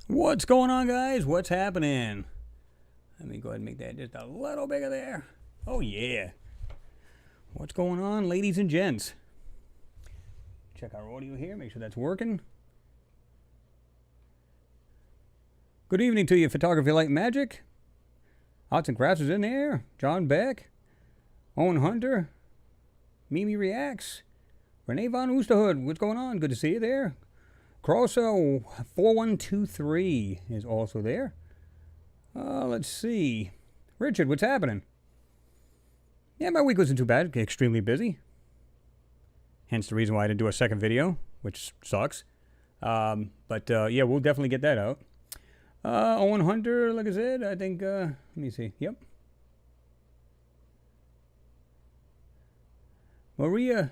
What's going on, guys? What's happening? Let me go ahead and make that just a little bigger there. Oh, yeah. What's going on, ladies and gents? Check our audio here, make sure that's working. Good evening to you, Photography Light Magic. Arts and Crafts is in there. John Beck. Owen Hunter. Mimi Reacts. Renee Von Oosterhood. What's going on? Good to see you there. Crosser 4123 is also there. Let's see. Richard, what's happening? Yeah, my week wasn't too bad. Extremely busy. Hence the reason why I didn't do a second video, which sucks. But yeah, we'll definitely get that out. Owen Hunter, like I said, I think, let me see. Yep. Maria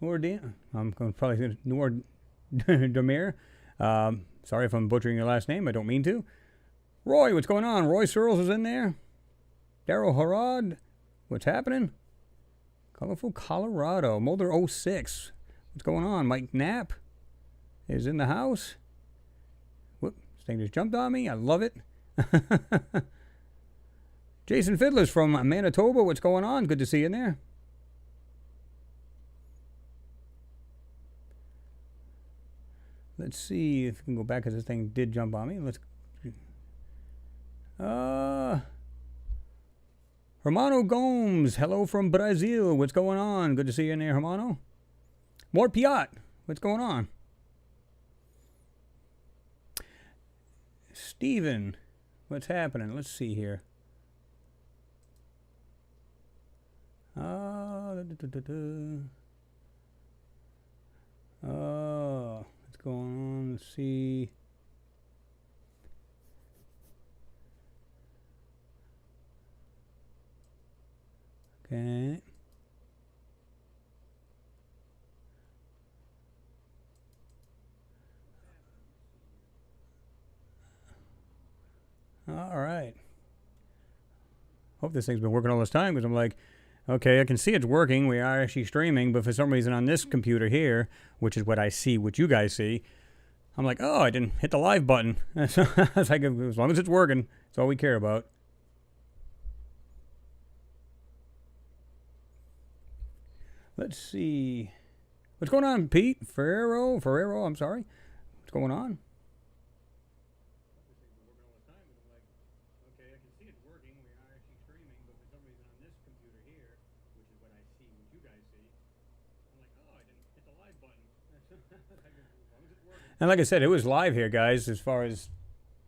Nordin. I'm going to probably say Nord. Demir. Sorry if I'm butchering your last name. I don't mean to. Roy, what's going on? Roy Searles is in there. Daryl Harrod. What's happening? Colorful Colorado. Mulder 06. What's going on? Mike Knapp is in the house. Whoop. This thing just jumped on me. I love it. Jason Fiddlers from Manitoba. What's going on? Good to see you in there. Let's see if we can go back because this thing did jump on me. Let's. Hermano Gomes, hello from Brazil. What's going on? Good to see you in there, Hermano. Mort Piat, what's going on? Steven, what's happening? Let's see here. Going on, let's see. Okay. All right. Hope this thing's been working all this time because I'm like, okay, I can see it's working. We are actually streaming, but for some reason on this computer here, which is what I see, what you guys see, I'm like, oh, I didn't hit the live button. So I was like, as long as it's working, that's all we care about. Let's see. What's going on, Pete? Ferrero, I'm sorry. What's going on? And like I said, it was live here, guys. As far as,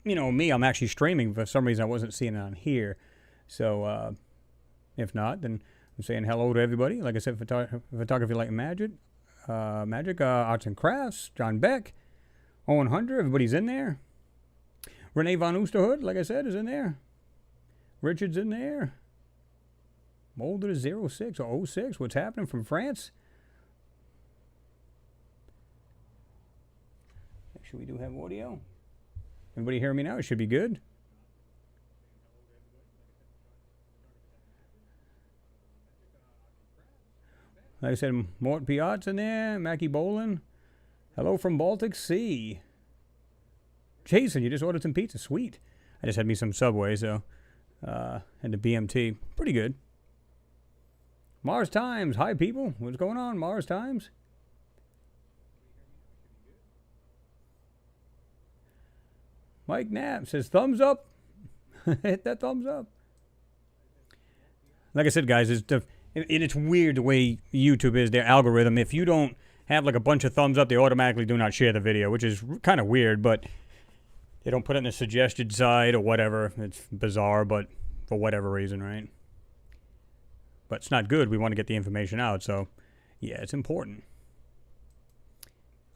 you know, me, I'm actually streaming. For some reason, I wasn't seeing it on here. So, if not, then I'm saying hello to everybody. Like I said, Photography Light Magic, Arts and Crafts, John Beck, Owen Hunter, everybody's in there. Renee Von Oosterhood, like I said, is in there. Richard's in there. Mulder 06 or 06, what's happening from France? Make sure we do have audio. Everybody hear me now? It should be good. Like I said, Mort Piat's in there. Mackie Bolin. Hello from Baltic Sea. Jason, you just ordered some pizza. Sweet. I just had me some Subway, so. And the BMT. Pretty good. Mars Times. Hi, people. What's going on, Mars Times? Mike Knapp says, thumbs up. Hit that thumbs up. Like I said, guys, it's weird the way YouTube is, their algorithm. If you don't have like a bunch of thumbs up, they automatically do not share the video, which is kind of weird, but they don't put it in the suggested side or whatever. It's bizarre, but for whatever reason, right? But it's not good. We want to get the information out, so yeah, it's important.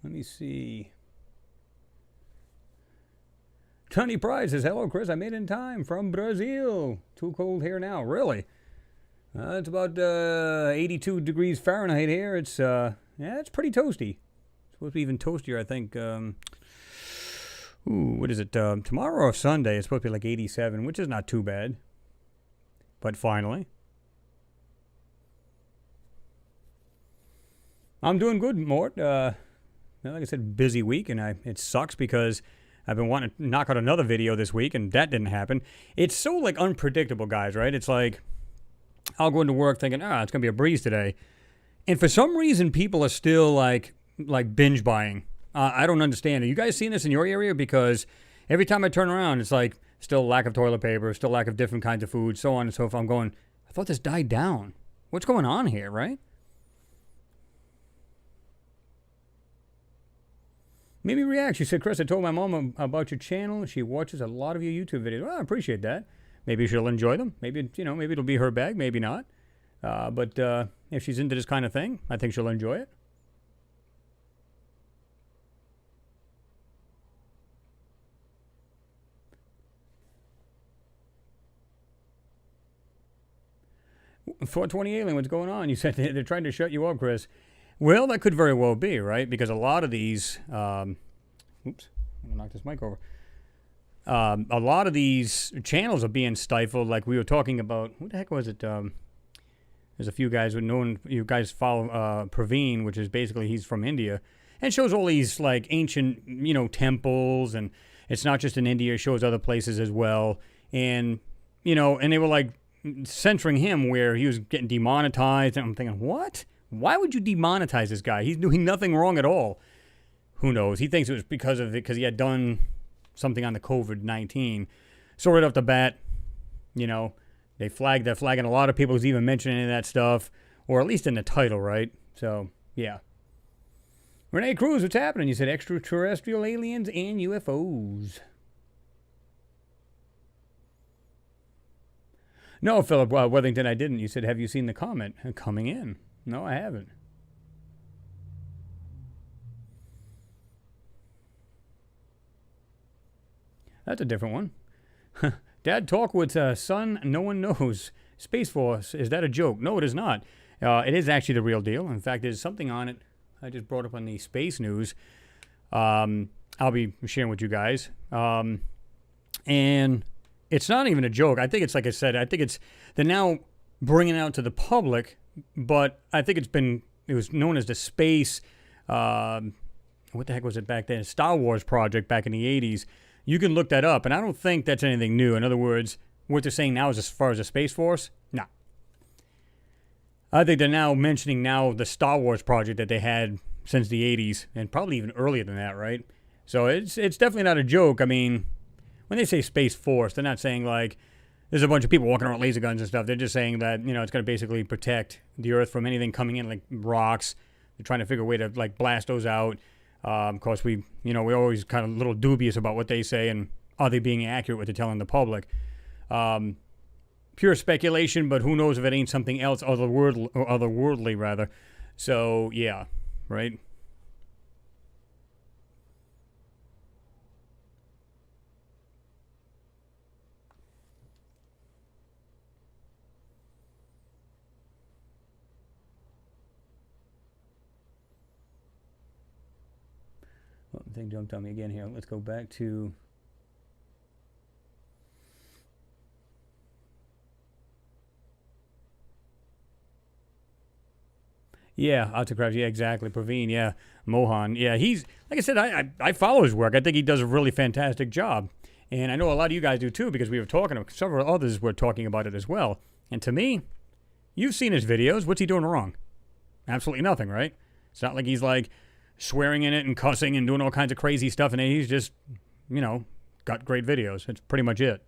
Let me see. Tony Pride says, hello, Chris. I made it in time from Brazil. Too cold here now. Really? It's about 82 degrees Fahrenheit here. It's yeah, it's pretty toasty. It's supposed to be even toastier, I think. What is it? Tomorrow or Sunday, it's supposed to be like 87, which is not too bad. But finally. I'm doing good, Mort. Like I said, busy week, and it sucks because I've been wanting to knock out another video this week, and that didn't happen. It's so, like, unpredictable, guys, right? It's like, I'll go into work thinking, it's going to be a breeze today. And for some reason, people are still, like binge buying. I don't understand. Are you guys seeing this in your area? Because every time I turn around, it's like, still lack of toilet paper, still lack of different kinds of food, so on and so forth. I'm going, I thought this died down. What's going on here, right? Mimi Reacts, she said, Chris, I told my mom about your channel. She watches a lot of your YouTube videos. Well, I appreciate that. Maybe she'll enjoy them. Maybe, maybe it'll be her bag, maybe not. But if she's into this kind of thing, I think she'll enjoy it. $420 Alien, what's going on? You said they're trying to shut you up, Chris. Well, that could very well be, right? Because a lot of these, oops, I'm going to knock this mic over. A lot of these channels are being stifled, like we were talking about. Who the heck was it? There's a few guys with known. You guys follow Praveen, which is basically he's from India, and shows all these like ancient, temples, and it's not just in India. It shows other places as well, and and they were like censoring him where he was getting demonetized, and I'm thinking, what? Why would you demonetize this guy? He's doing nothing wrong at all. Who knows? He thinks it was because he had done something on the COVID-19. So right off the bat, they're flagging a lot of people who's even mentioning any of that stuff, or at least in the title, right? So, yeah. Renee Cruz, what's happening? You said extraterrestrial aliens and UFOs. No, Philip Wethington, I didn't. You said, have you seen the comment coming in? No, I haven't. That's a different one. Dad, talk with son, no one knows. Space Force, is that a joke? No, it is not. It is actually the real deal. In fact, there's something on it I just brought up on the space news. I'll be sharing with you guys. And it's not even a joke. I think it's, like I said, they're now bringing it out to the public, but I think it was known as the space, what the heck was it back then? Star Wars project back in the 80s. You can look that up, and I don't think that's anything new. In other words, what they're saying now is as far as the Space Force, no. I think they're now mentioning the Star Wars project that they had since the 80s, and probably even earlier than that, right? So it's definitely not a joke. I mean, when they say Space Force, they're not saying like there's a bunch of people walking around with laser guns and stuff. They're just saying that, it's going to basically protect the Earth from anything coming in, like rocks. They're trying to figure a way to like blast those out. Of course, we're always kind of a little dubious about what they say and are they being accurate with telling the public. Pure speculation, but who knows if it ain't something else otherworldly rather. So, yeah, right? Well, the thing jumped on me again here. Let's go back to... Yeah, Autocraft. Yeah, exactly. Praveen. Yeah, Mohan. Yeah, he's, like I said, I follow his work. I think he does a really fantastic job. And I know a lot of you guys do too, because we were talking, several others were talking about it as well. And to me, you've seen his videos. What's he doing wrong? Absolutely nothing, right? It's not like he's like swearing in it and cussing and doing all kinds of crazy stuff. And he's just, got great videos. That's pretty much it.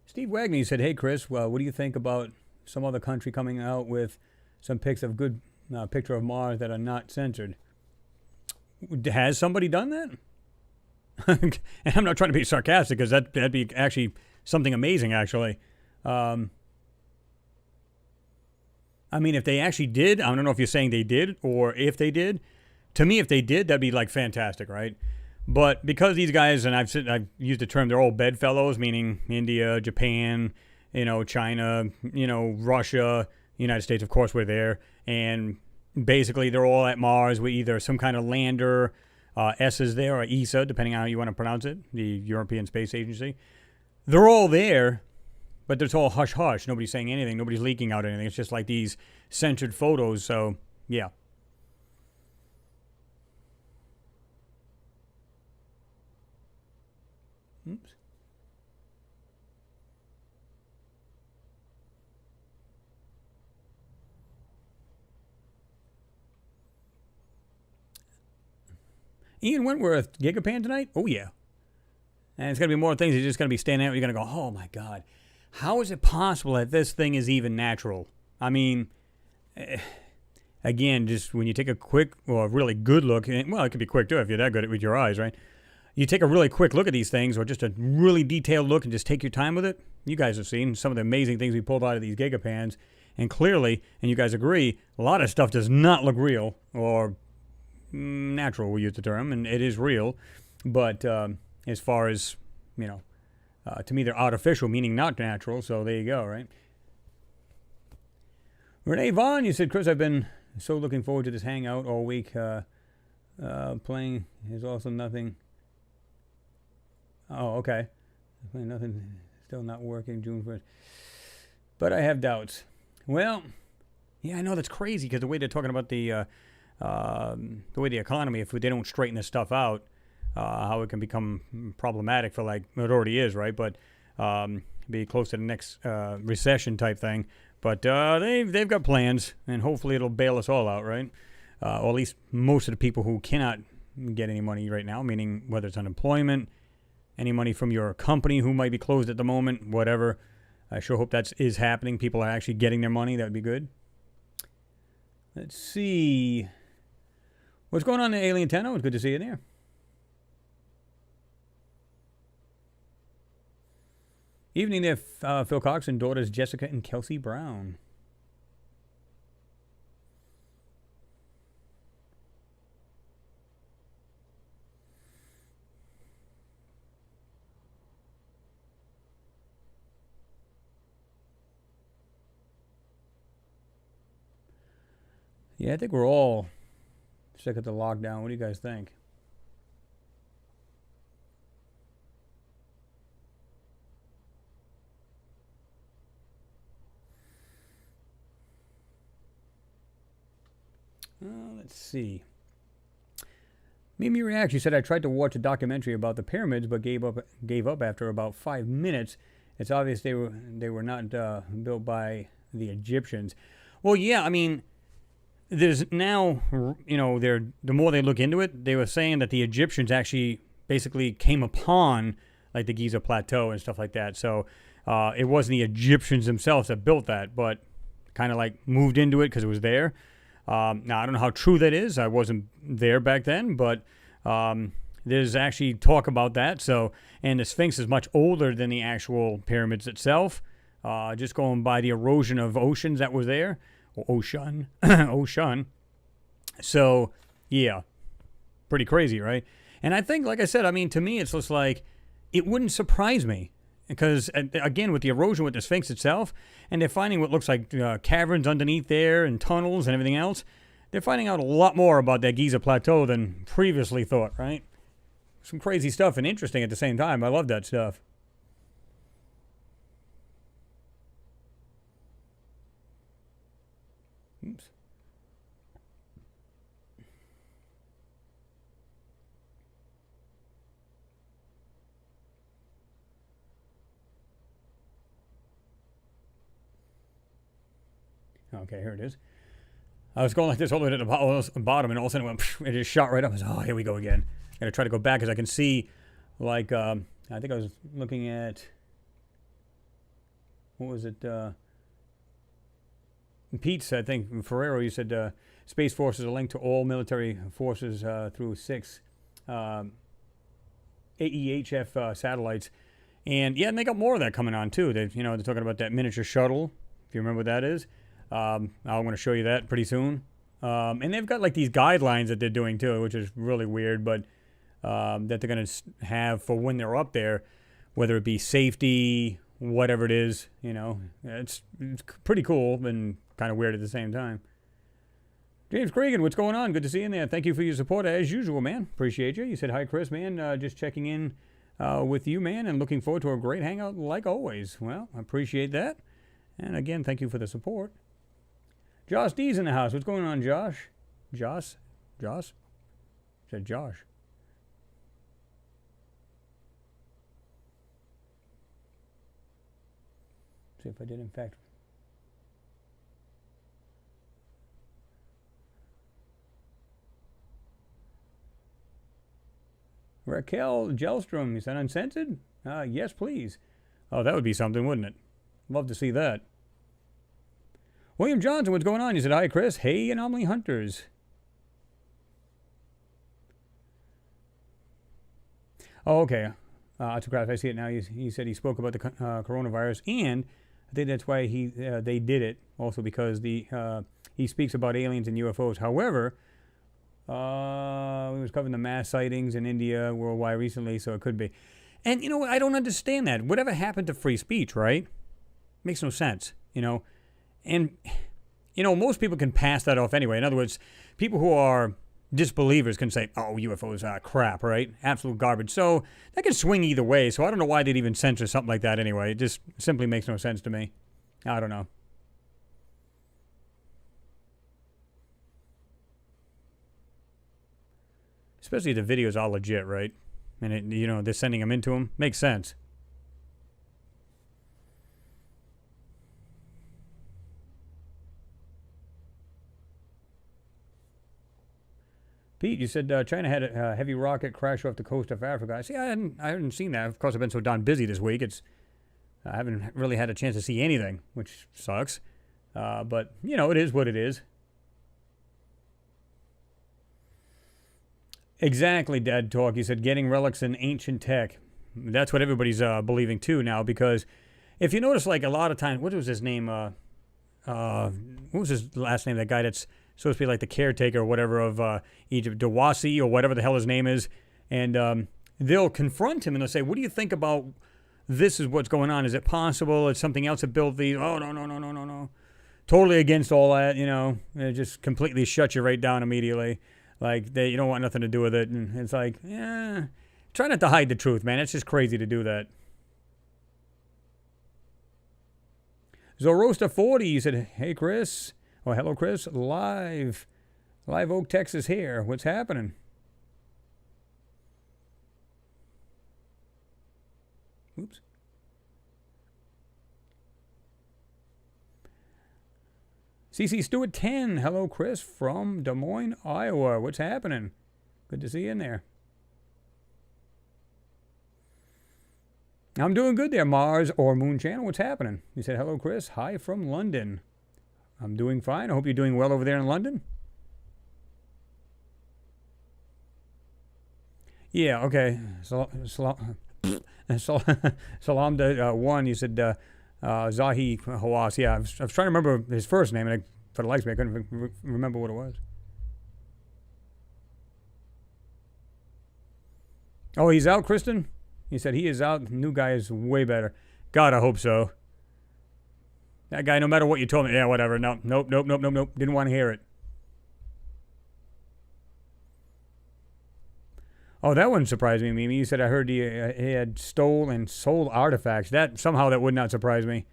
Steve Wagner said, hey, Chris, well, what do you think about some other country coming out with some pics of good picture of Mars that are not censored? Has somebody done that? And I'm not trying to be sarcastic because that'd be actually something amazing, actually. I mean, if they actually did, I don't know if you're saying they did or if they did. To me, if they did, that'd be like fantastic, right? But because these guys, and I've used the term, they're all bedfellows, meaning India, Japan, China, Russia, United States, of course, we're there. And basically, they're all at Mars with either some kind of lander, ESA there, or ESA, depending on how you want to pronounce it, the European Space Agency. They're all there, but it's all hush-hush. Nobody's saying anything. Nobody's leaking out anything. It's just like these censored photos, so, yeah. Oops. Ian Wentworth, Gigapan tonight? Oh, yeah. And it's going to be more things. You're just going to be standing out. You're going to go, oh, my God. How is it possible that this thing is even natural? I mean, again, just when you take a quick or really good look, well, it could be quick, too, if you're that good with your eyes, right? You take a really quick look at these things, or just a really detailed look and just take your time with it. You guys have seen some of the amazing things we pulled out of these Gigapans. And clearly, and you guys agree, a lot of stuff does not look real or natural, we'll use the term, and it is real. But as far as, to me, they're artificial, meaning not natural. So there you go, right? Renee Vaughn, you said, Chris, I've been so looking forward to this hangout all week. Playing is also nothing. Oh, okay. Playing nothing, still not working June 1st. But I have doubts. Well, yeah, I know that's crazy because the way they're talking about the way the economy, if they don't straighten this stuff out, how it can become problematic for, like, it already is, right? But be close to the next recession type thing. But they've got plans, and hopefully it'll bail us all out, right? Or at least most of the people who cannot get any money right now, meaning whether it's unemployment, any money from your company who might be closed at the moment, whatever. I sure hope that is happening. People are actually getting their money. That would be good. Let's see. What's going on in Alien Tenno? It's good to see you there. Evening there, Phil Cox and daughters Jessica and Kelsey Brown. Yeah, I think we're all sick of the lockdown. What do you guys think? Let's see. Mimi Reacts, you said, I tried to watch a documentary about the pyramids, but gave up after about 5 minutes. It's obvious they were not built by the Egyptians. Well, yeah, I mean, there's now, the more they look into it, they were saying that the Egyptians actually basically came upon, like, the Giza Plateau and stuff like that. So it wasn't the Egyptians themselves that built that, but kind of like moved into it because it was there. Now, I don't know how true that is. I wasn't there back then, but there's actually talk about that. So, and the Sphinx is much older than the actual pyramids itself. Just going by the erosion of oceans that was there. Or ocean. Ocean. So, yeah. Pretty crazy, right? And I think, like I said, I mean, to me, it's just like, it wouldn't surprise me. Because, again, with the erosion with the Sphinx itself, and they're finding what looks like caverns underneath there and tunnels and everything else, they're finding out a lot more about that Giza Plateau than previously thought, right? Some crazy stuff and interesting at the same time. I love that stuff. Oops. Okay, here it is. I was going like this all the way to the bottom, and all of a sudden it just shot right up. I was, oh, here we go again. I got to try to go back because I can see, like, I think I was looking at, what was it? Pete's, I think, Ferrero, you said Space Force is a link to all military forces through 6 AEHF satellites. And, yeah, and they got more of that coming on, too. They're talking about that miniature shuttle, if you remember what that is. I'm going to show you that pretty soon. And they've got, like, these guidelines that they're doing, too, which is really weird, but that they're going to have for when they're up there, whether it be safety, whatever it is, it's pretty cool and kind of weird at the same time. James Cregan, what's going on? Good to see you in there. Thank you for your support as usual, man. Appreciate you. You said hi, Chris, man. Just checking in with you, man, and looking forward to a great hangout like always. Well, I appreciate that. And again, thank you for the support. Josh D's in the house. What's going on, Josh? Josh? Said Josh. See if I did, in fact. Raquel Gelstrom, is that uncensored? Yes, please. Oh, that would be something, wouldn't it? Love to see that. William Johnson, what's going on? He said, hi, Chris. Hey, Anomaly Hunters. Oh, okay. Autograph, I see it now. He said he spoke about the coronavirus, and I think that's why they did it, also because he speaks about aliens and UFOs. However, we was covering the mass sightings in India worldwide recently, so it could be. And you know what? I don't understand that. Whatever happened to free speech, right? Makes no sense, you know. And, you know, most people can pass that off anyway. In other words, people who are disbelievers can say, oh, UFOs are crap, right? Absolute garbage. So that can swing either way. So I don't know why they'd even censor something like that anyway. It just simply makes no sense to me. I don't know. Especially the videos are legit, right? And, you know, they're sending them into them. Makes sense. Pete, you said China had a heavy rocket crash off the coast of Africa. See, I hadn't seen that. Of course, I've been so darn busy this week. I haven't really had a chance to see anything, which sucks. But, you know, it is what it is. Exactly, Dad Talk. He said getting relics in ancient tech. That's what everybody's believing, too, now, because if you notice, like, a lot of times, what was his name? What was his last name? That guy that's supposed to be like the caretaker or whatever of Egypt, Dawasi or whatever the hell his name is. And they'll confront him and they'll say, what do you think about this is what's going on? Is it possible? It's something else that built these? Oh, no. Totally against all that, you know. It just completely shuts you right down immediately. Like, you don't want nothing to do with it. And it's like, yeah, try not to hide the truth, man. It's just crazy to do that. Zoroaster 40, you said, hey, Chris. Oh, hello, Chris. Live Oak, Texas here. What's happening? Oops. CC Stewart 10. Hello, Chris, from Des Moines, Iowa. What's happening? Good to see you in there. I'm doing good there, Mars or Moon Channel. What's happening? You said, hello, Chris. Hi from London. I'm doing fine. I hope you're doing well over there in London. Yeah, okay. Salam to one. You said Zahi Hawass. Yeah, I was trying to remember his first name, and for the life of me, I couldn't remember what it was. Oh, he's out, Kristen? He said he is out. The new guy is way better. God, I hope so. That guy, no matter what you told me, yeah, whatever. Nope. Didn't want to hear it. Oh, that wouldn't surprise me, Mimi. You said I heard he had stole and sold artifacts. Somehow that would not surprise me.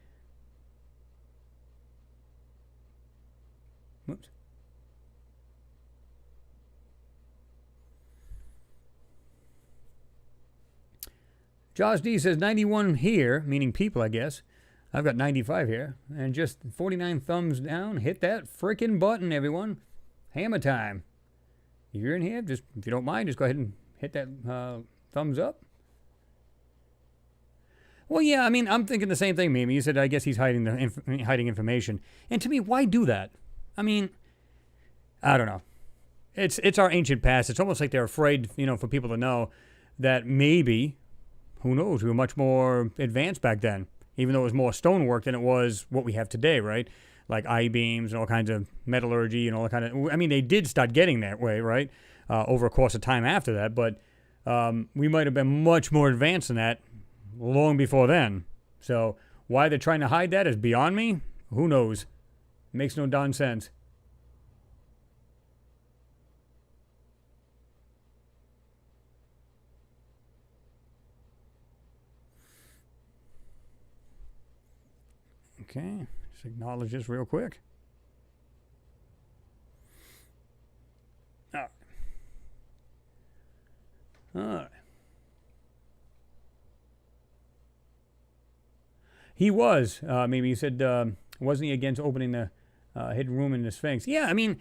Whoops. Josh D says 91 here, meaning people, I guess. I've got 95 here. And just 49 thumbs down. Hit that frickin' button, everyone. Hammer time. If you're in here, just if you don't mind, just go ahead and hit that thumbs up. Well, yeah, I mean, I'm thinking the same thing, Mimi. You said, I guess he's hiding information. And to me, why do that? I mean, I don't know. It's our ancient past. It's almost like they're afraid, you know, for people to know that maybe, who knows, we were much more advanced back then. Even though it was more stonework than it was what we have today, right? Like I-beams and all kinds of metallurgy and all that kind of... I mean, they did start getting that way, right? Over a course of time after that. But we might have been much more advanced than that long before then. So why they're trying to hide that is beyond me. Who knows? Makes no darn sense. Okay, just acknowledge this real quick. All right. All right. He was. Maybe he said, wasn't he against opening the hidden room in the Sphinx? Yeah, I mean,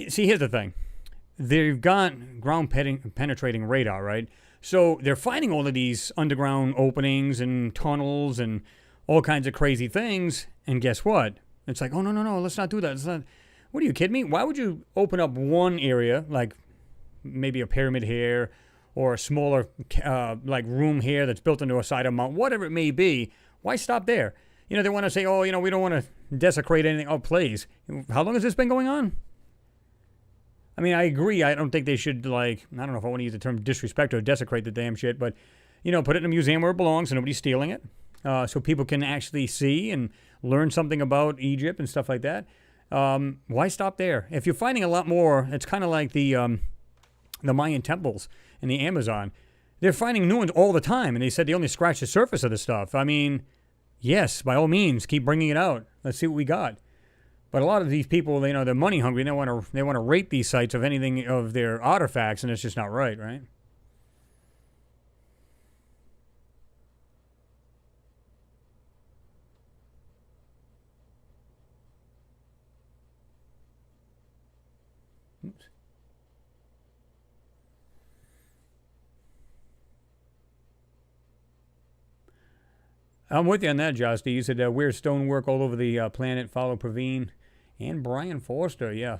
see, here's the thing. They've got ground penetrating radar, right? So they're finding all of these underground openings and tunnels and all kinds of crazy things. And guess what? It's like, oh, no, let's not do that. It's not. What are you kidding me? Why would you open up one area, like maybe a pyramid here or a smaller like room here that's built into a side of a mountain, whatever it may be? Why stop there? You know, they want to say, oh, you know, we don't want to desecrate anything. Oh, please. How long has this been going on? I mean, I agree. I don't think they should, like, I don't know if I want to use the term disrespect or desecrate the damn shit, but, you know, put it in a museum where it belongs so nobody's stealing it, so people can actually see and learn something about Egypt and stuff like that. Why stop there? If you're finding a lot more, it's kind of like the Mayan temples in the Amazon. They're finding new ones all the time, and they said they only scratched the surface of the stuff. I mean, yes, by all means, keep bringing it out. Let's see what we got. But a lot of these people, you know, they're money hungry. And they want to rate these sites of anything of their artifacts, and it's just not right, right? Oops. I'm with you on that, Justy. You said weird stonework all over the planet. Follow Praveen and Brian Forster. Yeah,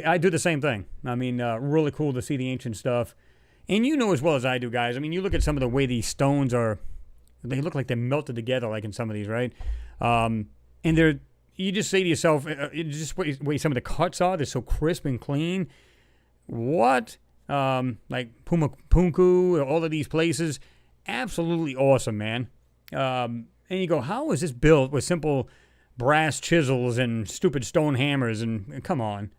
I do the same thing. I mean, really cool to see the ancient stuff. And you know as well as I do, guys. I mean, you look at some of the way these stones are. They look like they're melted together, like in some of these, right? And they're. You just say to yourself, just way some of the cuts are. They're so crisp and clean. What? Like Pumapunku, all of these places, absolutely awesome, man. And you go, how is this built with simple brass chisels and stupid stone hammers? And come on.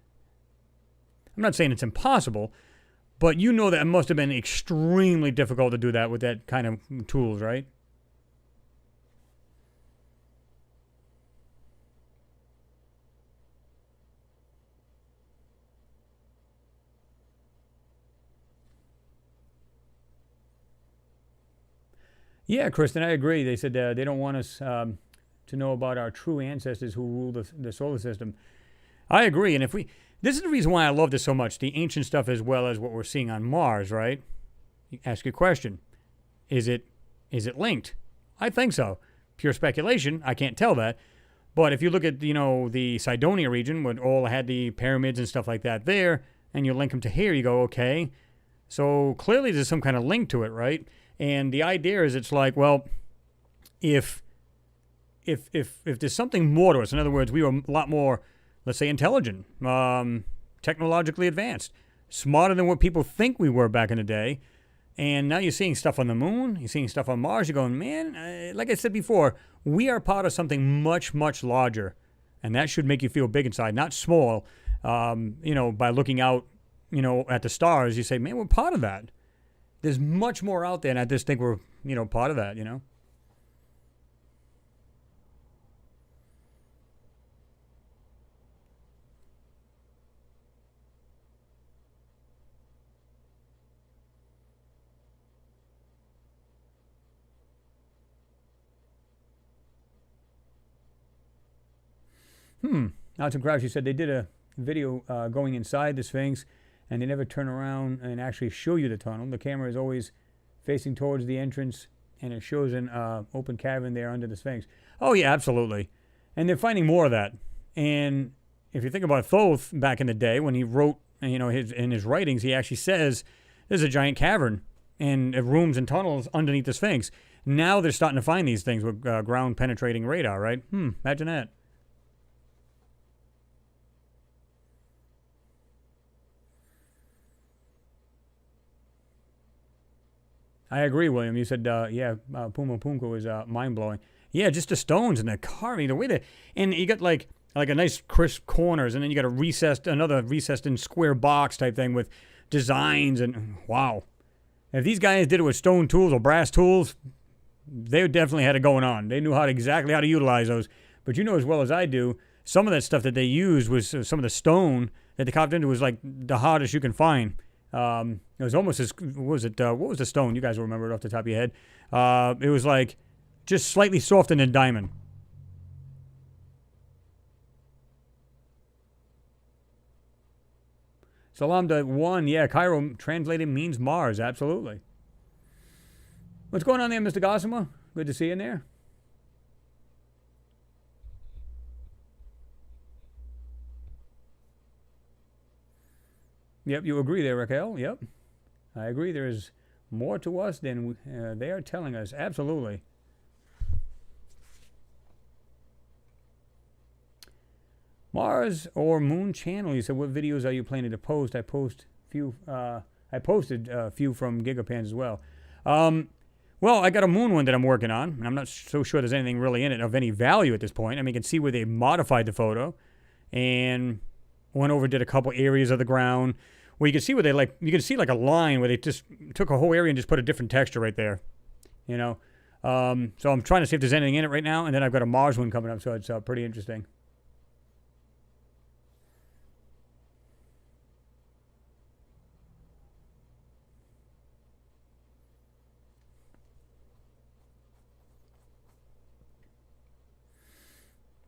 I'm not saying it's impossible, but you know that it must have been extremely difficult to do that with that kind of tools, right? Yeah, Kristen, I agree. They said they don't want us to know about our true ancestors who rule the solar system. I agree. And this is the reason why I love this so much, the ancient stuff as well as what we're seeing on Mars, right? You ask your question. Is it linked? I think so. Pure speculation. I can't tell that. But if you look at, you know, the Cydonia region, where all had the pyramids and stuff like that there, and you link them to here, you go, okay. So clearly there's some kind of link to it, right? And the idea is it's like, well, if there's something more to us, in other words, we were a lot more, let's say, intelligent, technologically advanced, smarter than what people think we were back in the day, and now you're seeing stuff on the moon, you're seeing stuff on Mars, you're going, man, like I said before, we are part of something much, much larger, and that should make you feel big inside, not small. You know, by looking out, you know, at the stars, you say, man, we're part of that. There's much more out there, and I just think we're, you know, part of that, you know? Now, some crowds, you said they did a video going inside the Sphinx, and they never turn around and actually show you the tunnel. The camera is always facing towards the entrance, and it shows an open cavern there under the Sphinx. Oh, yeah, absolutely. And they're finding more of that. And if you think about Thoth back in the day, when he wrote, you know, in his writings, he actually says there's a giant cavern and rooms and tunnels underneath the Sphinx. Now they're starting to find these things with ground-penetrating radar, right? Imagine that. I agree, William. You said, Puma Punku is mind-blowing. Yeah, just the stones and the carving, the way that, and you got like a nice crisp corners, and then you got another recessed in square box type thing with designs, and wow. If these guys did it with stone tools or brass tools, they definitely had it going on. They knew exactly how to utilize those. But you know as well as I do, some of that stuff that they used was some of the stone that they carved into was like the hardest you can find. It was almost as, what was it? What was the stone? You guys will remember it off the top of your head. It was like just slightly softer than diamond. Salam to one. Yeah, Cairo translated means Mars. Absolutely. What's going on there, Mr. Gossamer? Good to see you in there. Yep, you agree there, Raquel. Yep. I agree. There is more to us than they are telling us. Absolutely. Mars or Moon Channel. You said, what videos are you planning to post? I posted a few from Gigapans as well. Well, I got a moon one that I'm working on, and I'm not so sure there's anything really in it of any value at this point. I mean, you can see where they modified the photo and went over, did a couple areas of the ground where you can see where they you can see like a line where they just took a whole area and just put a different texture right there, you know. So I'm trying to see if there's anything in it right now, and then I've got a Mars one coming up, so it's pretty interesting.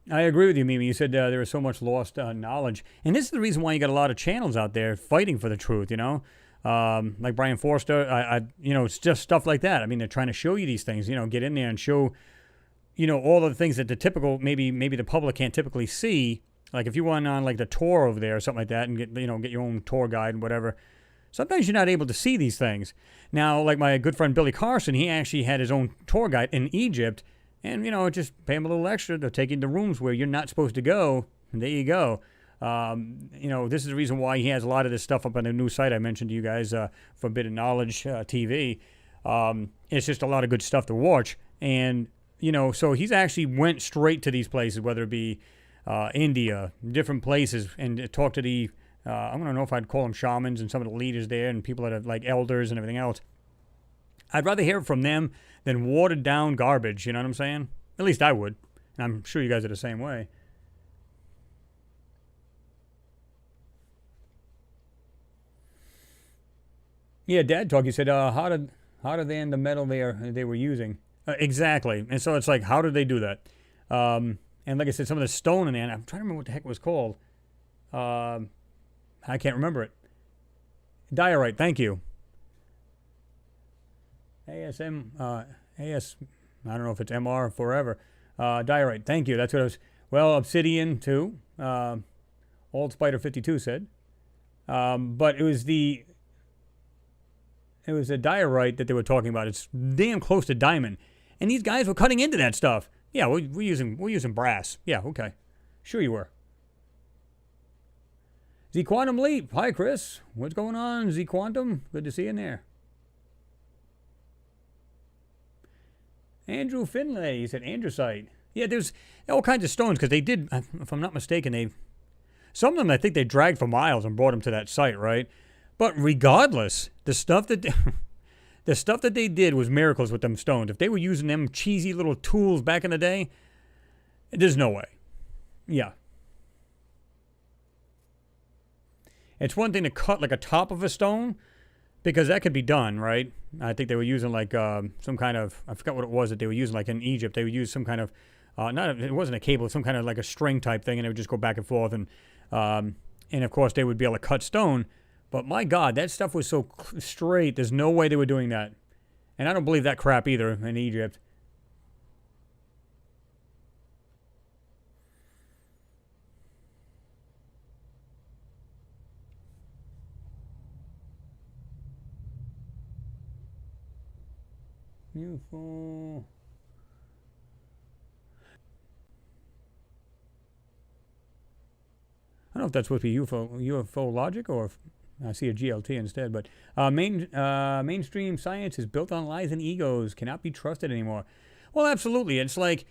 I agree with you, Mimi. You said there was so much lost knowledge. And this is the reason why you got a lot of channels out there fighting for the truth, you know? Like Brian Forster, you know, it's just stuff like that. I mean, they're trying to show you these things, you know, get in there and show, you know, all of the things that the typical, maybe the public can't typically see. Like if you went on like the tour over there or something like that and get your own tour guide and whatever, sometimes you're not able to see these things. Now, like my good friend Billy Carson, he actually had his own tour guide in Egypt. And, you know, just pay them a little extra. They'll take you to rooms where you're not supposed to go. And there you go. You know, this is the reason why he has a lot of this stuff up on the new site I mentioned to you guys, Forbidden Knowledge TV. It's just a lot of good stuff to watch. And, you know, so he's actually went straight to these places, whether it be India, different places, and talked to the, I don't know if I'd call them shamans and some of the leaders there and people that are like elders and everything else. I'd rather hear it from them than watered down garbage, you know what I'm saying? At least I would. And I'm sure you guys are the same way. Yeah, Dad Talk, you said hotter than the metal they were using. Exactly. And so it's like, how did they do that? And like I said, some of the stone in there, and I'm trying to remember what the heck it was called. I can't remember it. Diorite, thank you. ASM, AS, I don't know if it's MR forever. Diorite, thank you. That's what I was. Well, Obsidian too. Old Spider 52 said. But it was a diorite that they were talking about. It's damn close to diamond, and these guys were cutting into that stuff. Yeah, we're using brass. Yeah, okay, sure you were. Z Quantum Leap. Hi, Chris. What's going on, Z Quantum? Good to see you in there. Andrew Finlay, he said andesite. Yeah, there's all kinds of stones because they did, if I'm not mistaken, some of them I think they dragged for miles and brought them to that site, right? But regardless, the stuff that they did was miracles with them stones. If they were using them cheesy little tools back in the day, there's no way. Yeah. It's one thing to cut like a top of a stone, because that could be done, right? I think they were using like some kind of, I forgot what it was that they were using, like in Egypt. They would use some kind of, it wasn't a cable, some kind of like a string type thing, and it would just go back and forth. And of course, they would be able to cut stone. But my God, that stuff was so straight, there's no way they were doing that. And I don't believe that crap either in Egypt. UFO. I don't know if that's supposed to be UFO logic or if I see a GLT instead. But mainstream science is built on lies and egos, cannot be trusted anymore. Well, absolutely. It's like,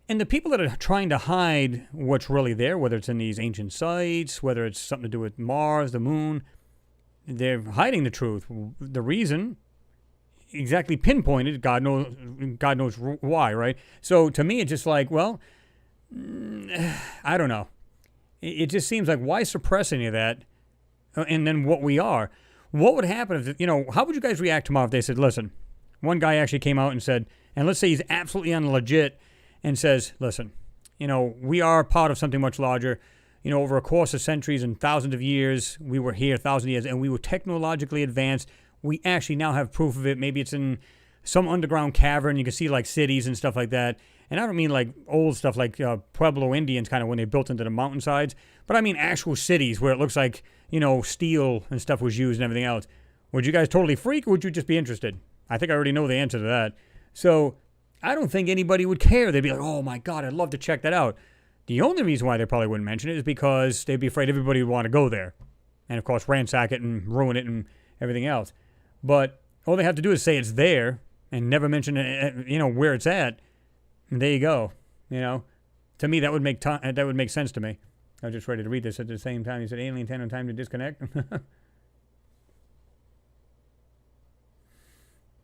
and the people that are trying to hide what's really there, whether it's in these ancient sites, whether it's something to do with Mars, the moon, they're hiding the truth. The reason, exactly pinpointed, God knows why, right? So to me, it's just like, well, I don't know. It just seems like, why suppress any of that? And then what we are. What would happen if, how would you guys react tomorrow if they said, listen, one guy actually came out and said, and let's say he's absolutely unlegit and says, listen, we are part of something much larger. Over a course of centuries and thousands of years, we were here, 1,000 years, and we were technologically advanced. We actually now have proof of it. Maybe it's in some underground cavern. You can see like cities and stuff like that. And I don't mean like old stuff like Pueblo Indians kind of when they built into the mountainsides, but I mean actual cities where it looks like, steel and stuff was used and everything else. Would you guys totally freak, or would you just be interested? I think I already know the answer to that. So I don't think anybody would care. They'd be like, oh my God, I'd love to check that out. The only reason why they probably wouldn't mention it is because they'd be afraid everybody would want to go there. And of course, ransack it and ruin it and everything else. But all they have to do is say it's there and never mention it, where it's at. And there you go. To me, that would make sense to me. I was just ready to read this at the same time. You said alien 10 on time to disconnect.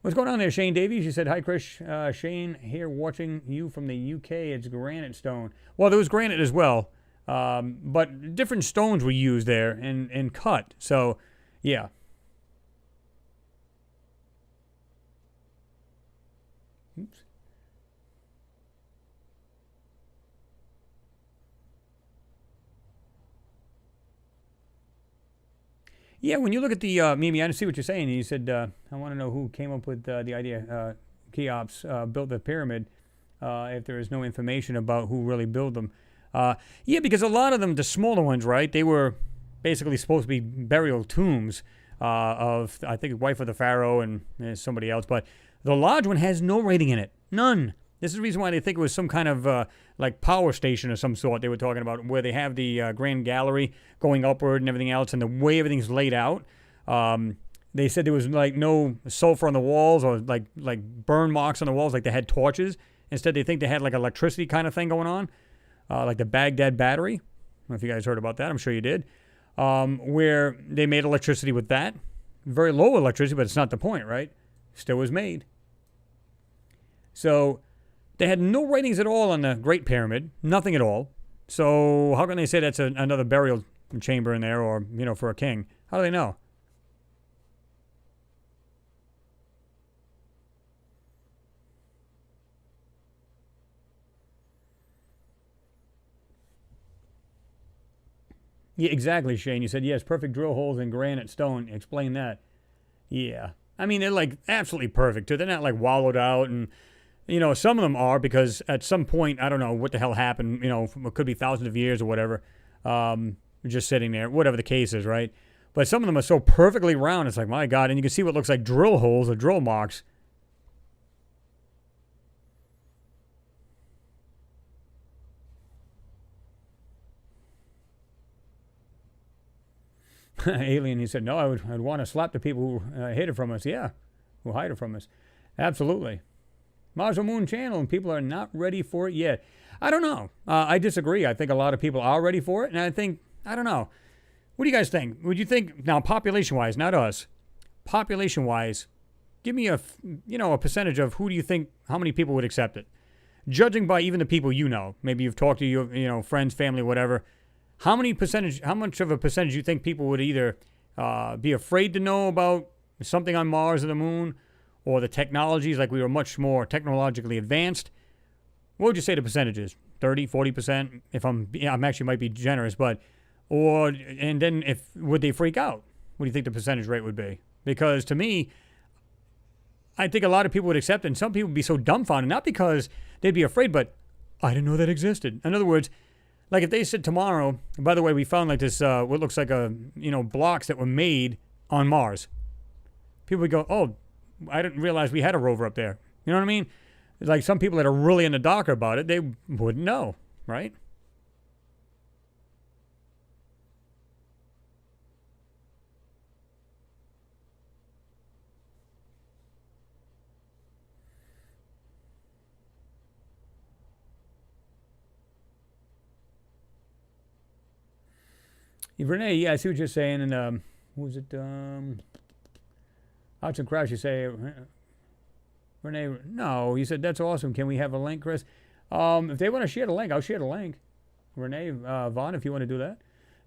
What's going on there, Shane Davies? You said, hi, Chris. Shane here watching you from the UK. It's granite stone. Well, there was granite as well. But different stones were used there and cut. So, yeah. Oops. Yeah, when you look at the Mimi, I see what you're saying. You said, I want to know who came up with the idea, Cheops built the pyramid, if there is no information about who really built them. Yeah, because a lot of them, the smaller ones, right, they were basically supposed to be burial tombs of, I think, wife of the pharaoh and somebody else. But the large one has no rating in it. None. This is the reason why they think it was some kind of like power station of some sort they were talking about, where they have the grand gallery going upward and everything else, and the way everything's laid out. They said there was like no sulfur on the walls or like burn marks on the walls, like they had torches. Instead, they think they had like electricity kind of thing going on, like the Baghdad battery. I don't know if you guys heard about that. I'm sure you did. Where they made electricity with that. Very low electricity, but it's not the point, right? Still was made. So they had no ratings at all on the Great Pyramid, nothing at all. So how can they say that's another burial chamber in there, or for a king? How do they know? Yeah, exactly, Shane. You said yes, perfect drill holes in granite stone. Explain that. Yeah, I mean they're like absolutely perfect too. They're not like wallowed out and. Some of them are because at some point, I don't know what the hell happened, it could be thousands of years or whatever, just sitting there, whatever the case is, right? But some of them are so perfectly round, it's like, my God, and you can see what looks like drill holes or drill marks. Alien, he said, no, I'd want to slap the people who hid it from us. Yeah, who hide it from us. Absolutely. Mars or Moon channel, and people are not ready for it yet. I don't know. I disagree. I think a lot of people are ready for it, and I don't know. What do you guys think? Would you think, now population-wise, not us, population-wise, give me a percentage of who do you think, how many people would accept it? Judging by even the people maybe you've talked to your friends, family, whatever, how much of a percentage do you think people would either be afraid to know about something on Mars or the Moon, or the technologies, like we were much more technologically advanced? What would you say the percentages? 30, 40%? If I'm actually might be generous, and then would they freak out? What do you think the percentage rate would be? Because to me, I think a lot of people would accept it, and some people would be so dumbfounded, not because they'd be afraid, but I didn't know that existed. In other words, like if they said tomorrow, by the way, we found like this, what looks like blocks that were made on Mars. People would go, oh, I didn't realize we had a rover up there. You know what I mean? Like some people that are really in the dark about it, they wouldn't know, right? Renee, yeah, I see what you're saying. And what was it? Arts and Crash, you say, Renee, no, you said, that's awesome. Can we have a link, Chris? If they want to share the link, I'll share the link. Renee, Vaughn, if you want to do that.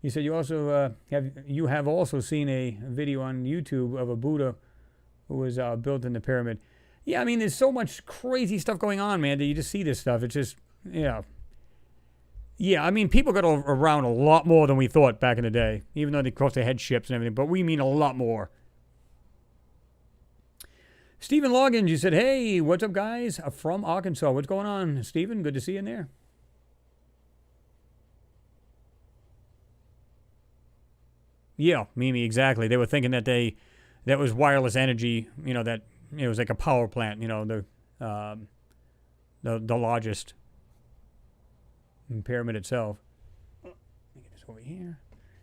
You said you also have also seen a video on YouTube of a Buddha who was built in the pyramid. Yeah, I mean, there's so much crazy stuff going on, man, that you just see this stuff. It's just, yeah. Yeah, I mean, people got around a lot more than we thought back in the day, even though, of course, they had ships and everything, but we mean a lot more. Stephen Loggins, you said, hey, what's up, guys? From Arkansas. What's going on, Stephen? Good to see you in there. Yeah, Mimi, exactly. They were thinking that that was wireless energy, that it was like a power plant, the largest pyramid itself. Let me get this over here.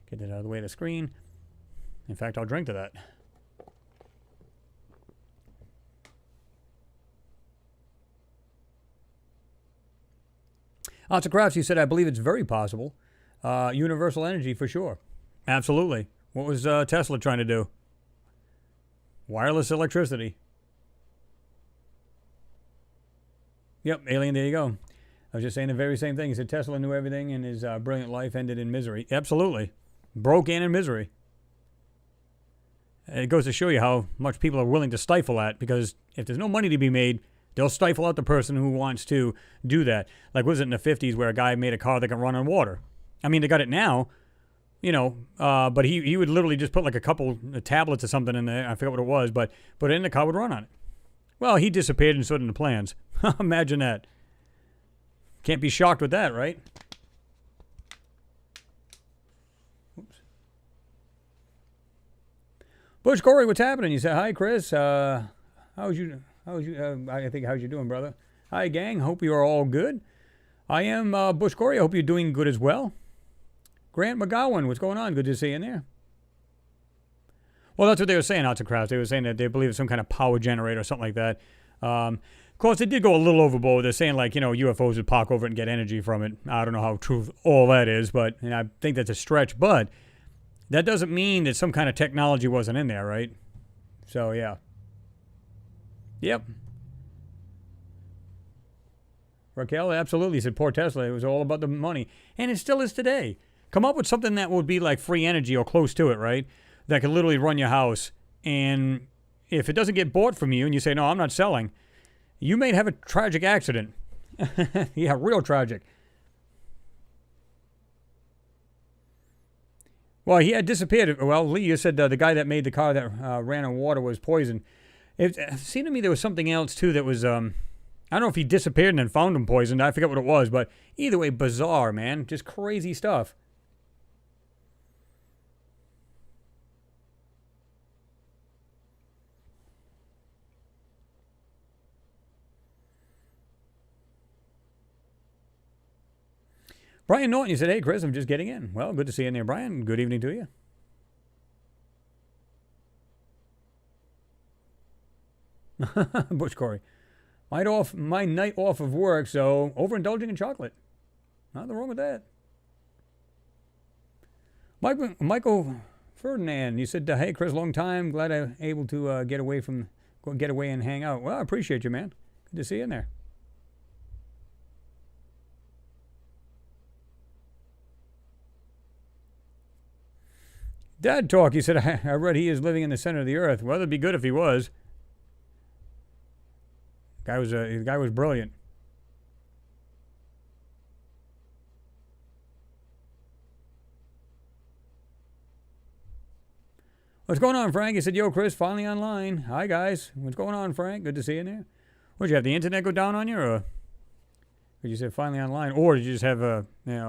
Get that out of the way of the screen. In fact, I'll drink to that. Arts Crafts, you said, I believe it's very possible. Universal energy for sure. Absolutely. What was Tesla trying to do? Wireless electricity. Yep, alien, there you go. I was just saying the very same thing. He said Tesla knew everything and his brilliant life ended in misery. Absolutely. Broke and in misery. It goes to show you how much people are willing to stifle that, because if there's no money to be made, they'll stifle out the person who wants to do that. Like, was it in the 50s where a guy made a car that can run on water? I mean, they got it now, but he would literally just put like a couple of tablets or something in there. I forget what it was, but put it in, the car would run on it. Well, he disappeared and so did the plans. Imagine that. Can't be shocked with that, right? Oops. Bush Corey, what's happening? You said, hi, Chris. How's you doing, brother? Hi, gang. Hope you are all good. I am Bush Corey. I hope you're doing good as well. Grant McGowan, what's going on? Good to see you in there. Well, that's what they were saying out to crowds. They were saying that they believe it's some kind of power generator or something like that. Of course, they did go a little overboard. They're saying, like, UFOs would park over it and get energy from it. I don't know how true all that is, but I think that's a stretch. But that doesn't mean that some kind of technology wasn't in there, right? So, yeah. Yep. Raquel absolutely said, poor Tesla. It was all about the money. And it still is today. Come up with something that would be like free energy or close to it, right? That could literally run your house. And if it doesn't get bought from you and you say, no, I'm not selling, you may have a tragic accident. Yeah, real tragic. Well, he had disappeared. Well, Lee, you said the guy that made the car that ran on water was poisoned. It seemed to me there was something else, too, that was, I don't know if he disappeared and then found him poisoned. I forget what it was, but either way, bizarre, man. Just crazy stuff. Brian Norton, you said, hey, Chris, I'm just getting in. Well, good to see you in there, Brian. Good evening to you. Bush Corey. My night off of work, so overindulging in chocolate. Nothing wrong with that. Michael Ferdinand, you said, hey, Chris, long time. Glad I'm able to get away and hang out. Well, I appreciate you, man. Good to see you in there. Dad Talk, he said, I read he is living in the center of the earth. Well, it'd be good if he was. The guy was brilliant. What's going on, Frank? He said, yo, Chris, finally online. Hi, guys. What's going on, Frank? Good to see you in there. Would you have the internet go down on you, or did you say finally online, or did you just have a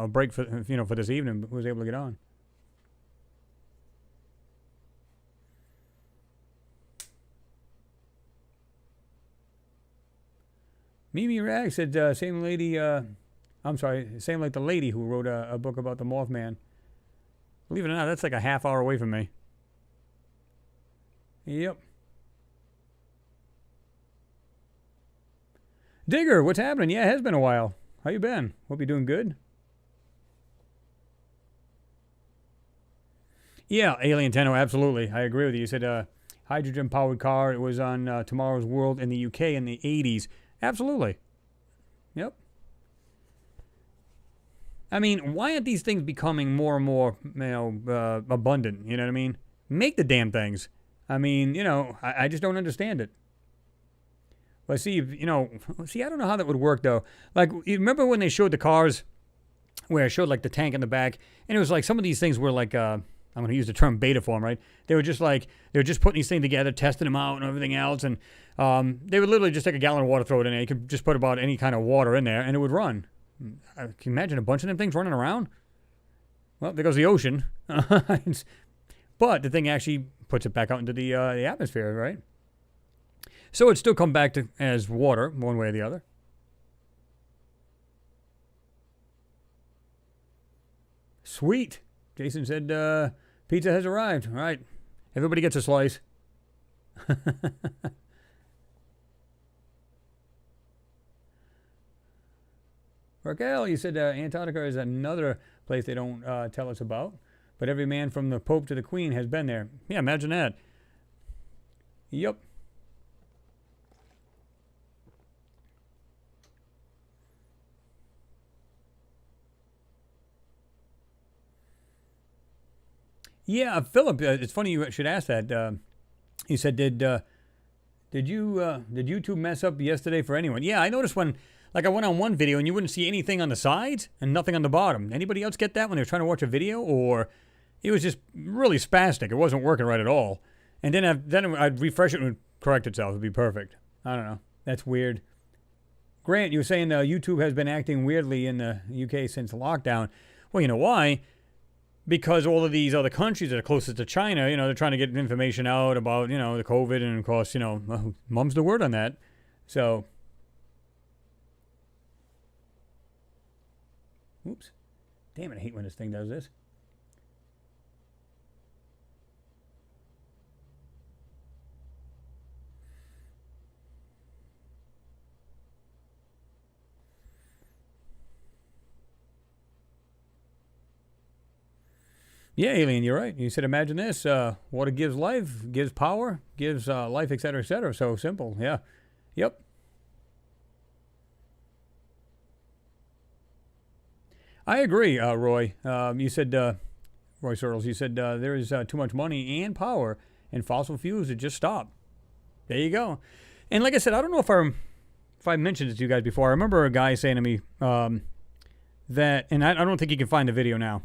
break for for this evening, but was able to get on? Mimi Rag said, same like the lady who wrote a book about the Mothman. Believe it or not, that's like a half hour away from me. Yep. Digger, what's happening? Yeah, it has been a while. How you been? Hope you're doing good. Yeah, Alien Tenno, absolutely. I agree with you. You said hydrogen-powered car. It was on Tomorrow's World in the UK in the 80s. Absolutely. Yep. I mean, why aren't these things becoming more and more, abundant? You know what I mean? Make the damn things. I mean, I just don't understand it. But see, I don't know how that would work though. Like, you remember when they showed the cars, where it showed like the tank in the back, and it was like some of these things were like, I'm going to use the term beta form, right? They were just putting these things together, testing them out and everything else, and they would literally just take a gallon of water, throw it in there. You could just put about any kind of water in there, and it would run. Can you imagine a bunch of them things running around? Well, there goes the ocean. But the thing actually puts it back out into the atmosphere, right? So it'd still come back to as water, one way or the other. Sweet. Jason said, pizza has arrived. All right. Everybody gets a slice. Raquel, you said Antarctica is another place they don't tell us about. But every man from the Pope to the Queen has been there. Yeah, imagine that. Yep. Yeah, Philip, it's funny you should ask that. You said, did YouTube mess up yesterday for anyone? Yeah, I noticed when, like, I went on one video and you wouldn't see anything on the sides and nothing on the bottom. Anybody else get that when they're trying to watch a video? Or it was just really spastic. It wasn't working right at all. And then I'd refresh it and it would correct itself. It would be perfect. I don't know. That's weird. Grant, you were saying YouTube has been acting weirdly in the UK since lockdown. Well, you know why? Because all of these other countries that are closest to China, they're trying to get information out about, the COVID. And, of course, mum's the word on that. So, oops. Damn it, I hate when this thing does this. Yeah, Alien, you're right. You said, imagine this. Water gives life, gives power, gives life, etc., etc. So simple. Yeah. Yep. I agree, Roy. You said, Roy Searles, you said there is too much money and power in fossil fuels to just stop. There you go. And like I said, I don't know if I mentioned it to you guys before. I remember a guy saying to me that, and I don't think you can find the video now,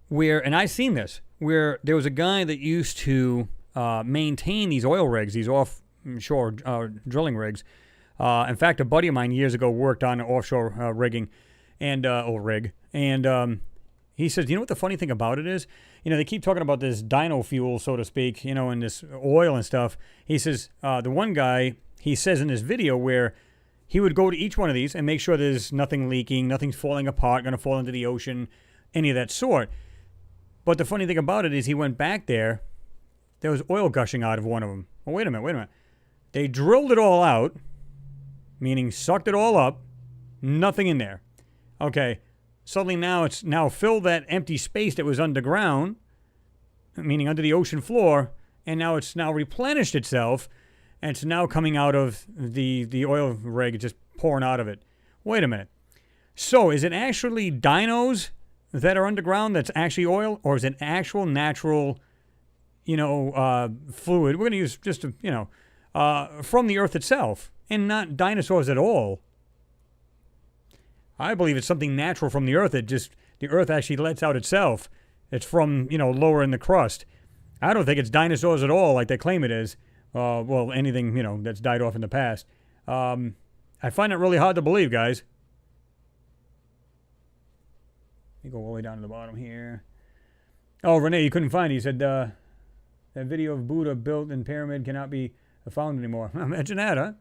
and I've seen this, where there was a guy that used to maintain these oil rigs, these offshore drilling rigs. In fact, a buddy of mine years ago worked on offshore rigging and rig. And he says, what the funny thing about it is? They keep talking about this dino fuel, so to speak, and this oil and stuff. He says, the one guy, he says in this video where he would go to each one of these and make sure there's nothing leaking, nothing's falling apart, going to fall into the ocean, any of that sort. But the funny thing about it is he went back there was oil gushing out of one of them. Well, wait a minute. They drilled it all out, meaning sucked it all up, nothing in there. Okay, suddenly now it's filled that empty space that was underground, meaning under the ocean floor, and now it's replenished itself, and it's now coming out of the oil rig, just pouring out of it. Wait a minute. So is it actually dinos that are underground that's actually oil, or is it actual natural, fluid? We're going to use just, from the earth itself, and not dinosaurs at all. I believe it's something natural from the earth that just the earth actually lets out itself. It's from, lower in the crust. I don't think it's dinosaurs at all like they claim it is. Well, anything, that's died off in the past. I find it really hard to believe, guys. Let me go all the way down to the bottom here. Oh, Renee, you couldn't find it. You said that video of Buddha built in pyramid cannot be found anymore. Imagine that, huh?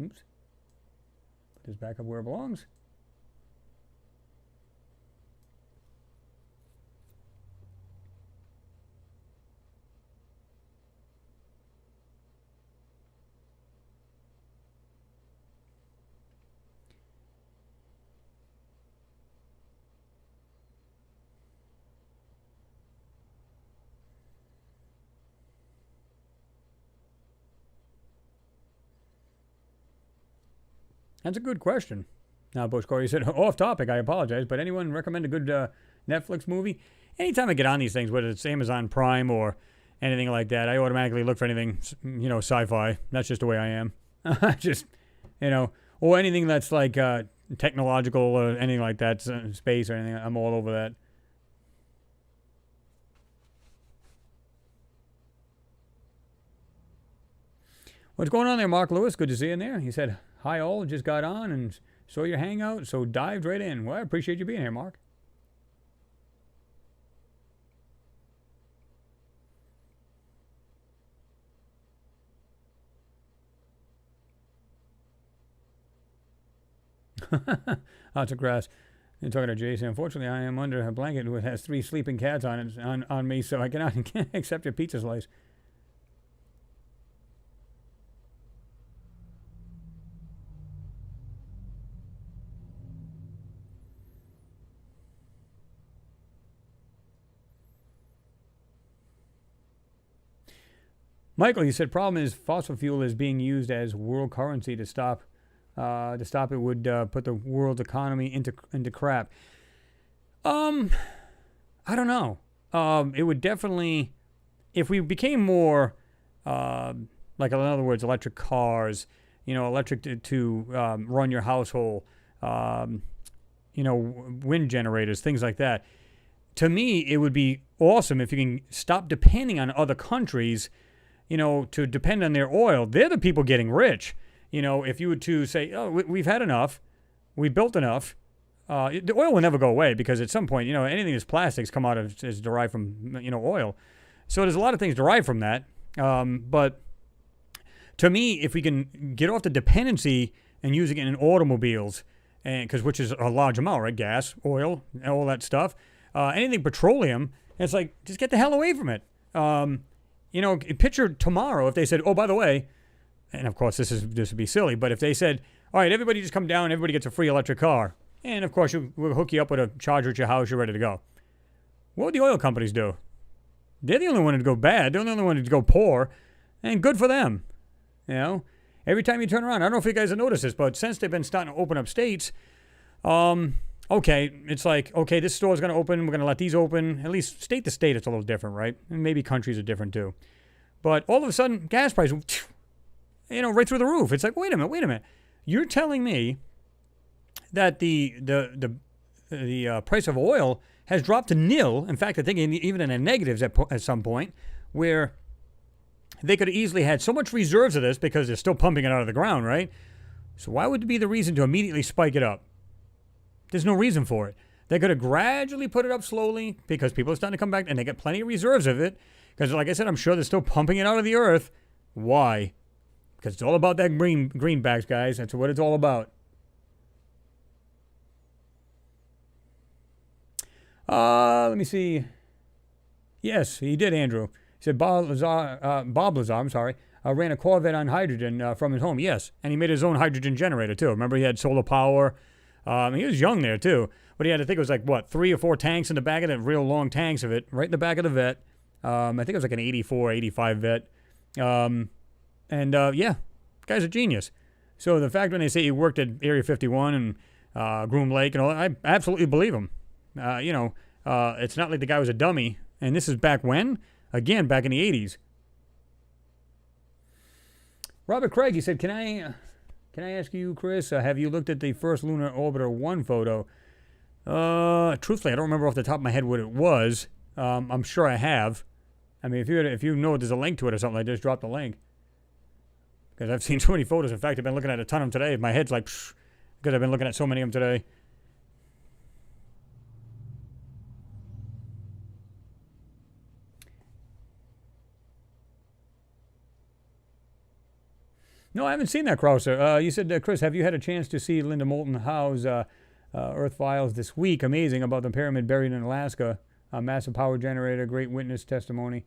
Oops. Put this back up where it belongs. That's a good question. Now, Bush Corey said, off topic, I apologize, but anyone recommend a good Netflix movie? Anytime I get on these things, whether it's Amazon Prime or anything like that, I automatically look for anything, sci-fi. That's just the way I am. Just, or anything that's like technological or anything like that, space or anything. I'm all over that. What's going on there, Mark Lewis? Good to see you in there. He said, hi all, just got on and saw your hangout, so dived right in. Well, I appreciate you being here, Mark. Lots of grass. You're talking to Jason. Unfortunately, I am under a blanket that has 3 sleeping cats on it on me, so I cannot accept your pizza slice. Michael, you said problem is fossil fuel is being used as world currency to stop it would put the world's economy into crap. I don't know. It would definitely, if we became more, like in other words, electric cars, electric to run your household, wind generators, things like that. To me, it would be awesome if you can stop depending on other countries, to depend on their oil. They're the people getting rich. If you were to say, oh, we've had enough, we built enough, the oil will never go away because at some point, anything that's plastics come out of is derived from, oil. So there's a lot of things derived from that. But to me, if we can get off the dependency and using it in automobiles, which is a large amount, right? Gas, oil, all that stuff, anything petroleum, it's like, just get the hell away from it. Picture tomorrow if they said, oh, by the way, and of course this would be silly, but if they said, all right, everybody just come down, everybody gets a free electric car, and of course we'll hook you up with a charger at your house, you're ready to go. What would the oil companies do? They're the only one to go bad. They're the only one to go poor, and good for them. Every time you turn around, I don't know if you guys have noticed this, but since they've been starting to open up states, okay, it's like, okay, this store's going to open, we're going to let these open. At least state to state, it's a little different, right? And maybe countries are different too. But all of a sudden, gas price, right through the roof. It's like, wait a minute. You're telling me that the price of oil has dropped to nil. In fact, I think even in the negatives at some point, where they could have easily had so much reserves of this because they're still pumping it out of the ground, right? So why would it be the reason to immediately spike it up? There's no reason for it. They could have gradually put it up slowly because people are starting to come back and they get plenty of reserves of it. Because like I said, I'm sure they're still pumping it out of the earth. Why? Because it's all about that greenbacks, guys. That's what it's all about. Let me see. Yes, he did, Andrew. He said Bob Lazar, ran a Corvette on hydrogen from his home. Yes, and he made his own hydrogen generator, too. Remember, he had solar power. He was young there, too. But he had, I think it was like, 3 or 4 tanks in the back of it, real long tanks of it, right in the back of the Vet. I think it was like an 84, 85 Vet. Yeah, guy's a genius. So the fact when they say he worked at Area 51 and Groom Lake and all that, I absolutely believe him. It's not like the guy was a dummy. And this is back when? Again, back in the 80s. Robert Craig, he said, Can I ask you, Chris, have you looked at the first Lunar Orbiter 1 photo? Truthfully, I don't remember off the top of my head what it was. I'm sure I have. I mean, if you know there's a link to it or something, I just drop the link. Because I've seen so many photos. In fact, I've been looking at a ton of them today. My head's like, because I've been looking at so many of them today. No, I haven't seen that, Krauser. You said, Chris, have you had a chance to see Linda Moulton Howe's Earth Files this week? Amazing about the pyramid buried in Alaska. Massive power generator, great witness testimony.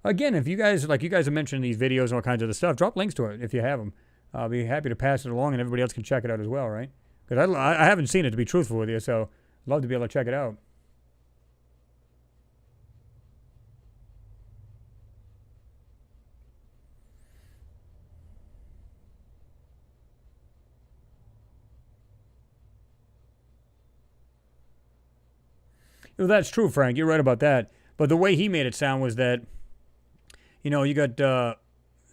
Again, if you guys have mentioned these videos and all kinds of the stuff, drop links to it if you have them. I'll be happy to pass it along and everybody else can check it out as well, right? Because I haven't seen it, to be truthful with you, so I'd love to be able to check it out. Well, that's true, Frank. You're right about that. But the way he made it sound was that, you got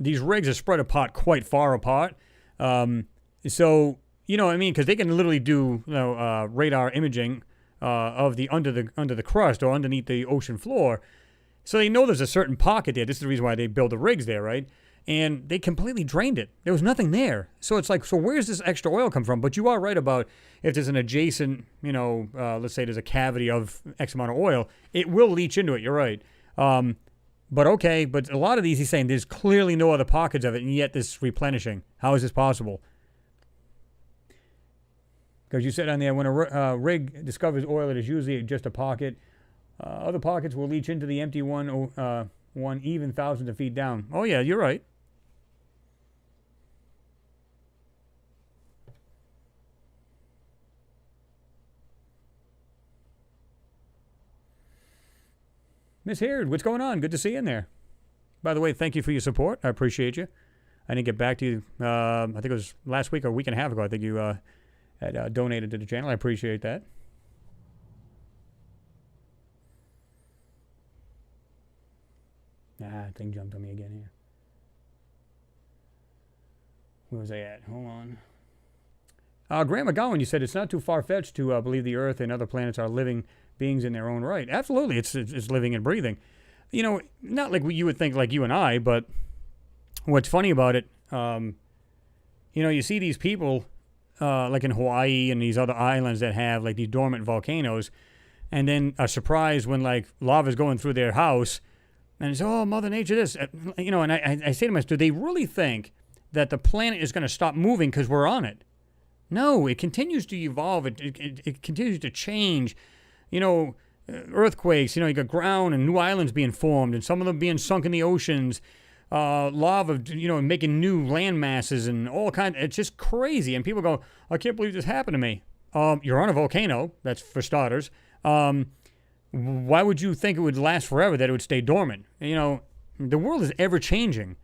these rigs are spread apart quite far apart. So, you know what I mean? Because they can literally do radar imaging of the under the crust or underneath the ocean floor. So they know there's a certain pocket there. This is the reason why they build the rigs there, right? And they completely drained it. There was nothing there. So it's like, so where's this extra oil come from? But you are right about if there's an adjacent, let's say there's a cavity of X amount of oil, it will leach into it. You're right. But a lot of these, he's saying there's clearly no other pockets of it, and yet this replenishing. How is this possible? Because you said on there, when a rig discovers oil, it is usually just a pocket. Other pockets will leach into the empty one even thousands of feet down. Oh, yeah, you're right. Miss Haird, what's going on? Good to see you in there. By the way, thank you for your support. I appreciate you. I didn't get back to you. I think it was last week or a week and a half ago. I think you had donated to the channel. I appreciate that. Thing jumped on me again here. Where was I at? Hold on. Graham McGowan, you said it's not too far-fetched to believe the Earth and other planets are living beings in their own right. Absolutely, it's living and breathing. Not like you would think like you and I, but what's funny about it, you see these people like in Hawaii and these other islands that have like these dormant volcanoes, and then are surprised when like lava's going through their house, and it's, oh, Mother Nature this. And I say to myself, do they really think that the planet is going to stop moving because we're on it? No, it continues to evolve. It continues to change. Earthquakes, you got ground and new islands being formed, and some of them being sunk in the oceans. Lava, making new land masses and all kinds. It's just crazy. And people go, I can't believe this happened to me. You're on a volcano, that's for starters. Why would you think it would last forever, that it would stay dormant? The world is ever changing.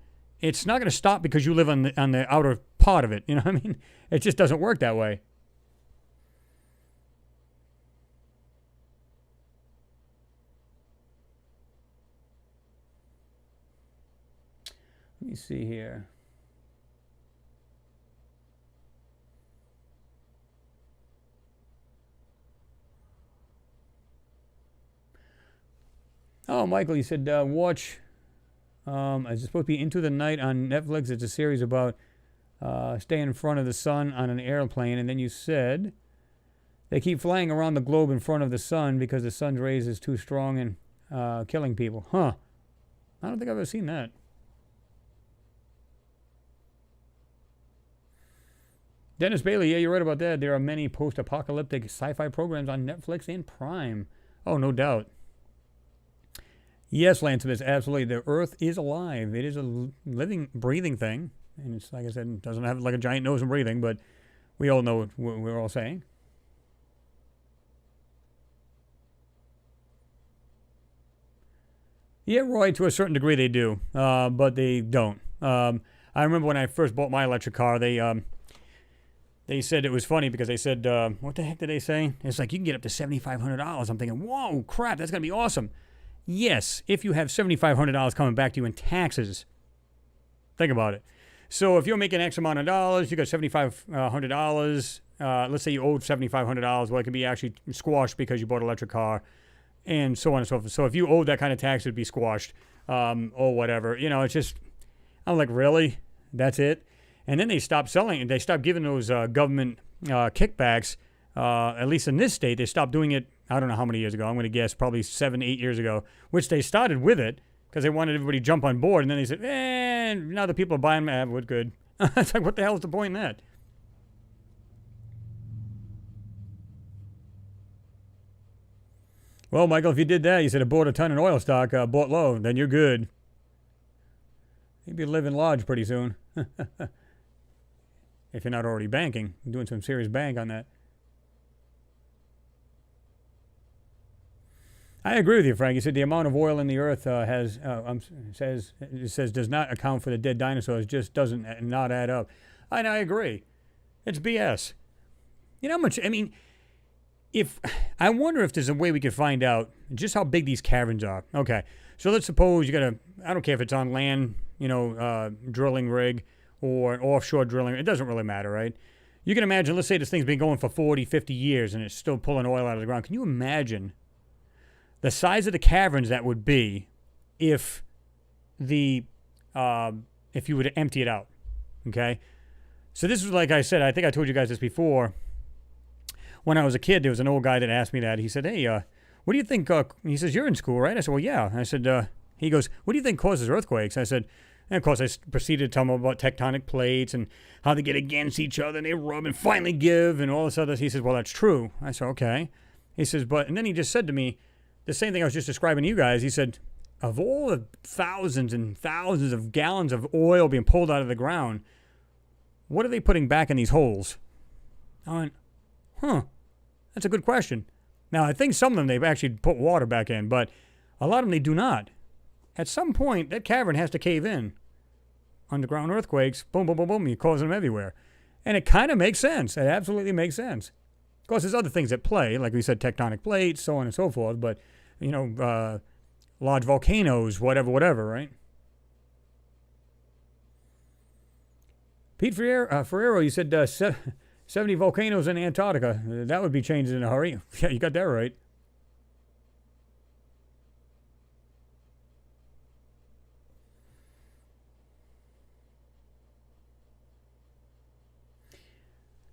It's not going to stop because you live on the outer part of it. You know what I mean? It just doesn't work that way. Let me see here. Oh, Michael, you said watch. It's supposed to be Into the Night on Netflix. It's a series about staying in front of the sun on an airplane. And then you said they keep flying around the globe in front of the sun because the sun's rays is too strong and killing people. Huh. I don't think I've ever seen that. Dennis Bailey, yeah, you're right about that. There are many post-apocalyptic sci-fi programs on Netflix and Prime. Oh, no doubt. Yes, Lance Smith, absolutely. The Earth is alive. It is a living, breathing thing. And it's, like I said, it doesn't have like a giant nose and breathing, but we all know what we're all saying. Yeah, Roy, to a certain degree they do, but they don't. I remember when I first bought my electric car, they said it was funny because they said, what the heck did they say? It's like, you can get up to $7,500. I'm thinking, whoa, crap, that's going to be awesome. Yes, if you have $7,500 coming back to you in taxes. Think about it. So if you're making X amount of dollars, you got $7,500. Let's say you owed $7,500. Well, it could be actually squashed because you bought an electric car, and so on and so forth. So if you owed that kind of tax, it would be squashed or whatever. It's just, I'm like, really? That's it? And then they stopped selling it. They stopped giving those government kickbacks. At least in this state, they stopped doing it, I don't know how many years ago. I'm going to guess probably 7, 8 years ago, which they started with it because they wanted everybody to jump on board. And then they said, now the people are buying them. What good? It's like, what the hell is the point in that? Well, Michael, if you did that, you said, I bought a ton of oil stock, bought low, then you're good. You'd be living large pretty soon. If you're not already banking, doing some serious bank on that. I agree with you, Frank. You said the amount of oil in the earth says does not account for the dead dinosaurs. Just doesn't not add up. And I agree. It's BS. You know how much? I mean, if I wonder if there's a way we could find out just how big these caverns are. Okay, so let's suppose you got I don't care if it's on land, drilling rig or an offshore drilling. It doesn't really matter, right? You can imagine, let's say this thing's been going for 40, 50 years and it's still pulling oil out of the ground. Can you imagine the size of the caverns that would be if if you were to empty it out? Okay, so this is, like I said, I think I told you guys this before. When I was a kid, there was an old guy that asked me that. He said, hey, what do you think? He says, you're in school, right? I said, well, yeah. I said, he goes, what do you think causes earthquakes? I said, and of course, I proceeded to tell him about tectonic plates and how they get against each other and they rub and finally give and all this other. He says, well, that's true. I said, okay. He says, and then he just said to me the same thing I was just describing to you guys. He said, of all the thousands and thousands of gallons of oil being pulled out of the ground, what are they putting back in these holes? I went, that's a good question. Now, I think some of them they've actually put water back in, but a lot of them they do not. At some point, that cavern has to cave in. Underground earthquakes, boom, boom, boom, boom, you're causing them everywhere. And it kind of makes sense. It absolutely makes sense. Of course, there's other things at play, like we said, tectonic plates, so on and so forth, but, large volcanoes, whatever, right? Pete Ferrero, you said 70 volcanoes in Antarctica. That would be changed in a hurry. Yeah, you got that right.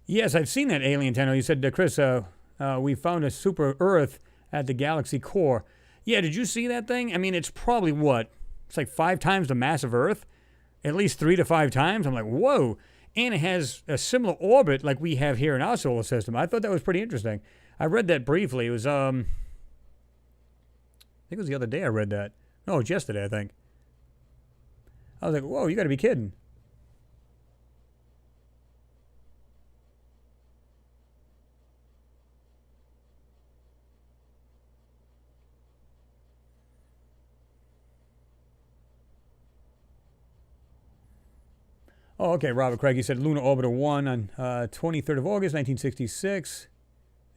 Yes, I've seen that alien antenna. You said, Chris, we found a super Earth at the galaxy core. Yeah, did you see that thing? I mean, it's probably what? It's like 5 times the mass of Earth? At least 3 to 5 times? I'm like, whoa. And it has a similar orbit like we have here in our solar system. I thought that was pretty interesting. I read that briefly. It was, I think it was the other day I read that. No, it was yesterday, I think. I was like, whoa, you got to be kidding. Oh, okay, Robert Craig. He said Lunar Orbiter 1 on 23rd of August, 1966.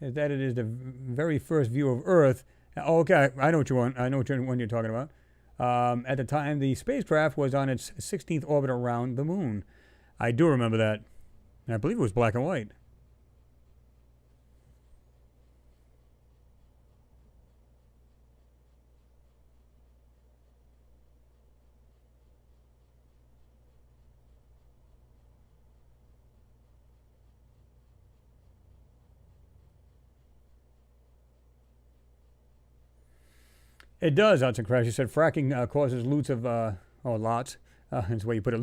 That it is the very first view of Earth. Oh, okay, I know what you want. I know what one you're talking about. At the time, the spacecraft was on its 16th orbit around the moon. I do remember that. And I believe it was black and white. It does, Hudson Crash. You said fracking causes lots of, lots. That's the way you put it,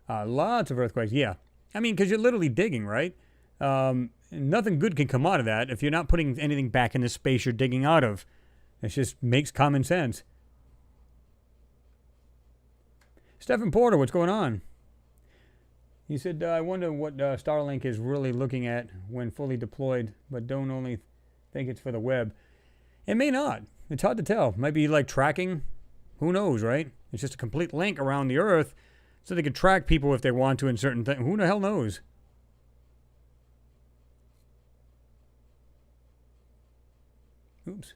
lots of earthquakes. Yeah. I mean, because you're literally digging, right? Nothing good can come out of that if you're not putting anything back in the space you're digging out of. It just makes common sense. Stephen Porter, what's going on? He said, I wonder what Starlink is really looking at when fully deployed, but don't only think it's for the web. It may not. It's hard to tell. Might be like tracking. Who knows, right? It's just a complete link around the Earth so they can track people if they want to in certain things. Who the hell knows? Oops.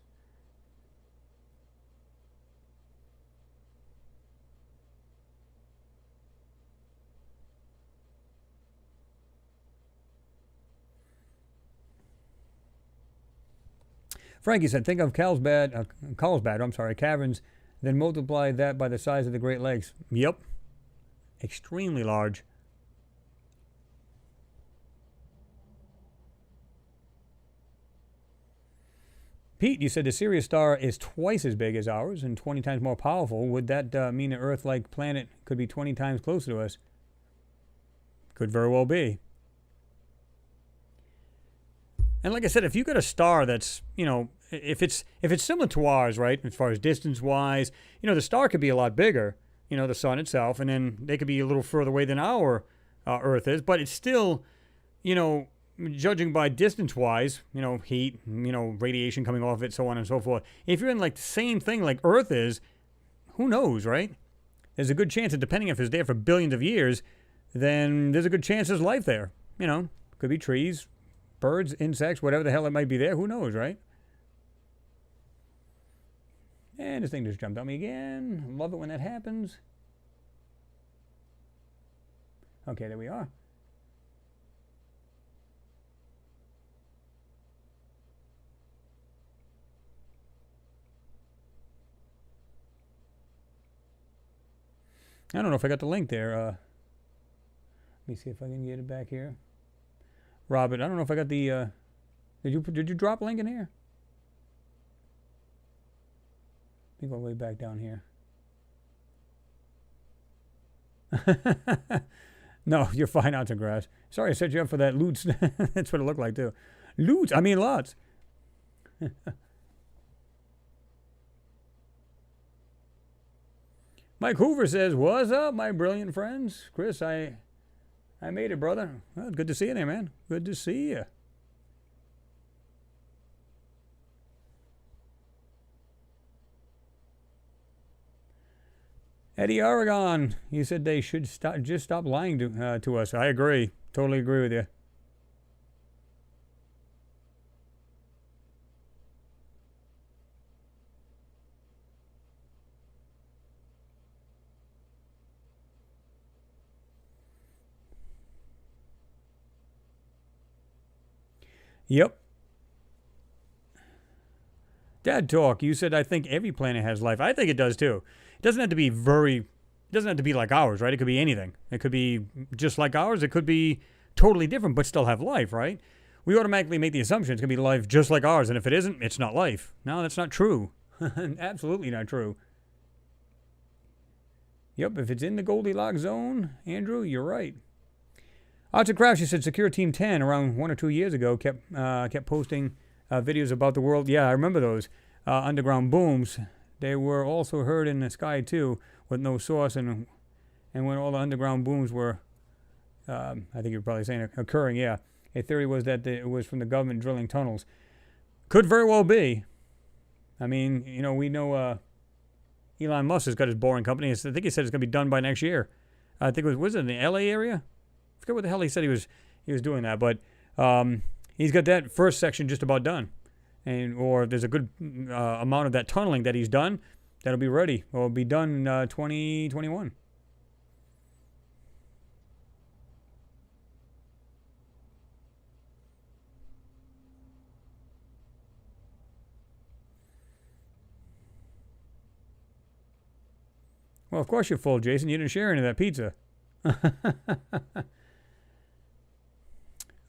Frankie said, think of Carlsbad, caverns, then multiply that by the size of the Great Lakes. Yep. Extremely large. Pete, you said the Sirius star is twice as big as ours and 20 times more powerful. Would that mean an Earth-like planet could be 20 times closer to us? Could very well be. And like I said, if you got a star that's, if it's similar to ours, right, as far as distance-wise, the star could be a lot bigger, the sun itself, and then they could be a little further away than our Earth is, but it's still, judging by distance-wise, heat, radiation coming off it, so on and so forth. If you're in like the same thing like Earth is, who knows, right? There's a good chance that depending if it's there for billions of years, then there's a good chance there's life there. Could be trees, birds, insects, whatever the hell it might be there. Who knows, right? And this thing just jumped on me again. Love it when that happens. Okay, there we are. I don't know if I got the link there. Let me see if I can get it back here. Robert, I don't know if I got the... Did you drop a link in here? Let me go way back down here. No, you're fine, out to grass. Sorry I set you up for that loot. That's what it looked like, too. Loot? I mean, lots. Mike Hoover says, "What's up, my brilliant friends? Chris, I made it, brother. Well, good to see you there, man. Good to see you." Eddie Oregon, you said they should just stop lying to us. I agree. Totally agree with you. Yep. Dad Talk, you said, I think every planet has life. I think it does too. It doesn't have to be it doesn't have to be like ours, right? It could be anything. It could be just like ours. It could be totally different, but still have life, right? We automatically make the assumption it's going to be life just like ours, and if it isn't, it's not life. No, that's not true. Absolutely not true. Yep, if it's in the Goldilocks zone, Andrew, you're right. Arts and Crafts, you said Secure Team 10 around 1 or 2 years ago kept posting videos about the world. Yeah, I remember those underground booms. They were also heard in the sky too, with no source, and when all the underground booms were, I think you're probably saying occurring. Yeah, a theory was that it was from the government drilling tunnels. Could very well be. I mean, we know Elon Musk has got his boring company. I think he said it's going to be done by next year. I think was it in the LA area? I forget what the hell he said he was doing that, but he's got that first section just about done, or there's a good amount of that tunneling that he's done that'll be ready, or be done in 2021. Well, of course you're full, Jason. You didn't share any of that pizza.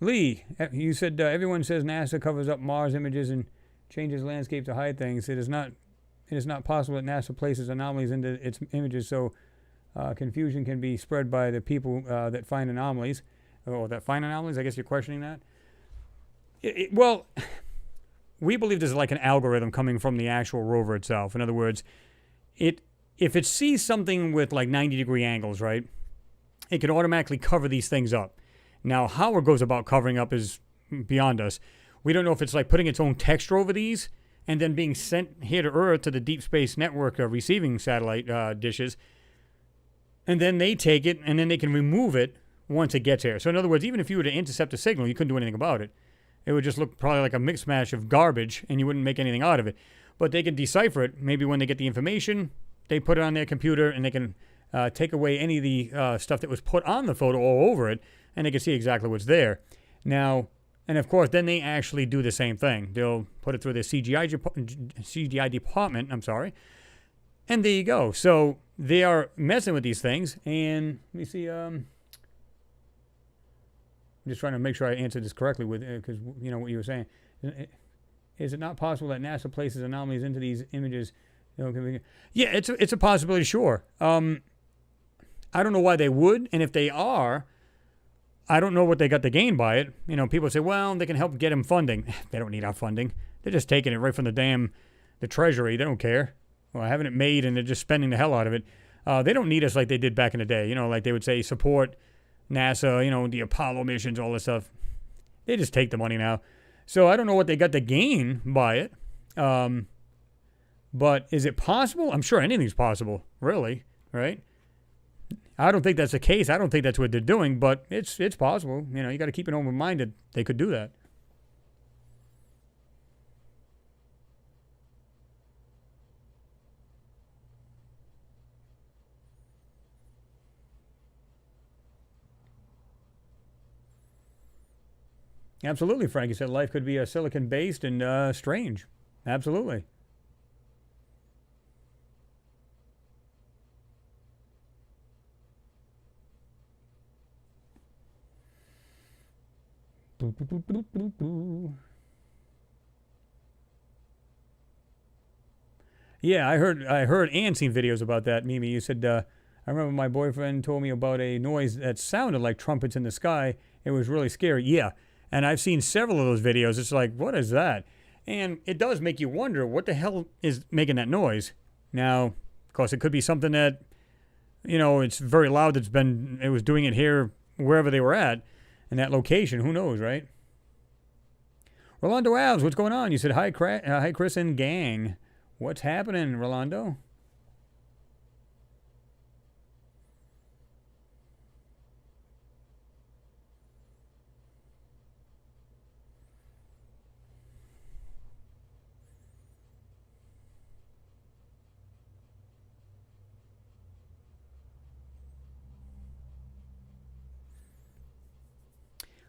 Lee, you said everyone says NASA covers up Mars images and changes landscape to hide things. It is not possible that NASA places anomalies into its images, so confusion can be spread by the people that find anomalies. I guess you're questioning that. Well, we believe this is like an algorithm coming from the actual rover itself. In other words, if it sees something with like 90-degree angles, right, it can automatically cover these things up. Now, how it goes about covering up is beyond us. We don't know if it's like putting its own texture over these and then being sent here to Earth to the Deep Space Network receiving satellite dishes, and then they take it and then they can remove it once it gets here. So in other words, even if you were to intercept a signal, you couldn't do anything about it. It would just look probably like a mix mash of garbage, and you wouldn't make anything out of it. But they can decipher it. Maybe when they get the information, they put it on their computer, and they can take away any of the stuff that was put on the photo all over it, and they can see exactly what's there. Now, and of course, then they actually do the same thing. They'll put it through the CGI department, and there you go. So they are messing with these things, and let me see. I'm just trying to make sure I answered this correctly because you know what you were saying. Is it not possible that NASA places anomalies into these images? Yeah, it's a possibility, sure. I don't know why they would, and if they are, I don't know what they got to gain by it. People say, well, they can help get them funding. They don't need our funding. They're just taking it right from the Treasury. They don't care. Well, having it made, and they're just spending the hell out of it. They don't need us like they did back in the day. Like they would say, support NASA, the Apollo missions, all this stuff. They just take the money now. So I don't know what they got to gain by it. But is it possible? I'm sure anything's possible, really, right? I don't think that's the case. I don't think that's what they're doing, but it's possible. You got to keep an open mind that they could do that. Absolutely, Frank. You said life could be silicon-based and strange. Absolutely. Yeah, I heard and seen videos about that, Mimi. You said I remember my boyfriend told me about a noise that sounded like trumpets in the sky. It was really scary. Yeah, and I've seen several of those videos. It's like, what is that? And it does make you wonder what the hell is making that noise. Now, of course, it could be something that it's very loud. It was doing it here wherever they were at in that location. Who knows, right? Rolando Alves, what's going on? You said hi, Chris and gang. What's happening, Rolando?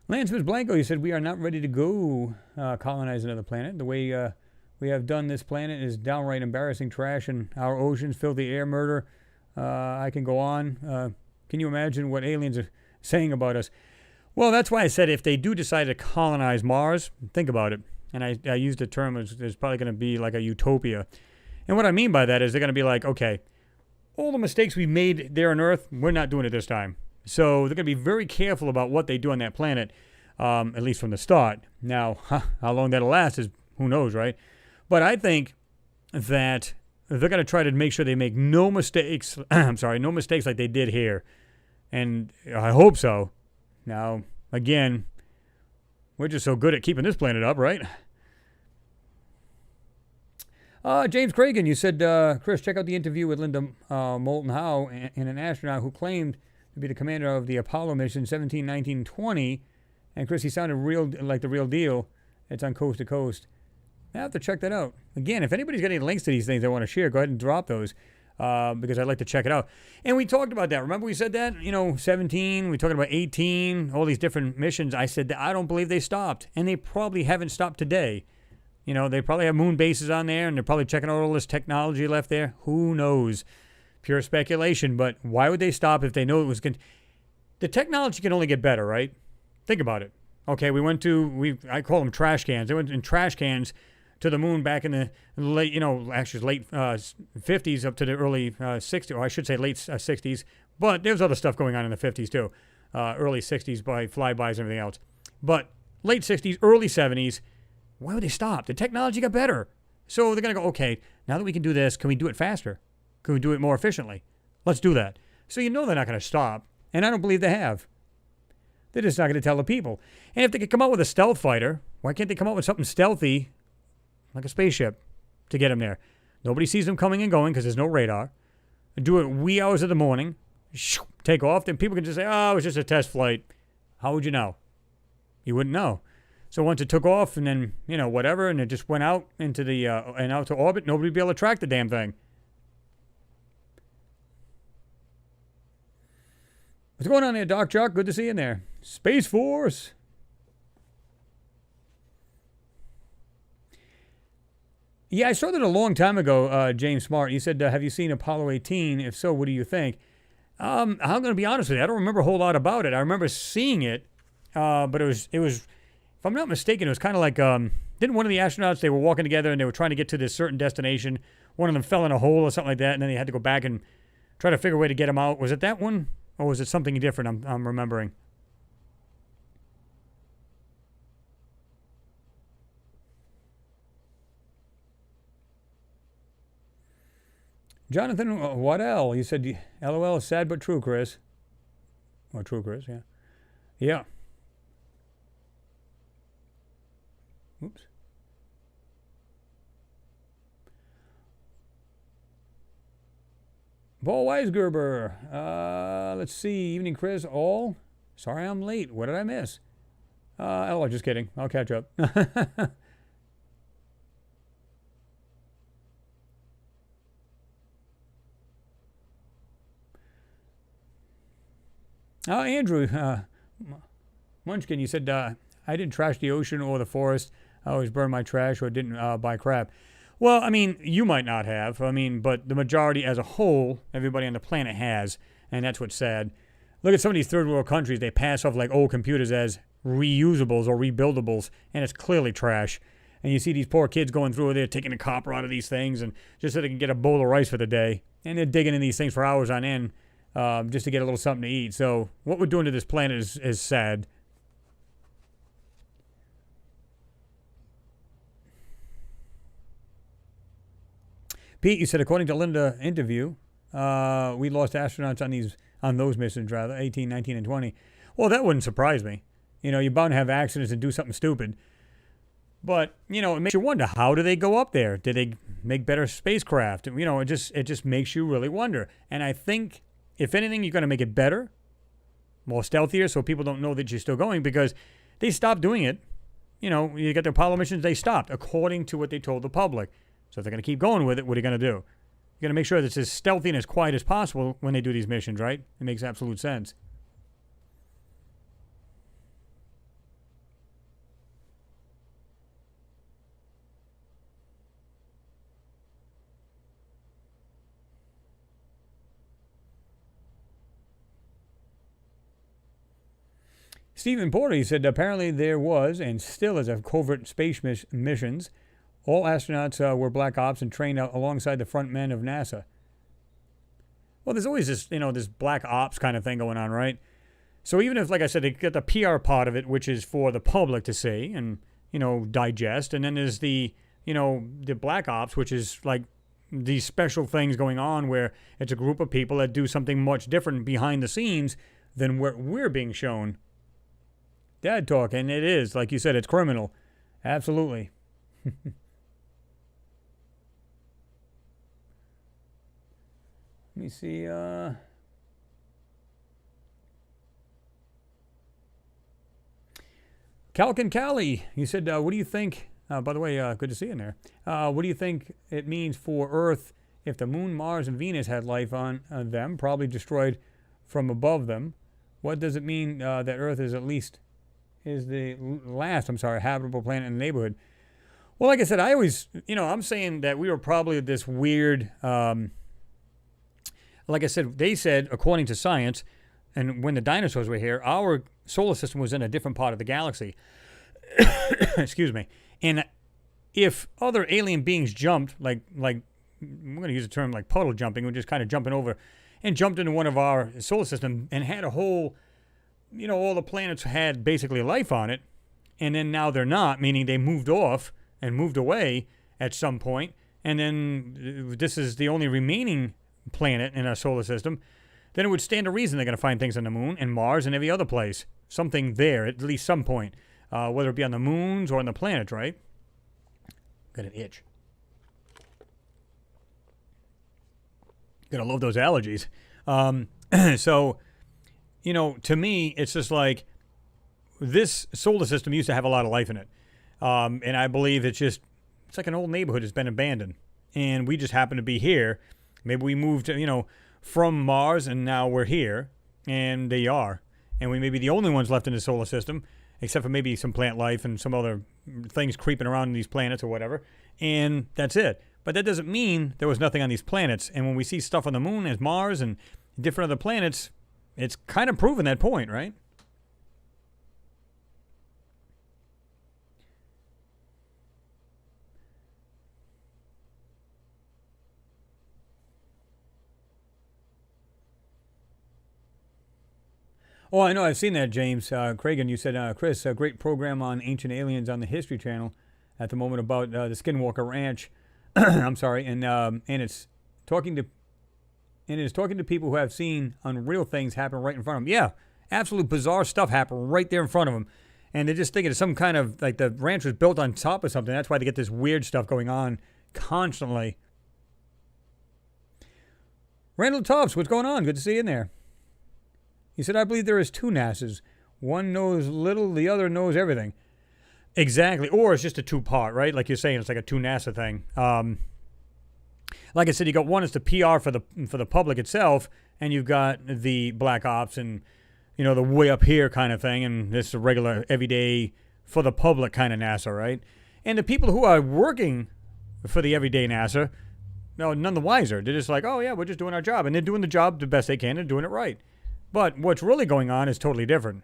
Lance Blanco, you said we are not ready to go colonize another planet. The way we have done this planet is downright embarrassing trash in our oceans, filthy air, murder. I can go on. Can you imagine what aliens are saying about us? Well, that's why I said if they do decide to colonize Mars, think about it. And I used the term as there's probably going to be like a utopia. And what I mean by that is they're going to be like, okay, all the mistakes we made there on Earth, we're not doing it this time. So they're going to be very careful about what they do on that planet, at least from the start. Now, how long that'll last is who knows, right? But I think that they're going to try to make sure they make no mistakes. I'm sorry, no mistakes like they did here. And I hope so. Now, again, we're just so good at keeping this planet up, right? James Cragen, you said, Chris, check out the interview with Linda Moulton Howe and an astronaut who claimed to be the commander of the Apollo mission 17, 19, 20. And Chris, he sounded real like the real deal. It's on Coast to Coast. I have to check that out. Again, if anybody's got any links to these things I want to share, go ahead and drop those because I'd like to check it out. And we talked about that. Remember we said that? 17, we talked about 18, all these different missions. I said that I don't believe they stopped. And they probably haven't stopped today. They probably have moon bases on there, and they're probably checking out all this technology left there. Who knows? Pure speculation. But why would they stop if they know it was going to... The technology can only get better, right? Think about it. Okay, I call them trash cans. They went in trash cans to the moon back in the late, late 50s up to the early 60s, or I should say late 60s. But there was other stuff going on in the 50s too. Early 60s by flybys and everything else. But late 60s, early 70s, why would they stop? The technology got better. So they're going to go, okay, now that we can do this, can we do it faster? Can we do it more efficiently? Let's do that. So they're not going to stop. And I don't believe they have. They're just not going to tell the people. And if they could come out with a stealth fighter, why can't they come out with something stealthy like a spaceship to get them there? Nobody sees them coming and going because there's no radar. Do it wee hours of the morning, take off, then people can just say, oh, it was just a test flight. How would you know? You wouldn't know. So once it took off and then, whatever, and it just went out into the and out to orbit, nobody would be able to track the damn thing. What's going on there, Doc Chuck? Good to see you in there. Space Force. Yeah, I saw that a long time ago, James Smart. You said, have you seen Apollo 18? If so, what do you think? I'm going to be honest with you. I don't remember a whole lot about it. I remember seeing it, but it was, if I'm not mistaken, it was kind of like, didn't one of the astronauts, they were walking together and they were trying to get to this certain destination. One of them fell in a hole or something like that, and then they had to go back and try to figure a way to get him out. Was it that one? Or was it something different I'm remembering? Jonathan Waddell, you said, LOL, sad but true, Chris. Or true, Chris, yeah. Yeah. Oops. Paul Weisgerber. Let's see. Evening, Chris. All? Sorry I'm late. What did I miss? Just kidding. I'll catch up. Andrew Munchkin, you said, I didn't trash the ocean or the forest. I always burned my trash or didn't buy crap. Well, I mean, you might not have. I mean, but the majority as a whole, everybody on the planet has, and that's what's sad. Look at some of these third world countries. They pass off like old computers as reusables or rebuildables, and it's clearly trash. And you see these poor kids going through there taking the copper out of these things and just so they can get a bowl of rice for the day. And they're digging in these things for hours on end just to get a little something to eat. So what we're doing to this planet is sad. Pete, you said according to Linda interview, we lost astronauts on those missions, rather, 18, 19, and 20. Well, that wouldn't surprise me. You know, you're bound to have accidents and do something stupid. But, you know, it makes you wonder, how do they go up there? Did they make better spacecraft? You know, it just makes you really wonder. And I think, if anything, you're going to make it better, more stealthier, so people don't know that you're still going, because they stopped doing it. You know, you got the Apollo missions, they stopped, according to what they told the public. So if they're going to keep going with it, what are you going to do? You're going to make sure that it's as stealthy and as quiet as possible when they do these missions, right? It makes absolute sense. Stephen Porter, he said, apparently there was and still is a covert space missions. All astronauts were black ops and trained alongside the front men of NASA. Well, there's always this, this black ops kind of thing going on, right? So even if, like I said, they get the PR part of it, which is for the public to see and, digest. And then there's the black ops, which is like these special things going on where it's a group of people that do something much different behind the scenes than what we're being shown. Dad talk, and it is, like you said, it's criminal. Absolutely. Let me see. Calkin Callie, you said, what do you think? By the way, good to see you in there. What do you think it means for Earth if the Moon, Mars, and Venus had life on them, probably destroyed from above them? What does it mean that Earth is the last habitable planet in the neighborhood? Well, like I said, I always, I'm saying that we were probably this weird, like I said, they said, according to science, and when the dinosaurs were here, our solar system was in a different part of the galaxy. Excuse me. And if other alien beings jumped, like I'm going to use a term like puddle jumping, we're just kind of jumping over, and jumped into one of our solar system and had a whole, all the planets had basically life on it, and then now they're not, meaning they moved off and moved away at some point, and then this is the only remaining planet in our solar system, then it would stand to reason they're going to find things on the moon and Mars and every other place. Something there, at least some point, whether it be on the moons or on the planets, right? Got an itch. Gonna love those allergies. So, to me, it's just like this solar system used to have a lot of life in it. And I believe it's like an old neighborhood that's been abandoned. And we just happen to be here. Maybe we moved, from Mars and now we're here. And they are. And we may be the only ones left in the solar system, except for maybe some plant life and some other things creeping around in these planets or whatever. And that's it. But that doesn't mean there was nothing on these planets. And when we see stuff on the moon as Mars and different other planets, it's kind of proving that point, right? Oh, I know. I've seen that, James. Cragen, you said, Chris, a great program on ancient aliens on the History Channel at the moment about the Skinwalker Ranch. I'm sorry, and it's talking to people who have seen unreal things happen right in front of them. Yeah, absolute bizarre stuff happen right there in front of them, and they're just thinking it's some kind of like the ranch was built on top of something. That's why they get this weird stuff going on constantly. Randall Tops, what's going on? Good to see you in there. He said, I believe there is two NASAs. One knows little, the other knows everything. Exactly. Or it's just a two-part, right? Like you're saying, it's like a two NASA thing. Like I said, you got one is the PR for the public itself, and you've got the black ops and, the way up here kind of thing, and this is a regular, everyday for the public kind of NASA, right? And the people who are working for the everyday NASA, no, none the wiser. They're just like, oh yeah, we're just doing our job, and they're doing the job the best they can and doing it right. But what's really going on is totally different.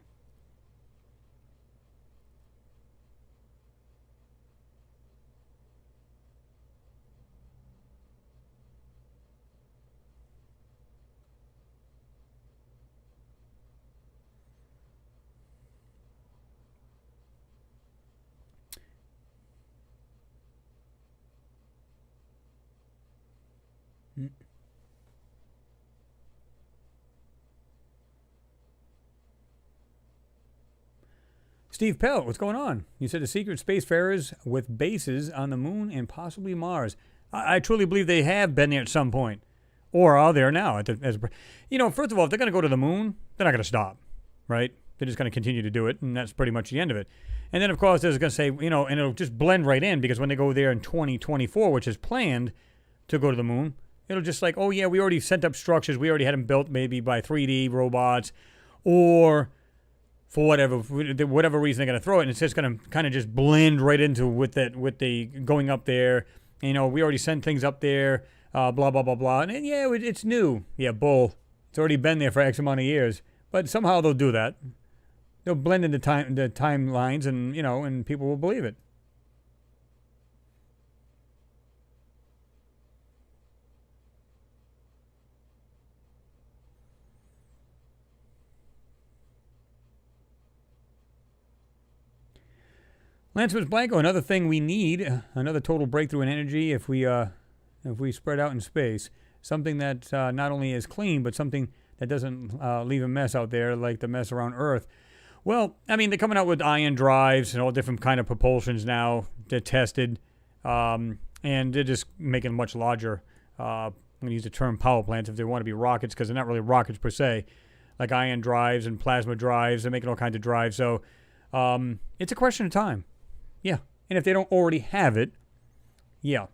Steve Pell, what's going on? You said the secret spacefarers with bases on the moon and possibly Mars. I truly believe they have been there at some point, or are there now. First of all, if they're going to go to the moon, they're not going to stop, right? They're just going to continue to do it, and that's pretty much the end of it. And then, of course, they're going to say, and it'll just blend right in, because when they go there in 2024, which is planned to go to the moon, it'll just like, oh yeah, we already sent up structures, we already had them built maybe by 3D robots, or for whatever reason they're going to throw it, and it's just going to kind of just blend right into with the going up there. We already sent things up there, blah, blah, blah, blah. And yeah, it's new. Yeah, bull. It's already been there for X amount of years. But somehow they'll do that. They'll blend into the timelines, and, and people will believe it. Lanceman's Blanco, another thing we need, another total breakthrough in energy if we spread out in space. Something that not only is clean, but something that doesn't leave a mess out there like the mess around Earth. Well, I mean, they're coming out with ion drives and all different kind of propulsions now. They're tested, and they're just making them much larger. I'm going to use the term power plants if they want to be rockets, because they're not really rockets per se, like ion drives and plasma drives. They're making all kinds of drives. So it's a question of time. Yeah. And if they don't already have it, yeah.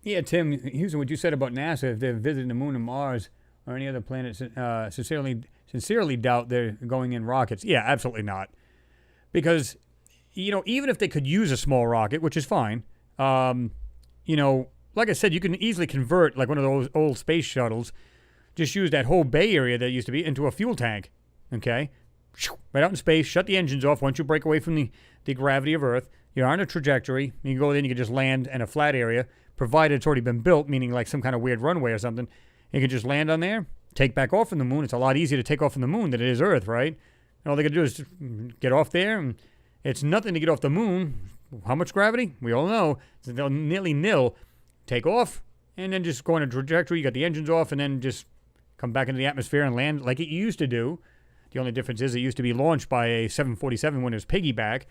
Yeah, Tim, using what you said about NASA, if they're visiting the moon and Mars or any other planets, sincerely doubt they're going in rockets. Yeah, absolutely not. Because, even if they could use a small rocket, which is fine, like I said, you can easily convert, like one of those old space shuttles, just use that whole bay area that used to be into a fuel tank, okay? Right out in space, shut the engines off once you break away from the gravity of Earth. You're on a trajectory. You can go there and you can just land in a flat area, provided it's already been built, meaning like some kind of weird runway or something. You can just land on there, take back off from the moon. It's a lot easier to take off from the moon than it is Earth, right? And all they got to do is get off there, and it's nothing to get off the moon. How much gravity? We all know. It's nearly nil. Take off, and then just go on a trajectory. You got the engines off, and then just come back into the atmosphere and land like it used to do. The only difference is it used to be launched by a 747 when it was piggyback.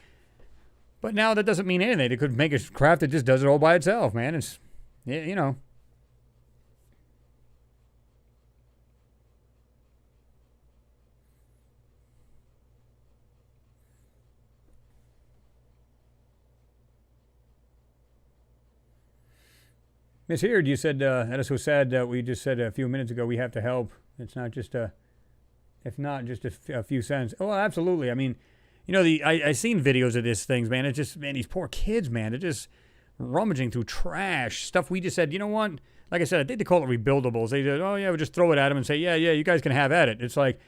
But now that doesn't mean anything. They could make a craft that just does it all by itself, man. It's, Miss Heard, you said, that is so sad that we just said a few minutes ago we have to help. It's not just if not just a few cents. Oh, absolutely. I mean, I seen videos of these things, man. It's just, man, these poor kids, man. They're just rummaging through trash. Stuff we just said, you know what? Like I said, I think they call it rebuildables. They said, oh, yeah, we'll just throw it at them and say, yeah, you guys can have at it. It's like,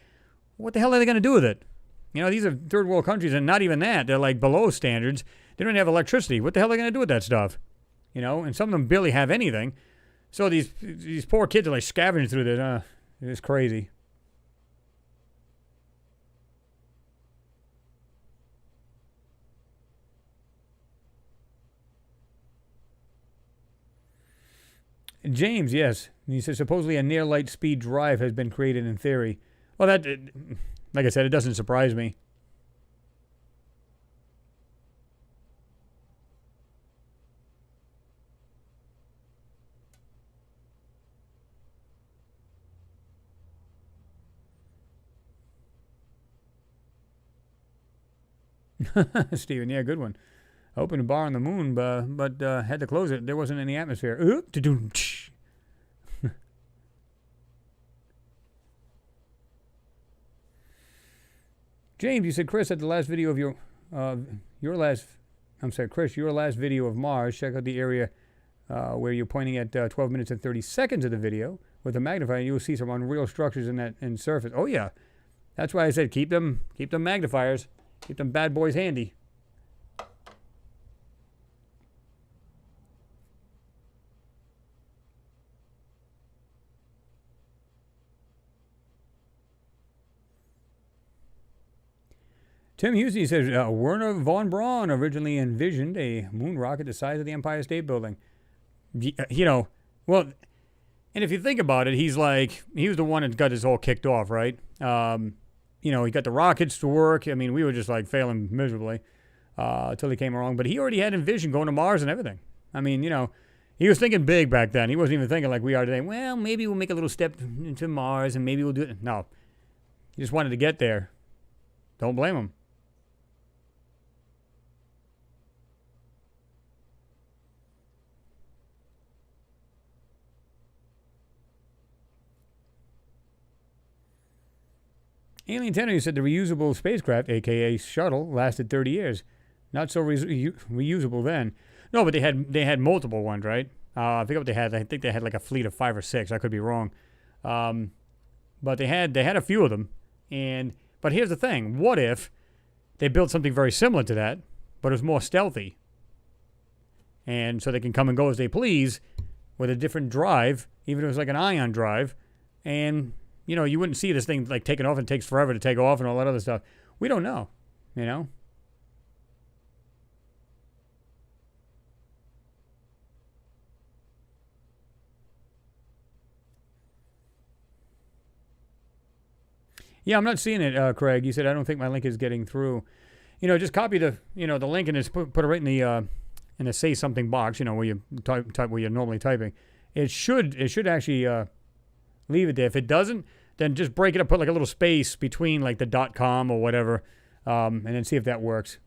what the hell are they going to do with it? These are third world countries, and not even that. They're like below standards. They don't have electricity. What the hell are they going to do with that stuff? And some of them barely have anything. So these poor kids are like scavenging through this. It's crazy. James, yes. He says supposedly a near light speed drive has been created in theory. Well, that, like I said, it doesn't surprise me. Steven, yeah, good one. Opened a bar on the moon, but had to close it. There wasn't any atmosphere. James, you said, Chris, at the last video of Chris, your last video of Mars, check out the area where you're pointing at 12 minutes and 30 seconds of the video with a magnifier, and you'll see some unreal structures in surface. Oh, yeah. That's why I said keep them magnifiers. Keep them bad boys handy. Tim Husey says, Werner von Braun originally envisioned a moon rocket the size of the Empire State Building. Well, and if you think about it, he was the one that got this all kicked off, right? He got the rockets to work. I mean, we were just failing miserably until he came along. But he already had envisioned going to Mars and everything. I mean, he was thinking big back then. He wasn't even thinking like we are today. Well, maybe we'll make a little step into Mars and maybe we'll do it. No, he just wanted to get there. Don't blame him. Alien Tenor said the reusable spacecraft, a.k.a. shuttle, lasted 30 years. Not so reusable then. No, but they had multiple ones, right? I forget what they had. I think they had like a fleet of 5 or 6. I could be wrong. But they had a few of them. But here's the thing. What if they built something very similar to that, but it was more stealthy? And so they can come and go as they please with a different drive, even if it was like an ion drive, and you wouldn't see this thing taking off and it takes forever to take off and all that other stuff. We don't know, Yeah, I'm not seeing it, Craig. You said, I don't think my link is getting through. Just copy the link and just put it right in the say something box, where you type where you're normally typing. It should actually leave it there. If it doesn't, then just break it up, put like a little space between like the .com or whatever, and then see if that works.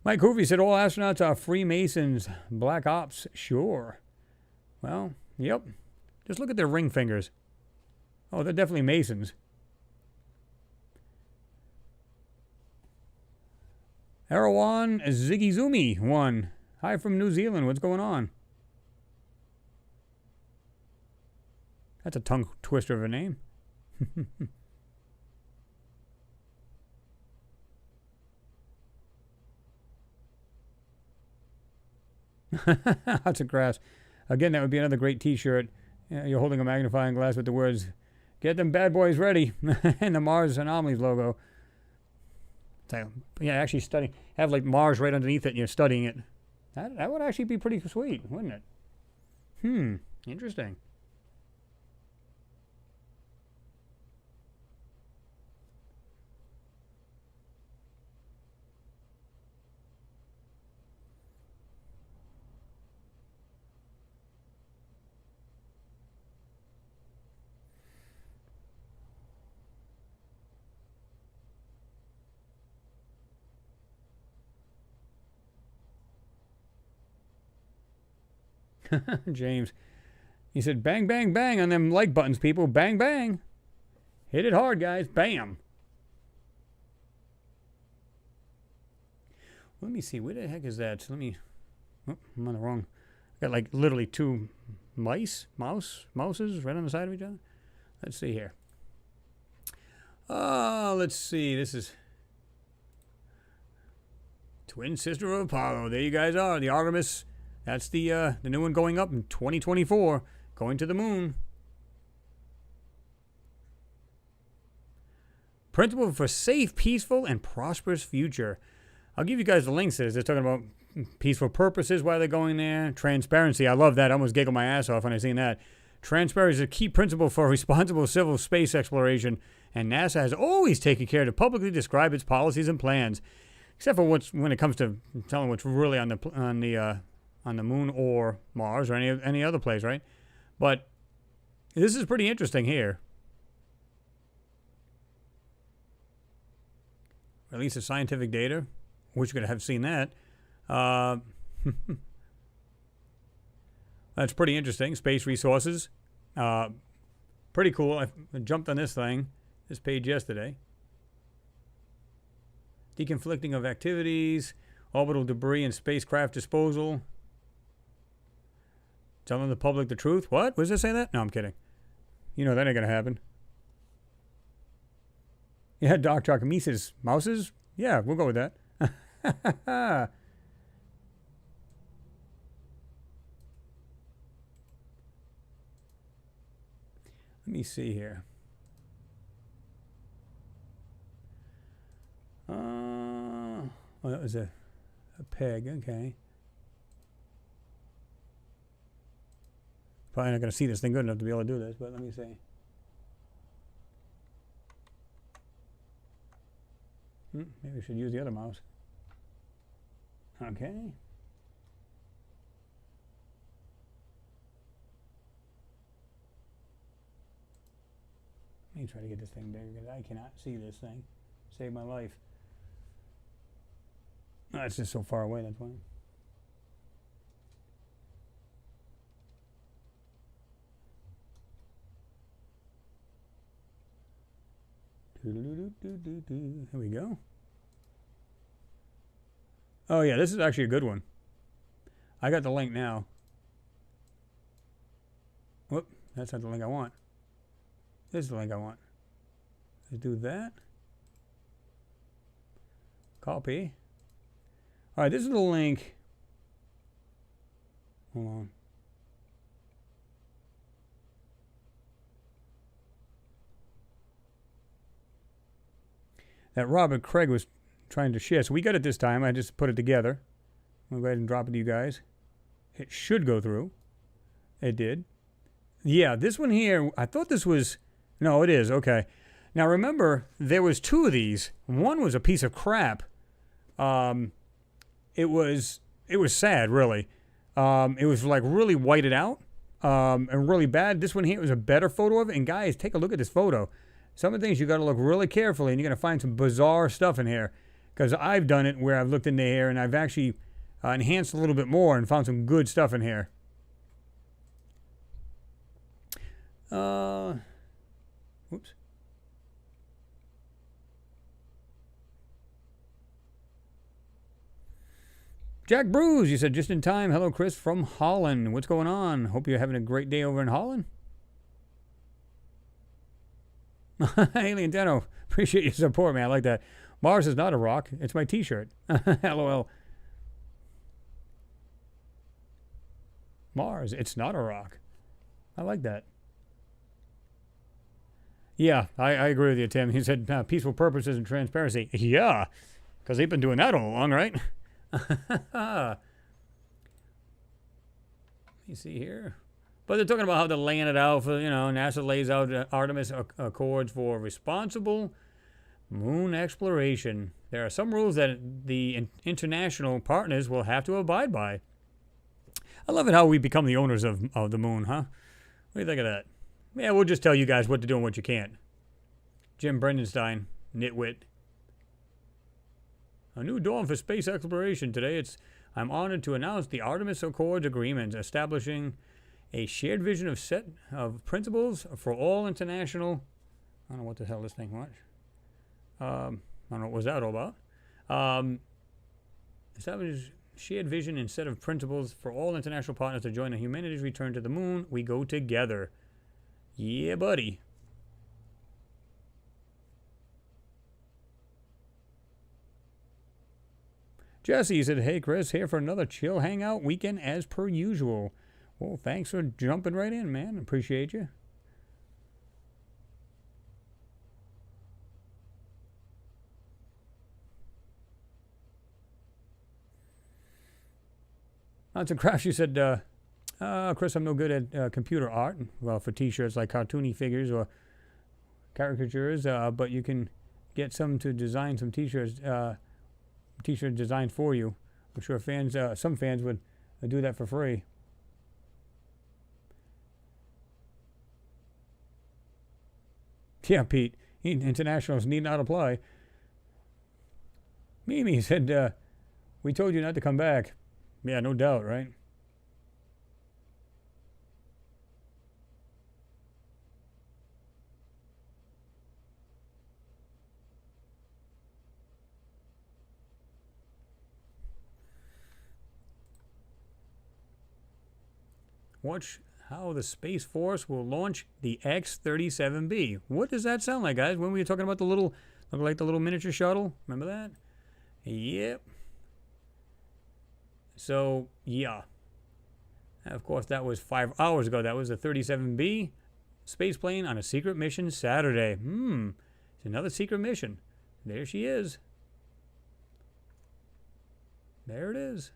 Mike Hoovy said all astronauts are Freemasons, Black Ops, sure. Well, yep. Just look at their ring fingers. Oh, they're definitely Masons. Erwan Ziggy 1. Hi from New Zealand. What's going on? That's a tongue twister of a name. Lots of grass. Again, that would be another great T-shirt. You're holding a magnifying glass with the words, "Get them bad boys ready," and the Mars Anomalies logo. So, yeah, actually studying. Have like Mars right underneath it, and you're studying it. That would actually be pretty sweet, wouldn't it? Interesting. James, he said, bang, bang, bang on them like buttons, people. Bang, bang. Hit it hard, guys. Bam. Let me see. Where the heck is that? So I'm on the wrong. I got like literally 2 mouses right on the side of each other. Let's see here. Let's see. This is twin sister of Apollo. There you guys are. The Artemis. That's the new one going up in 2024, going to the moon. Principle for safe, peaceful, and prosperous future. I'll give you guys the links to this. They're talking about peaceful purposes while they're going there. Transparency. I love that. I almost giggled my ass off when I seen that. Transparency is a key principle for responsible civil space exploration, and NASA has always taken care to publicly describe its policies and plans, except for when it comes to telling what's really on the moon or Mars or any other place, right? But This is pretty interesting here. Release of scientific data. Wish you could have seen that. That's pretty interesting. Space resources. Pretty cool. I jumped on this page yesterday. Deconflicting of activities, orbital debris and spacecraft disposal. Telling the public the truth. What? Was this say that? No, I'm kidding. You know that ain't gonna happen. Yeah, Doc Mises. Mouses? Yeah, we'll go with that. Let me see here. Well, that was a peg. Okay. Probably not going to see this thing good enough to be able to do this, but let me see. Maybe we should use the other mouse. Okay. Let me try to get this thing bigger because I cannot see this thing. Save my life. Oh, it's just so far away, that's why. Here we go. Oh yeah, this is actually a good one. I got the link now. Whoop, that's not the link I want. This is the link I want. Let's do that. Copy. All right, this is the link. Hold on. That Robert Craig was trying to share. So we got it this time. I just put it together. I'll go ahead and drop it to you guys. It should go through. It did. Yeah, this one here, I thought this was... No, it is. Okay. Now remember, there was two of these. One was a piece of crap. It was sad, really. It was like really whited out and really bad. This one here was a better photo of it. And guys, take a look at this photo. Some of the things you got to look really carefully, and you're going to find some bizarre stuff in here. Because I've done it where I've looked in here and I've actually enhanced a little bit more and found some good stuff in here. Whoops. Jack Bruce, you said just in time. Hello, Chris from Holland. What's going on? Hope you're having a great day over in Holland. Alien Deno, appreciate your support, man. I like that. Mars is not a rock. It's my t-shirt. LOL. Mars, it's not a rock. I like that. Yeah, I agree with you, Tim. He said peaceful purposes and transparency. Yeah, because they've been doing that all along, right? Let me see here. But they're talking about how they're laying it out for, NASA lays out Artemis Accords for responsible moon exploration. There are some rules that the international partners will have to abide by. I love it how we become the owners of the moon, huh? What do you think of that? Yeah, we'll just tell you guys what to do and what you can't. Jim Brendenstein, nitwit. A new dawn for space exploration today. I'm honored to announce the Artemis Accords agreement establishing a shared vision of set of principles for all international... I don't know what the hell this thing was. I don't know what was that all about. Establish shared vision and set of principles for all international partners to join the humanity's return to the moon. We go together. Yeah, buddy. Jesse said, hey, Chris, here for another chill hangout weekend as per usual. Well, thanks for jumping right in, man. Appreciate you. Mountain Crash, you said, Chris, I'm no good at computer art. Well, for t-shirts like cartoony figures or caricatures, but you can get some to design some t-shirts, t-shirt designed for you. I'm sure some fans would do that for free. Yeah, Pete. Internationals need not apply. Mimi said, we told you not to come back. Yeah, no doubt, right? Watch how the Space Force will launch the X-37B. What does that sound like, guys? When we were talking about the little, look like the little miniature shuttle. Remember that? Yep. So, yeah. Of course, that was 5 hours ago. That was the 37B space plane on a secret mission Saturday. It's another secret mission. There she is. There it is.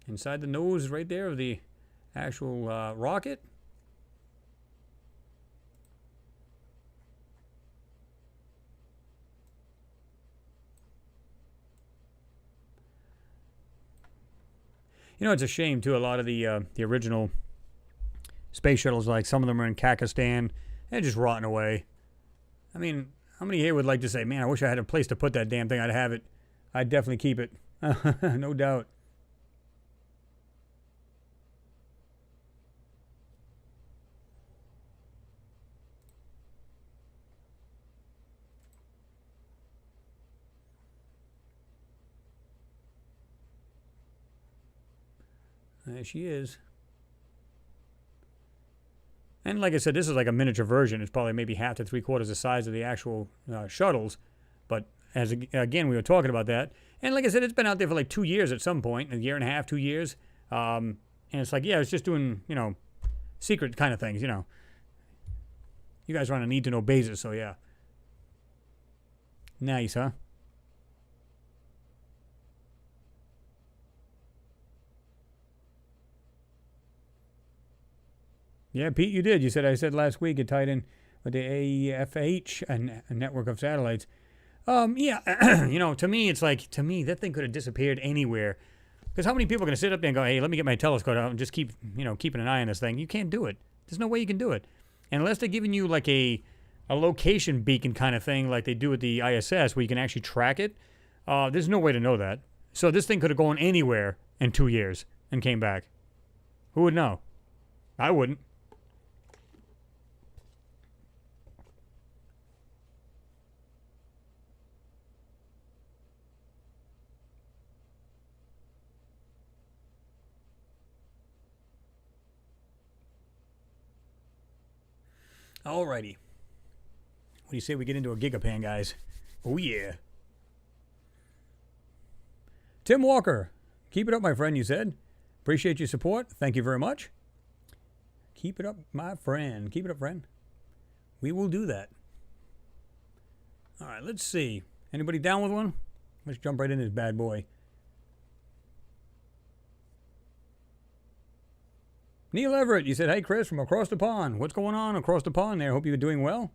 Inside the nose right there of the actual rocket. You know, it's a shame, too, a lot of the original space shuttles, like some of them are in Kakistan, they're just rotting away. I mean, how many here would like to say, man, I wish I had a place to put that damn thing, I'd have it. I'd definitely keep it. No doubt. There she is. And like I said, this is like a miniature version. It's probably maybe half to 3/4 the size of the actual shuttles. But as again, we were talking about that. And like I said, it's been out there for like 2 years at some point, a year and a half, 2 years. And it's like, yeah, it's just doing, you know, secret kind of things, you know. You guys are on a need-to-know basis, so yeah. Nice, huh? Yeah, Pete, you did. You said, I said last week it tied in with the AFH, a network of satellites. Yeah, you know, to me, it's like, that thing could have disappeared anywhere. Because how many people are going to sit up there and go, hey, let me get my telescope out and just keep, you know, keeping an eye on this thing? You can't do it. There's no way you can do it. And unless they're giving you like a location beacon kind of thing like they do with the ISS where you can actually track it, there's no way to know that. So this thing could have gone anywhere in 2 years and came back. Who would know? I wouldn't. Alrighty. What do you say we get into a gigapan, guys? Oh, yeah. Tim Walker. Keep it up, my friend, you said. Appreciate your support. Thank you very much. Keep it up, my friend. Keep it up, friend. We will do that. All right, let's see. Anybody down with one? Let's jump right into this bad boy. Neil Everett, you said, hey, Chris, from across the pond. What's going on across the pond there? Hope you're doing well.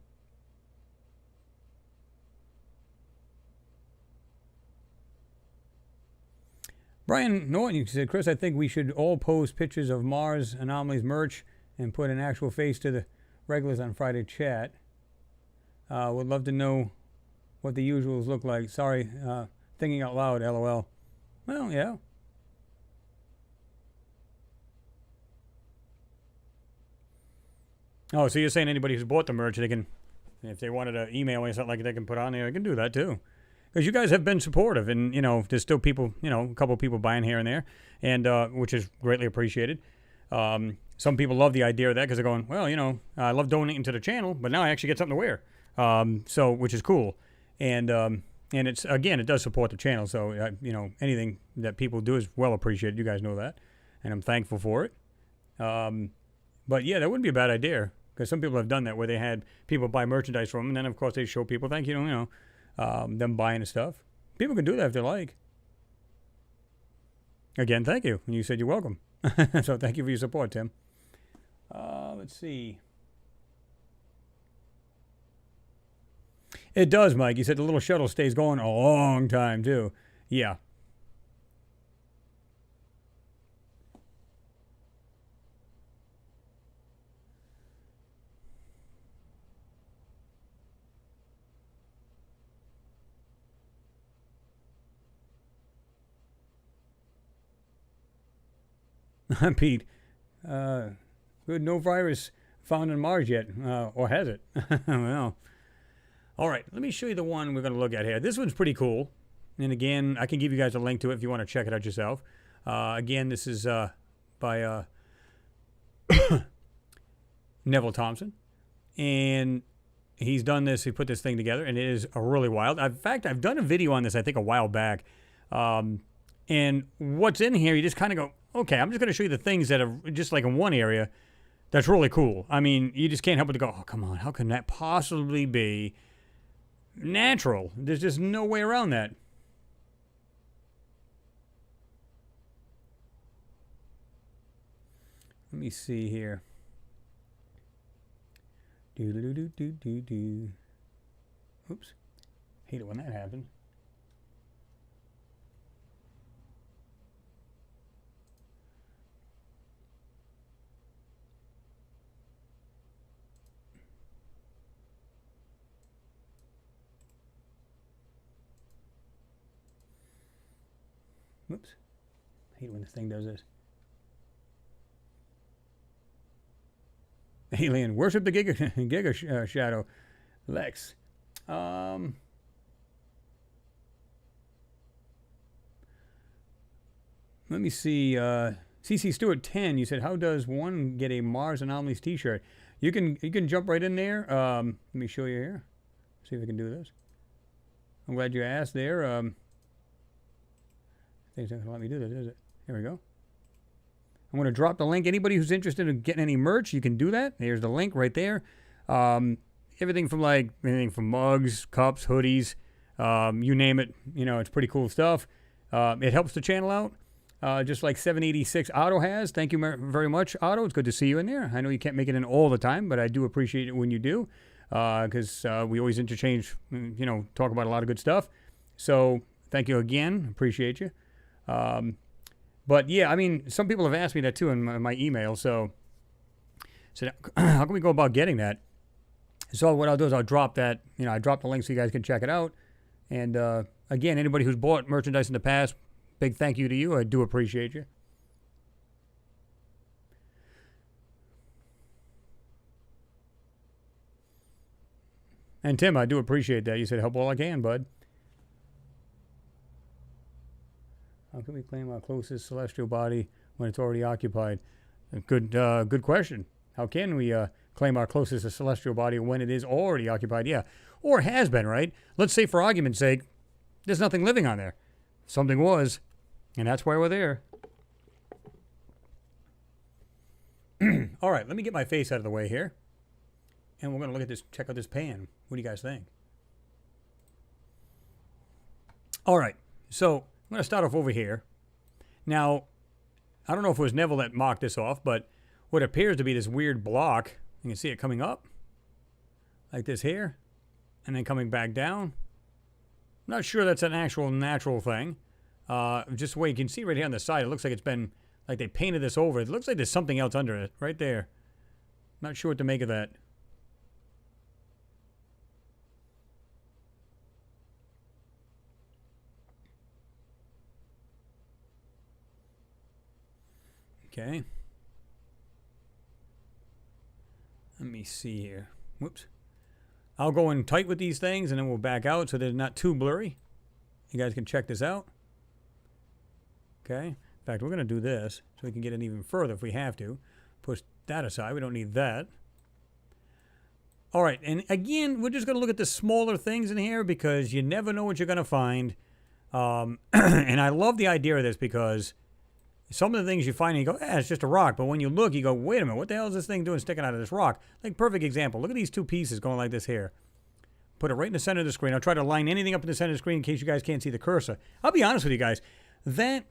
Brian Norton, you said, Chris, I think we should all post pictures of Mars Anomalies merch and put an actual face to the regulars on Friday chat. Would love to know what the usuals look like. Sorry, thinking out loud, LOL. Well, yeah. Oh, so you're saying anybody who's bought the merch, they can, if they wanted to email me or something like that, they can put on there, they can do that too. Because you guys have been supportive, and, you know, there's still people, you know, a couple of people buying here and there, and which is greatly appreciated. Some people love the idea of that because they're going, well, you know, I love donating to the channel, but now I actually get something to wear. So, which is cool. And it's, again, it does support the channel. So, you know, anything that people do is well appreciated. You guys know that. And I'm thankful for it. But yeah, that wouldn't be a bad idea. Because some people have done that where they had people buy merchandise from them, and then, of course, they show people, thank you, you know, them buying the stuff. People can do that if they like. Again, thank you. And you said you're welcome. So thank you for your support, Tim. Let's see. It does, Mike. You said the little shuttle stays going a long time, too. Yeah. Pete, good, no virus found on Mars yet. Or has it? Well, all right, let me show you the one we're going to look at here. This one's pretty cool. And again, I can give you guys a link to it if you want to check it out yourself. Again, this is by Neville Thompson. And he's done this. He put this thing together, and it is really wild. In fact, I've done a video on this, I think, a while back. And what's in here, you just kind of go, okay, I'm just going to show you the things that are just like in one area that's really cool. I mean, you just can't help but to go, oh, come on, how can that possibly be natural? There's just no way around that. Let me see here. Do. Oops. Hate it when that happens. Whoops. I hate when this thing does this. Alien, worship the Giga Shadow. Lex. Let me see. CC Stewart 10. You said, how does one get a Mars Anomalies T-shirt? You can jump right in there. Let me show you here. See if I can do this. I'm glad you asked there. It's not going to let me do this, is it? Here we go. I'm going to drop the link. Anybody who's interested in getting any merch, you can do that. There's the link right there. Everything from mugs, cups, hoodies, you name it. You know, it's pretty cool stuff. It helps the channel out, just like 786 Otto has. Thank you very much, Otto. It's good to see you in there. I know you can't make it in all the time, but I do appreciate it when you do, because we always interchange, talk about a lot of good stuff. So thank you again. Appreciate you. But yeah, I mean, some people have asked me that too in my email. So how can we go about getting that? So what I'll do is I'll drop that. I drop the link so you guys can check it out. And again, anybody who's bought merchandise in the past, big thank you to you. I do appreciate you. And Tim, I do appreciate that. You said help all I can, bud. How can we claim our closest celestial body when it's already occupied? Good question. How can we claim our closest celestial body when it is already occupied? Yeah, or has been, right? Let's say, for argument's sake, there's nothing living on there. Something was, and that's why we're there. All right, let me get my face out of the way here, and we're going to look at this, check out this pan. What do you guys think? All right, so I'm going to start off over here. Now, I don't know if it was Neville that marked this off, but what appears to be this weird block, you can see it coming up, like this here, and then coming back down. I'm not sure that's an actual natural thing. Just the way you can see right here on the side, it looks like it's been, like they painted this over. It looks like there's something else under it, right there. Not sure what to make of that. Okay. Let me see here. Whoops. I'll go in tight with these things and then we'll back out so they're not too blurry. You guys can check this out. Okay. In fact, we're going to do this so we can get it even further if we have to. Push that aside. We don't need that. All right. And again, we're just going to look at the smaller things in here because you never know what you're going to find. And I love the idea of this because some of the things you find and you go, it's just a rock. But when you look, you go, wait a minute, what the hell is this thing doing sticking out of this rock? Like, perfect example. Look at these two pieces going like this here. Put it right in the center of the screen. I'll try to line anything up in the center of the screen in case you guys can't see the cursor. I'll be honest with you guys. That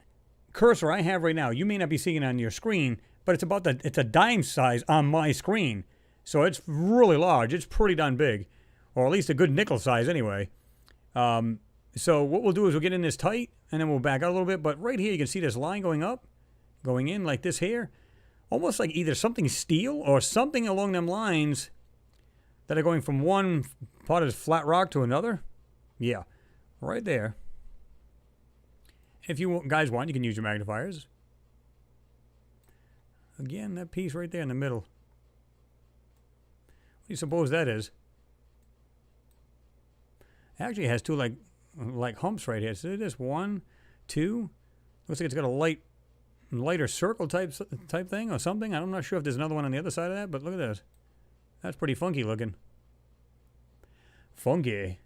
cursor I have right now, you may not be seeing it on your screen, but it's a dime size on my screen. So it's really large. It's pretty darn big. Or at least a good nickel size anyway. So what we'll do is we'll get in this tight, and then we'll back out a little bit. But right here, you can see this line going up, going in like this here. Almost like either something steel or something along them lines that are going from one part of this flat rock to another. Yeah, right there. If you guys want, you can use your magnifiers. Again, that piece right there in the middle. What do you suppose that is? Actually, it has two like humps right here. So this 1, 2. Looks like it's got a lighter circle type thing or something. I'm not sure if there's another one on the other side of that, but look at this. That's pretty funky looking. Funky.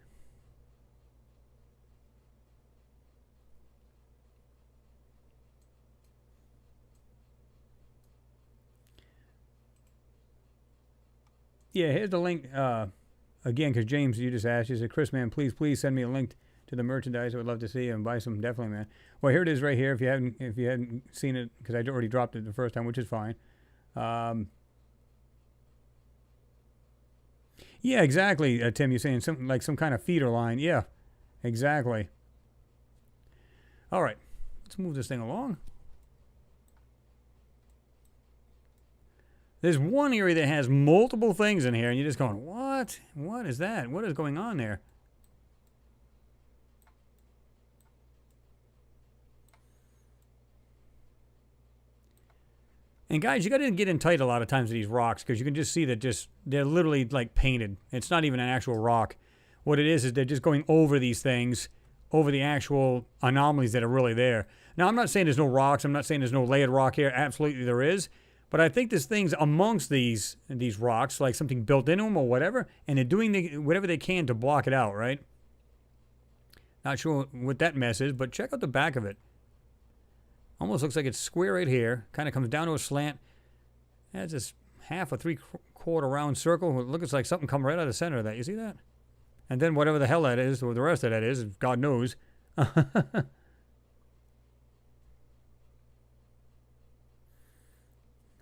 Yeah, here's the link. Again, because James, you just asked, you said, Chris, man, please send me a link to the merchandise. I would love to see it and buy some, definitely, man. Well, here it is right here. If you hadn't seen it, because I already dropped it the first time, which is fine. Yeah, exactly, Tim. You're saying some kind of feeder line. Yeah, exactly. All right, let's move this thing along. There's one area that has multiple things in here, and you're just going, what? What is that? What is going on there? And guys, you got to get in tight a lot of times with these rocks, because you can just see that they're literally like painted. It's not even an actual rock. What it is they're just going over these things, over the actual anomalies that are really there. Now, I'm not saying there's no rocks. I'm not saying there's no layered rock here. Absolutely there is. But I think there's things amongst these rocks, like something built into them or whatever, and they're doing whatever they can to block it out, right? Not sure what that mess is, but check out the back of it. Almost looks like it's square right here. Kind of comes down to a slant. Has this half or 3/4 round circle. It looks like something come right out of the center of that. You see that? And then whatever the hell that is, or the rest of that is, God knows.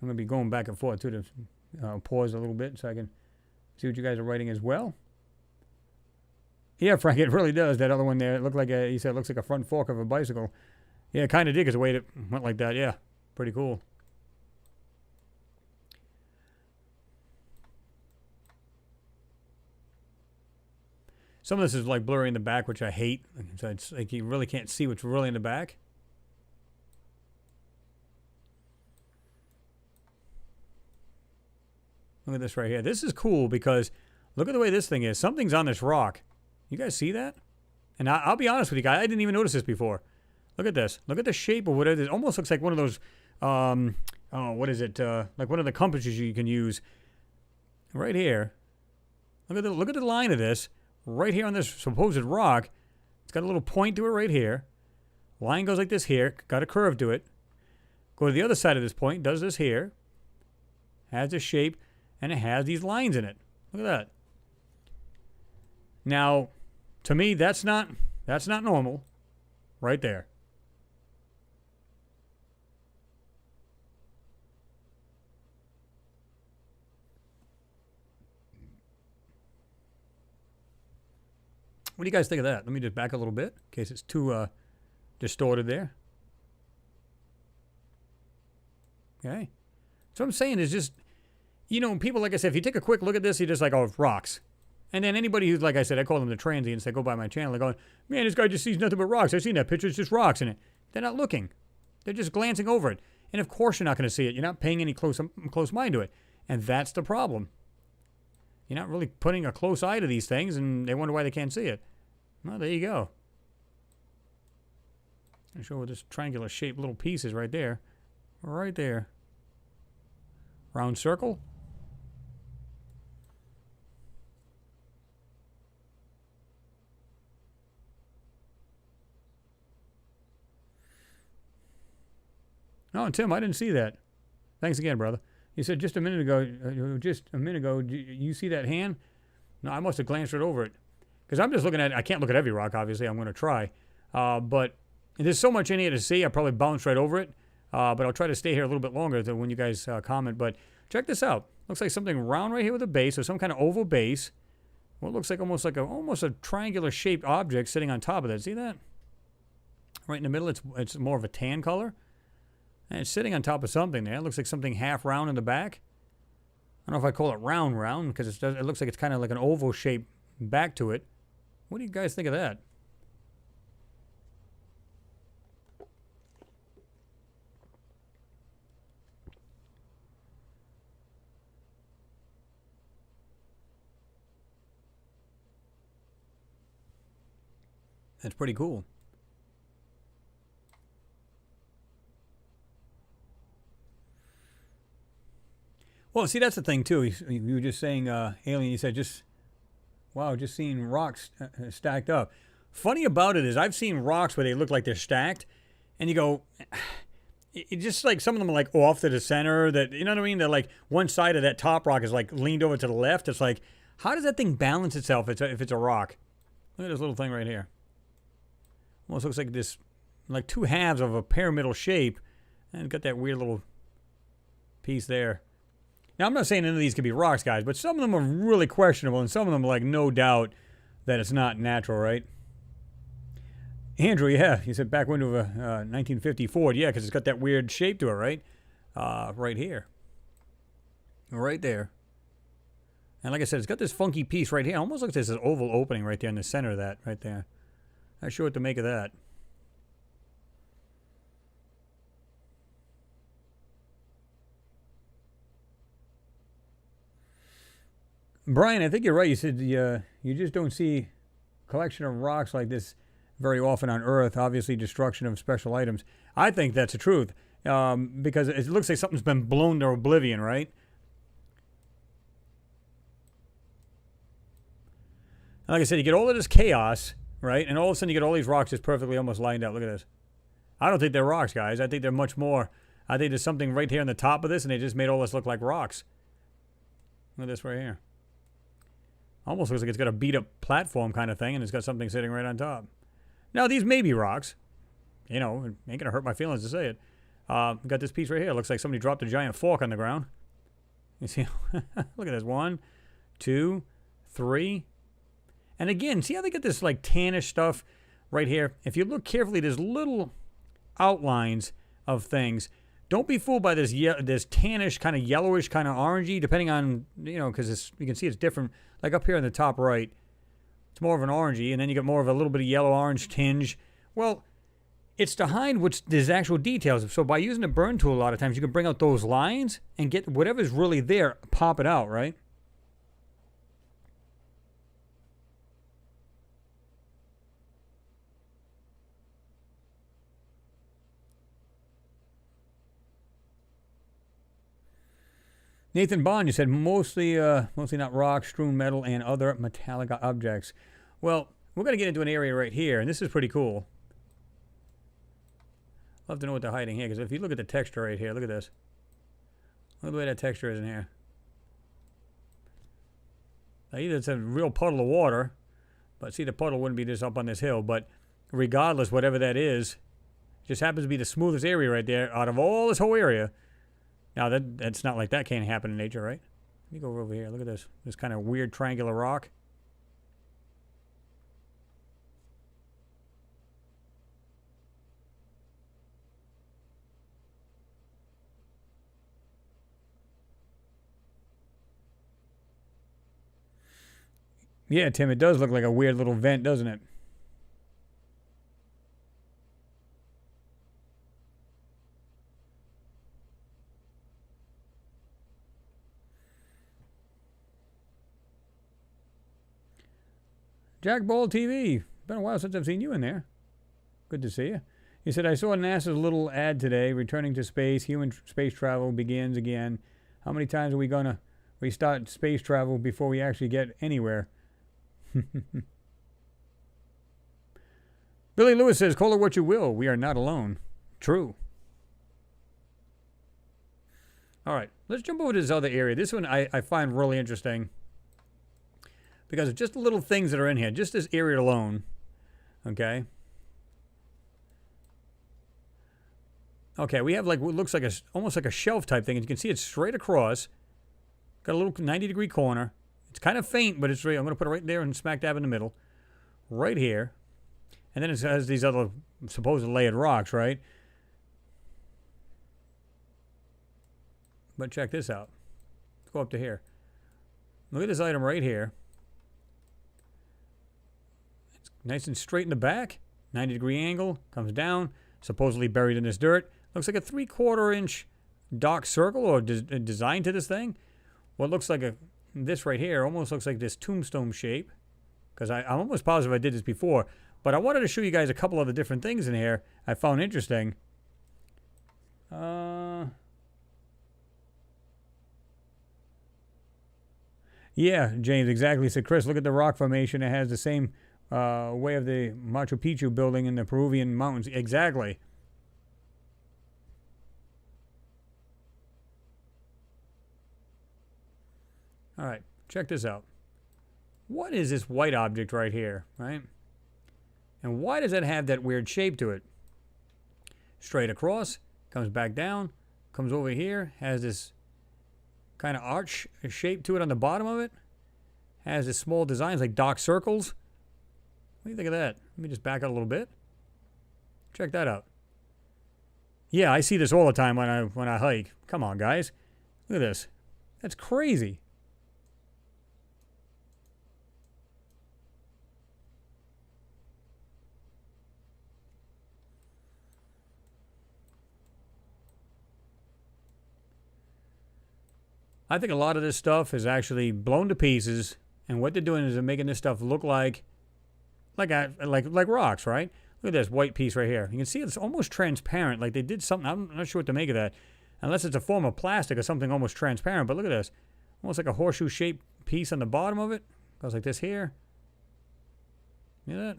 I'm going to be going back and forth, too, to pause a little bit so I can see what you guys are writing as well. Yeah, Frank, it really does. That other one there, it looked like he said it looks like a front fork of a bicycle. Yeah, it kind of did, because the way it went like that. Yeah, pretty cool. Some of this is like blurry in the back, which I hate. So it's like you really can't see what's really in the back. Look at this right here. This is cool because look at the way this thing is. Something's on this rock. You guys see that? And I'll be honest with you guys. I didn't even notice this before. Look at this. Look at the shape of what it is. It almost looks like one of those, what is it? Like one of the compasses you can use. Right here. Look at the line of this. Right here on this supposed rock. It's got a little point to it right here. Line goes like this here. Got a curve to it. Go to the other side of this point. Does this here. Has this shape. And it has these lines in it. Look at that. Now, to me, that's not normal. Right there. What do you guys think of that? Let me just back a little bit in case it's too distorted there. Okay. So what I'm saying is just, you know, people, like I said, if you take a quick look at this, you're just like, oh, rocks. And then anybody who's, like I said, I call them the transients that go by my channel, they're going, man, this guy just sees nothing but rocks. I've seen that picture. It's just rocks in it. They're not looking. They're just glancing over it. And of course you're not going to see it. You're not paying any close mind to it. And that's the problem. You're not really putting a close eye to these things, and they wonder why they can't see it. Well, there you go. I'll show what this triangular shaped little piece is right there. Right there. Round circle. Oh, and Tim, I didn't see that. Thanks again, brother. You said just a minute ago, you see that hand? No, I must have glanced right over it. Because I'm just looking at it. I can't look at every rock, obviously. I'm going to try. But there's so much in here to see, I probably bounced right over it. But I'll try to stay here a little bit longer when you guys comment. But check this out. Looks like something round right here with a base, or some kind of oval base. What looks like almost a triangular shaped object sitting on top of that. See that? Right in the middle, it's more of a tan color. And it's sitting on top of something there. It looks like something half round in the back. I don't know if I call it round because it looks like it's kind of like an oval shape back to it. What do you guys think of that? That's pretty cool. Well, see, that's the thing, too. You were just saying, Alien, you said just, wow, just seeing rocks stacked up. Funny about it is I've seen rocks where they look like they're stacked, and you go, it just like some of them are like off to the center, that, you know what I mean? They're like one side of that top rock is like leaned over to the left. It's like, how does that thing balance itself if it's a rock? Look at this little thing right here. Almost looks like this, like two halves of a pyramidal shape, and it's got that weird little piece there. Now, I'm not saying none of these could be rocks, guys, but some of them are really questionable, and some of them are like no doubt that it's not natural, right? Andrew, yeah, he said back window of a 1950 Ford. Yeah, because it's got that weird shape to it, right? Right here. Right there. And like I said, it's got this funky piece right here. It almost looks like there's an oval opening right there in the center of that, right there. Not sure what to make of that. Brian, I think you're right. You said you just don't see a collection of rocks like this very often on Earth. Obviously, destruction of special items. I think that's the truth, because it looks like something's been blown to oblivion, right? And like I said, you get all of this chaos, right? And all of a sudden, you get all these rocks just perfectly almost lined up. Look at this. I don't think they're rocks, guys. I think they're much more. I think there's something right here on the top of this, and they just made all this look like rocks. Look at this right here. Almost looks like it's got a beat-up platform kind of thing, and it's got something sitting right on top. Now, these may be rocks. You know, it ain't going to hurt my feelings to say it. Got this piece right here. Looks like somebody dropped a giant fork on the ground. You see? Look at this. 1, 2, 3. And again, see how they get this, like, tannish stuff right here? If you look carefully, there's little outlines of things. Don't be fooled by this this tannish, kind of yellowish, kind of orangey, depending on, you know, because you can see it's different. Like up here in the top right, it's more of an orangey, and then you get more of a little bit of yellow-orange tinge. Well, it's to hide what's there's actual details. So by using the burn tool, a lot of times you can bring out those lines and get whatever's really there, pop it out, right? Nathan Bond, you said mostly not rock, strewn metal, and other metallic objects. Well, we're going to get into an area right here, and this is pretty cool. I'll have to know what they're hiding here, because if you look at the texture right here, look at this. Look at the way that texture is in here. Now, either it's a real puddle of water, but see, the puddle wouldn't be just up on this hill, but regardless, whatever that is, it just happens to be the smoothest area right there out of all this whole area. Now, that's not like that can't happen in nature, right? Let me go over here. Look at this. This kind of weird triangular rock. Yeah, Tim, it does look like a weird little vent, doesn't it? Jack Ball TV. Been a while since I've seen you in there. Good to see you. He said, I saw NASA's little ad today. Returning to space. Human space travel begins again. How many times are we going to restart space travel before we actually get anywhere? Billy Lewis says, call it what you will. We are not alone. True. All right. Let's jump over to this other area. This one I find really interesting, because of just the little things that are in here, just this area alone, okay? Okay, we have like what looks like almost like a shelf type thing, and you can see it's straight across. Got a little 90-degree corner. It's kind of faint, but it's right. I'm going to put it right there and smack dab in the middle, right here. And then it has these other supposed layered rocks, right? But check this out. Let's go up to here. Look at this item right here. Nice and straight in the back, 90-degree angle, comes down, supposedly buried in this dirt. Looks like a 3/4-inch dark circle or design to this thing. What looks like this right here almost looks like this tombstone shape, because I'm almost positive I did this before. But I wanted to show you guys a couple of the different things in here I found interesting. Yeah, James, exactly. So, Chris, look at the rock formation. It has the same way of the Machu Picchu building in the Peruvian mountains. Exactly. All right, check this out. What is this white object right here, right? And why does it have that weird shape to it? Straight across, comes back down, comes over here, has this kind of arch shape to it on the bottom of it. Has this small designs like dark circles. What do you think of that? Let me just back out a little bit. Check that out. Yeah, I see this all the time when I hike. Come on, guys. Look at this. That's crazy. I think a lot of this stuff is actually blown to pieces, and what they're doing is they're making this stuff look like rocks, right? Look at this white piece right here. You can see it's almost transparent, like they did something. I'm not sure what to make of that, unless it's a form of plastic or something almost transparent. But look at this, almost like a horseshoe-shaped piece on the bottom of it. Goes like this here. See that?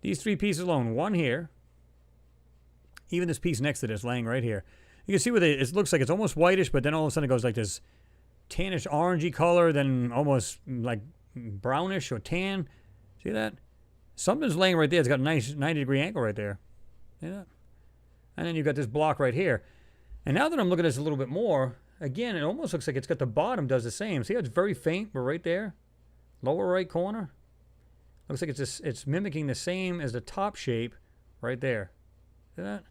These three pieces alone, one here, even this piece next to this laying right here. You can see where it looks like it's almost whitish, but then all of a sudden it goes like this tannish orangey color, then almost like brownish or tan. See that? Something's laying right there. It's got a nice 90-degree angle right there. See that? And then you've got this block right here. And now that I'm looking at this a little bit more, again, it almost looks like it's got the bottom does the same. See how it's very faint, but right there, lower right corner. Looks like it's mimicking the same as the top shape right there. See that?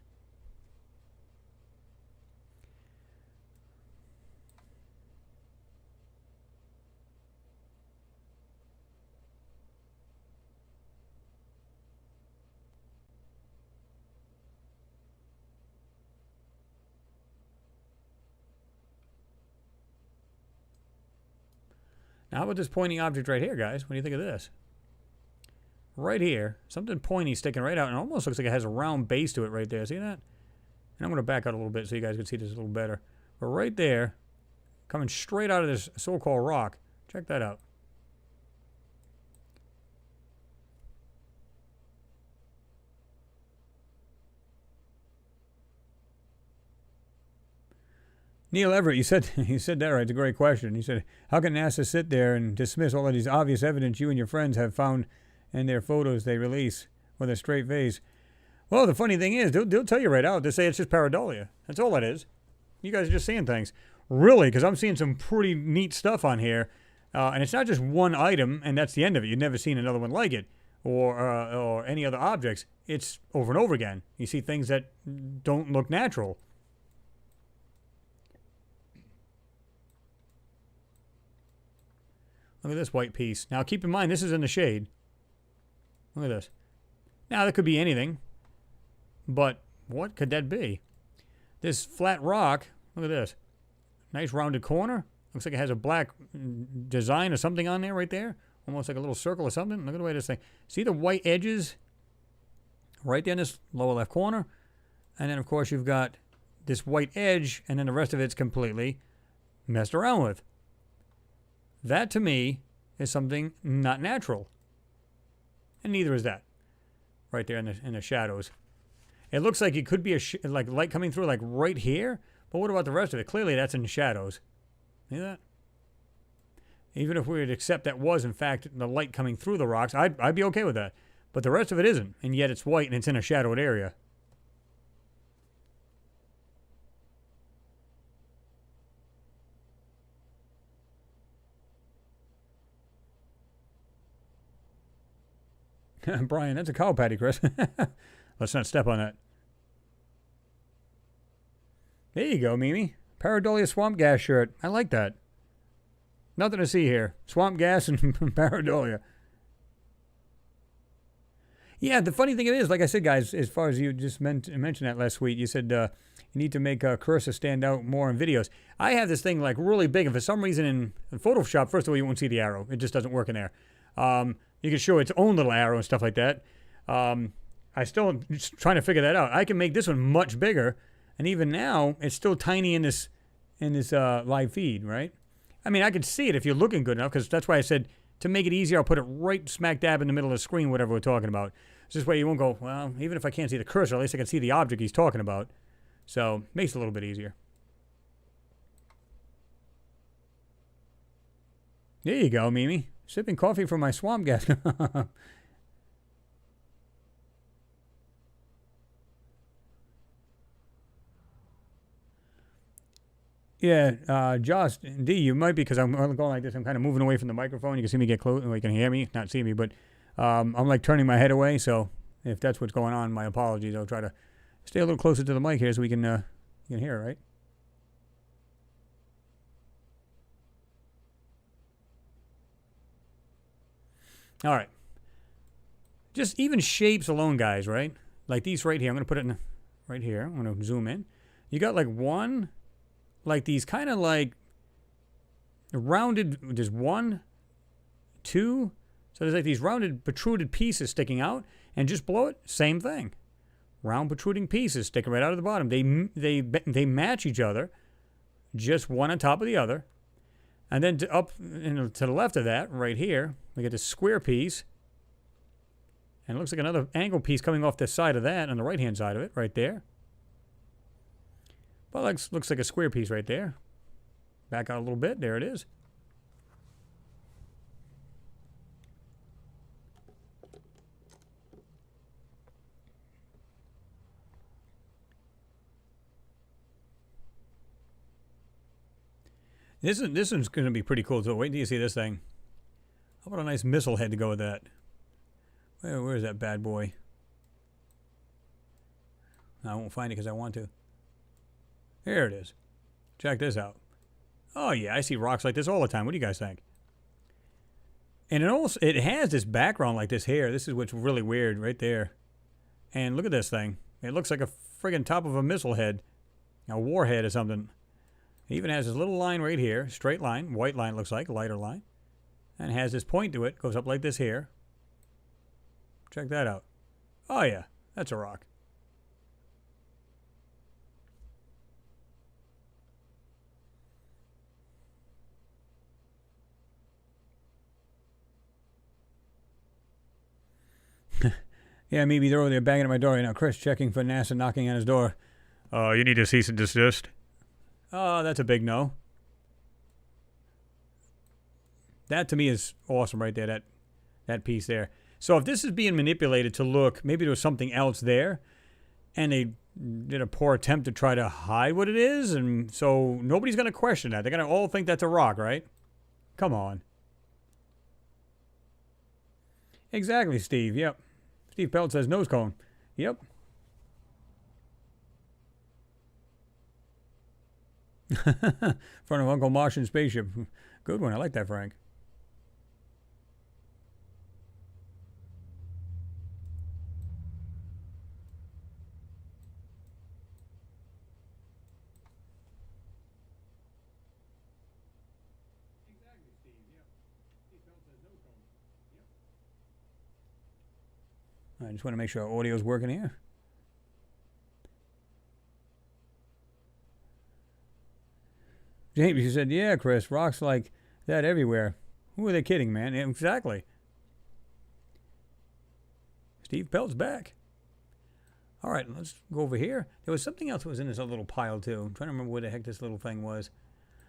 Now, how about this pointy object right here, guys? What do you think of this? Right here, something pointy sticking right out, and it almost looks like it has a round base to it right there. See that? And I'm going to back out a little bit so you guys can see this a little better. But right there, coming straight out of this so-called rock. Check that out. Neil Everett, you said that right. It's a great question. He said, how can NASA sit there and dismiss all of these obvious evidence you and your friends have found in their photos they release with a straight face? Well, the funny thing is, they'll tell you right out. They say it's just pareidolia. That's all it is. You guys are just seeing things. Really, because I'm seeing some pretty neat stuff on here. And it's not just one item, and that's the end of it. You've never seen another one like it or any other objects. It's over and over again. You see things that don't look natural. Look at this white piece. Now, keep in mind, this is in the shade. Look at this. Now, that could be anything. But what could that be? This flat rock, look at this. Nice rounded corner. Looks like it has a black design or something on there right there. Almost like a little circle or something. Look at the way this thing. See the white edges right there in this lower left corner? And then, of course, you've got this white edge, and then the rest of it's completely messed around with. That, to me, is something not natural. And neither is that. Right there in the shadows. It looks like it could be like light coming through like right here. But what about the rest of it? Clearly, that's in the shadows. See that? Even if we would accept that was, in fact, the light coming through the rocks, I'd be okay with that. But the rest of it isn't. And yet it's white and it's in a shadowed area. Brian, that's a cow patty, Chris. Let's not step on that. There you go, Mimi. Pareidolia swamp gas shirt. I like that. Nothing to see here. Swamp gas and pareidolia. Yeah, the funny thing is, like I said, guys, as far as you just mentioned that last week, you said you need to make cursor stand out more in videos. I have this thing like really big, and for some reason in Photoshop, first of all, you won't see the arrow. It just doesn't work in there. You can show its own little arrow and stuff like that. I still am just trying to figure that out. I can make this one much bigger, and even now, it's still tiny in this live feed, right? I mean, I can see it if you're looking good enough, because that's why I said to make it easier, I'll put it right smack dab in the middle of the screen, whatever we're talking about. This way you won't go, well, even if I can't see the cursor, at least I can see the object he's talking about. So, makes it a little bit easier. There you go, Mimi. Sipping coffee from my swamp gas. Yeah, Josh, D, you might be, because I'm going like this. I'm kind of moving away from the microphone. You can see me get close. You can hear me, not see me, but I'm like turning my head away. So if that's what's going on, my apologies. I'll try to stay a little closer to the mic here so we can hear it, right? All right. Just even shapes alone, guys, right? Like these right here. I'm going to put it in right here. I'm going to zoom in. You got like one... like these kind of like rounded, there's 1, 2, so there's like these rounded protruded pieces sticking out, and just below it, same thing. Round protruding pieces sticking right out of the bottom. They match each other, just one on top of the other. And then to the left of that, right here, we get this square piece. And it looks like another angle piece coming off the side of that, on the right-hand side of it, right there. Well, that looks like a square piece right there. Back out a little bit. There it is. This one's going to be pretty cool, too. Wait until you see this thing. How about a nice missile head to go with that? Where's that bad boy? I won't find it because I want to. Here it is. Check this out. Oh, yeah, I see rocks like this all the time. What do you guys think? And it has this background like this here. This is what's really weird right there. And look at this thing. It looks like a friggin' top of a missile head. A warhead or something. It even has this little line right here. Straight line. White line looks like. Lighter line. And it has this point to it. Goes up like this here. Check that out. Oh, yeah. That's a rock. Yeah, maybe they're over there banging at my door right now. Chris checking for NASA knocking on his door. You need to cease and desist. Oh, that's a big no. That to me is awesome right there, that piece there. So if this is being manipulated to look, maybe there was something else there, and they did a poor attempt to try to hide what it is, and so nobody's going to question that. They're going to all think that's a rock, right? Come on. Exactly, Steve. Yep. Steve Pelt says nose cone. Yep. Front of Uncle Martian spaceship. Good one. I like that, Frank. Exactly, Steve. Yep. Steve Pelt says nose cone. Yep. I just want to make sure our audio is working here. James, you said, yeah, Chris, rocks like that everywhere. Who are they kidding, man? Exactly. Steve Pelt's back. All right, let's go over here. There was something else that was in this little pile, too. I'm trying to remember where the heck this little thing was.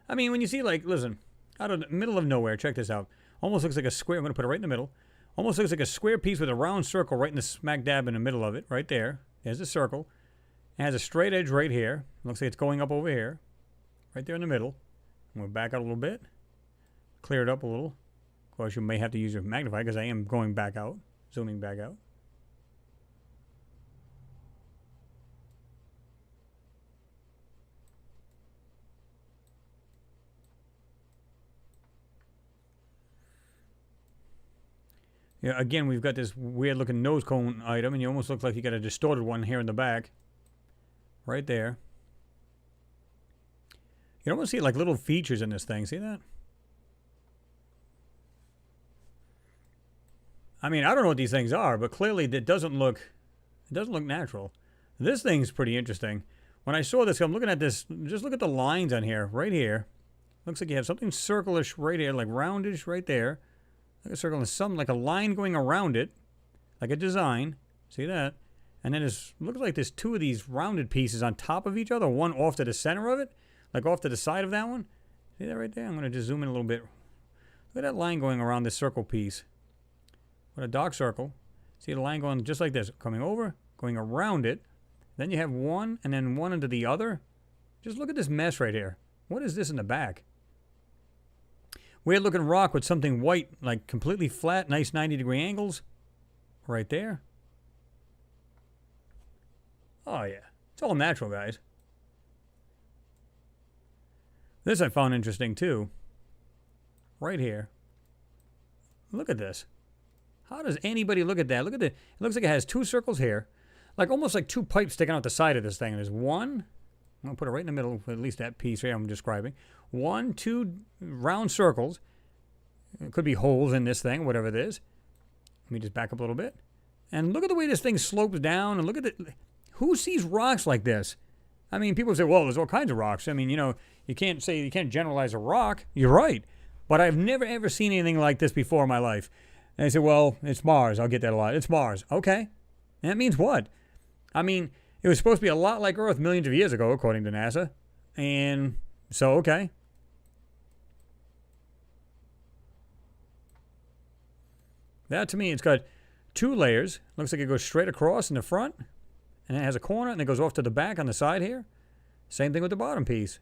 I mean, when you see, like, listen, out of the middle of nowhere, check this out. Almost looks like a square. I'm going to put it right in the middle. Almost looks like a square piece with a round circle right in the smack dab in the middle of it, right there. There's a circle. It has a straight edge right here. Looks like it's going up over here. Right there in the middle. I'm going to back out a little bit. Clear it up a little. Of course, you may have to use your magnifier because I am going back out. Zooming back out. Yeah, again, we've got this weird looking nose cone item, and you almost look like you got a distorted one here in the back. Right there. You almost see like little features in this thing. See that? I mean, I don't know what these things are, but clearly it doesn't look natural. This thing's pretty interesting. When I saw this, I'm looking at this, just look at the lines on here, right here. Looks like you have something circlish right here, like roundish right there. Like a circle and some, like a line going around it, like a design. See that? And then it looks like there's two of these rounded pieces on top of each other, one off to the center of it, like off to the side of that one. See that right there? I'm going to just zoom in a little bit. Look at that line going around this circle piece. With a dark circle. See the line going just like this, coming over, going around it. Then you have one, and then one into the other. Just look at this mess right here. What is this in the back? Weird looking rock with something white, like completely flat, nice 90-degree angles. Right there. Oh yeah, it's all natural, guys. This I found interesting too. Right here. Look at this. How does anybody look at that? Look at it. It looks like it has two circles here. Like almost like two pipes sticking out the side of this thing. There's one. I'm going to put it right in the middle, at least that piece here I'm describing. One, two round circles. It could be holes in this thing, whatever it is. Let me just back up a little bit. And look at the way this thing slopes down. And look at it. Who sees rocks like this? I mean, people say, well, there's all kinds of rocks. I mean, you know, you can't generalize a rock. You're right. But I've never, ever seen anything like this before in my life. And they say, well, it's Mars. I'll get that a lot. It's Mars. Okay. And that means what? I mean, it was supposed to be a lot like Earth millions of years ago, according to NASA. And so, okay. That, to me, it's got two layers. Looks like it goes straight across in the front. And it has a corner, and it goes off to the back on the side here. Same thing with the bottom piece.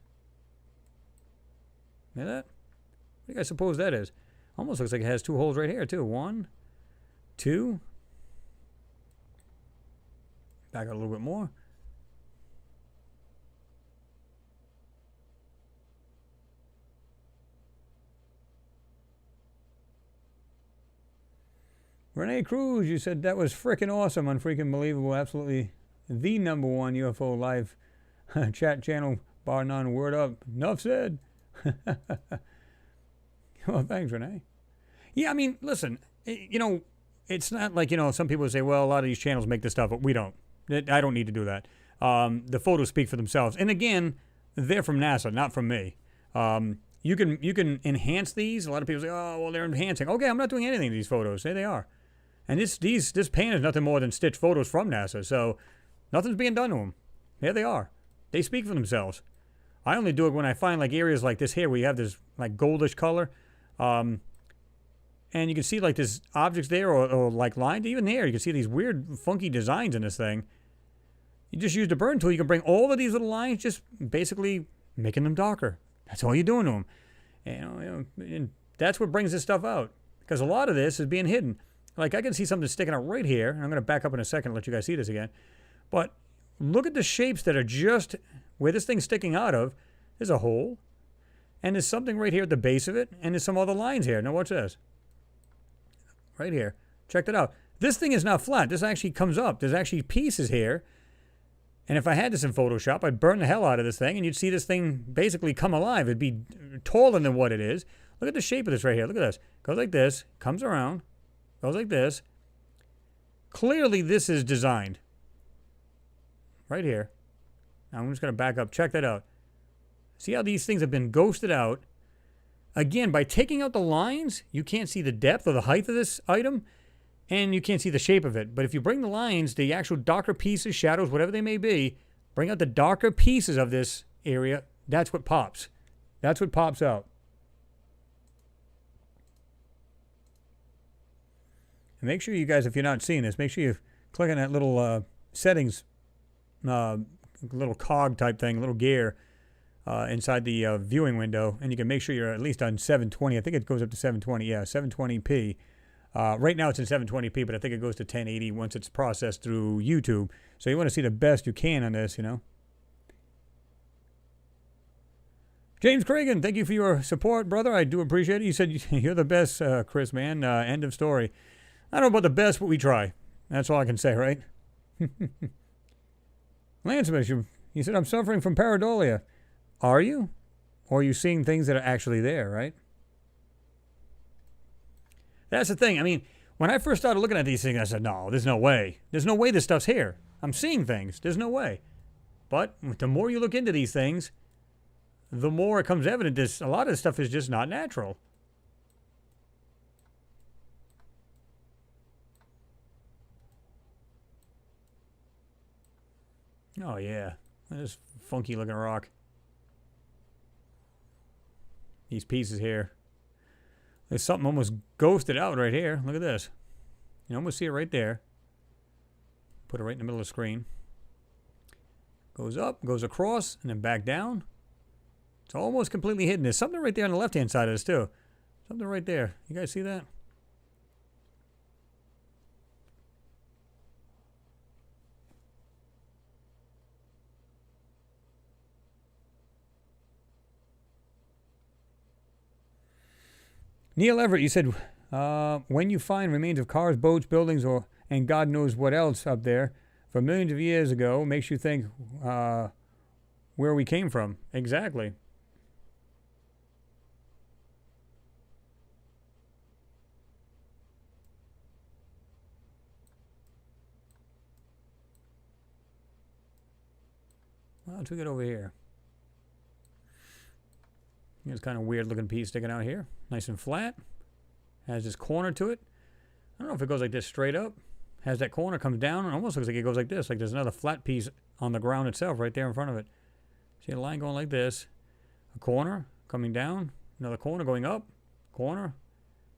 See that? What do you guys suppose that is? Almost looks like it has two holes right here, too. One, two. Back out a little bit more. Renee Cruz, you said that was freaking awesome, unfreaking believable, absolutely the #1 UFO live chat channel, bar none, word up. Enough said. Well, thanks, Renee. Yeah, I mean, listen, you know, it's not like, you know, some people say, well, a lot of these channels make this stuff, but we don't. I don't need to do that. The photos speak for themselves. And again, they're from NASA, not from me. You can enhance these. A lot of people say, oh, well, they're enhancing. Okay, I'm not doing anything to these photos. Say they are. And this paint is nothing more than stitched photos from NASA. So nothing's being done to them. There they are. They speak for themselves. I only do it when I find like areas like this here where you have this like goldish color. And you can see like this objects there or like lines. Even there, you can see these weird, funky designs in this thing. You just use the burn tool. You can bring all of these little lines, just basically making them darker. That's all you're doing to them. And that's what brings this stuff out. Because a lot of this is being hidden. Like I can see something sticking out right here. And I'm going to back up in a second and let you guys see this again. But look at the shapes that are just where this thing's sticking out of. There's a hole. And there's something right here at the base of it. And there's some other lines here. Now watch this. Right here. Check that out. This thing is not flat. This actually comes up. There's actually pieces here. And if I had this in Photoshop, I'd burn the hell out of this thing, and you'd see this thing basically come alive. It'd be taller than what it is. Look at the shape of this right here. Look at this. Goes like this. Comes around. Goes like this. Clearly, this is designed. Right here. Now, I'm just going to back up. Check that out. See how these things have been ghosted out? Again, by taking out the lines, you can't see the depth or the height of this item, and you can't see the shape of it. But if you bring the lines, the actual darker pieces, shadows, whatever they may be, bring out the darker pieces of this area, that's what pops. That's what pops out. And make sure you guys, if you're not seeing this, make sure you click on that little settings, little cog type thing, little gear, inside the viewing window, and you can make sure you're at least on 720. I think it goes up to 720. Yeah, 720p. Right now it's in 720p, but I think it goes to 1080 once it's processed through YouTube. So you want to see the best you can on this, you know. James Cragen, thank you for your support, brother. I do appreciate it. You said you're the best, Chris, man. End of story. I don't know about the best, but we try. That's all I can say, right? Lance, you said I'm suffering from pareidolia. Are you? Or are you seeing things that are actually there, right? That's the thing. I mean, when I first started looking at these things, I said, no, there's no way. There's no way this stuff's here. I'm seeing things. There's no way. But the more you look into these things, the more it comes evident this a lot of this stuff is just not natural. Oh, yeah. This funky looking rock. These pieces here. There's something almost ghosted out right here. Look at this. You almost see it right there. Put it right in the middle of the screen. Goes up, goes across, and then back down. It's almost completely hidden. There's something right there on the left-hand side of this, too. Something right there. You guys see that? Neil Everett, you said, when you find remains of cars, boats, buildings, and God knows what else up there from millions of years ago, makes you think where we came from. Exactly. Well, let's get over here. It's kind of weird looking piece sticking out here. Nice and flat. Has this corner to it. I don't know if it goes like this straight up. Has that corner, comes down, and almost looks like it goes like this. Like there's another flat piece on the ground itself right there in front of it. See a line going like this. A corner coming down. Another corner going up. Corner.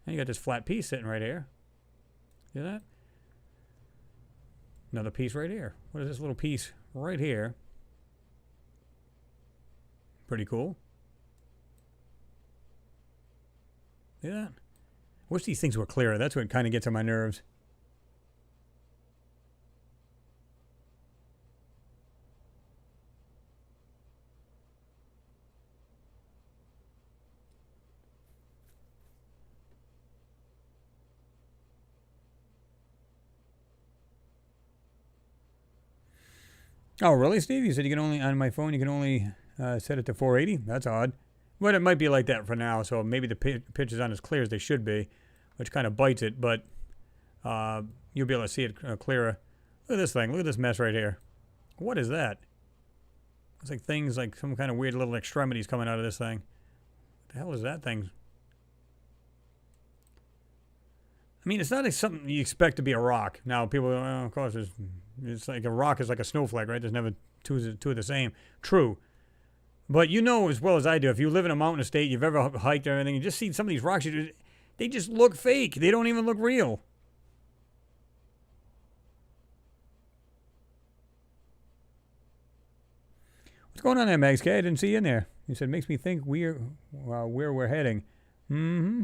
And you got this flat piece sitting right here. See that? Another piece right here. What is this little piece right here? Pretty cool. See that? Wish these things were clearer. That's what kind of gets on my nerves. Oh, really, Steve? You said you can only, on my phone, you can only set it to 480? That's odd. But it might be like that for now, so maybe the pictures aren't as clear as they should be, which kind of bites it, but you'll be able to see it clearer. Look at this thing. Look at this mess right here. What is that? Looks like things like some kind of weird little extremities coming out of this thing. What the hell is that thing? I mean, it's not like something you expect to be a rock. Now, people, well, of course, it's like a rock is like a snowflake, right? There's never two of the same. True. But you know as well as I do, if you live in a mountain estate, you've ever hiked or anything, you just see some of these rocks, they just look fake. They don't even look real. What's going on there, Max K? I didn't see you in there. You said, makes me think where we're heading. Mm-hmm.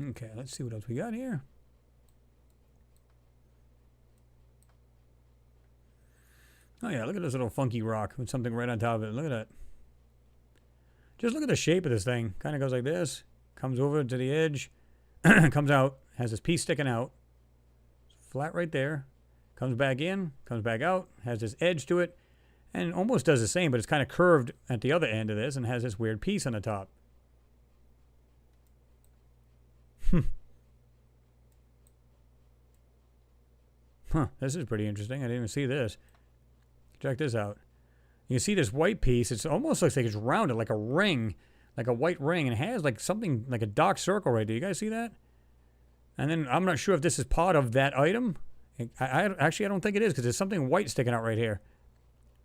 Okay, let's see what else we got here. Oh yeah, look at this little funky rock with something right on top of it. Look at that. Just look at the shape of this thing. Kind of goes like this. Comes over to the edge. Comes out. Has this piece sticking out. Flat right there. Comes back in. Comes back out. Has this edge to it. And almost does the same, but it's kind of curved at the other end of this and has this weird piece on the top. Huh, this is pretty interesting. I didn't even see this. Check this out. You can see this white piece. It almost looks like it's rounded, like a ring, like a white ring, and it has like something like a dark circle right there. You guys see that? And then I'm not sure if this is part of that item. Actually, I don't think it is because there's something white sticking out right here.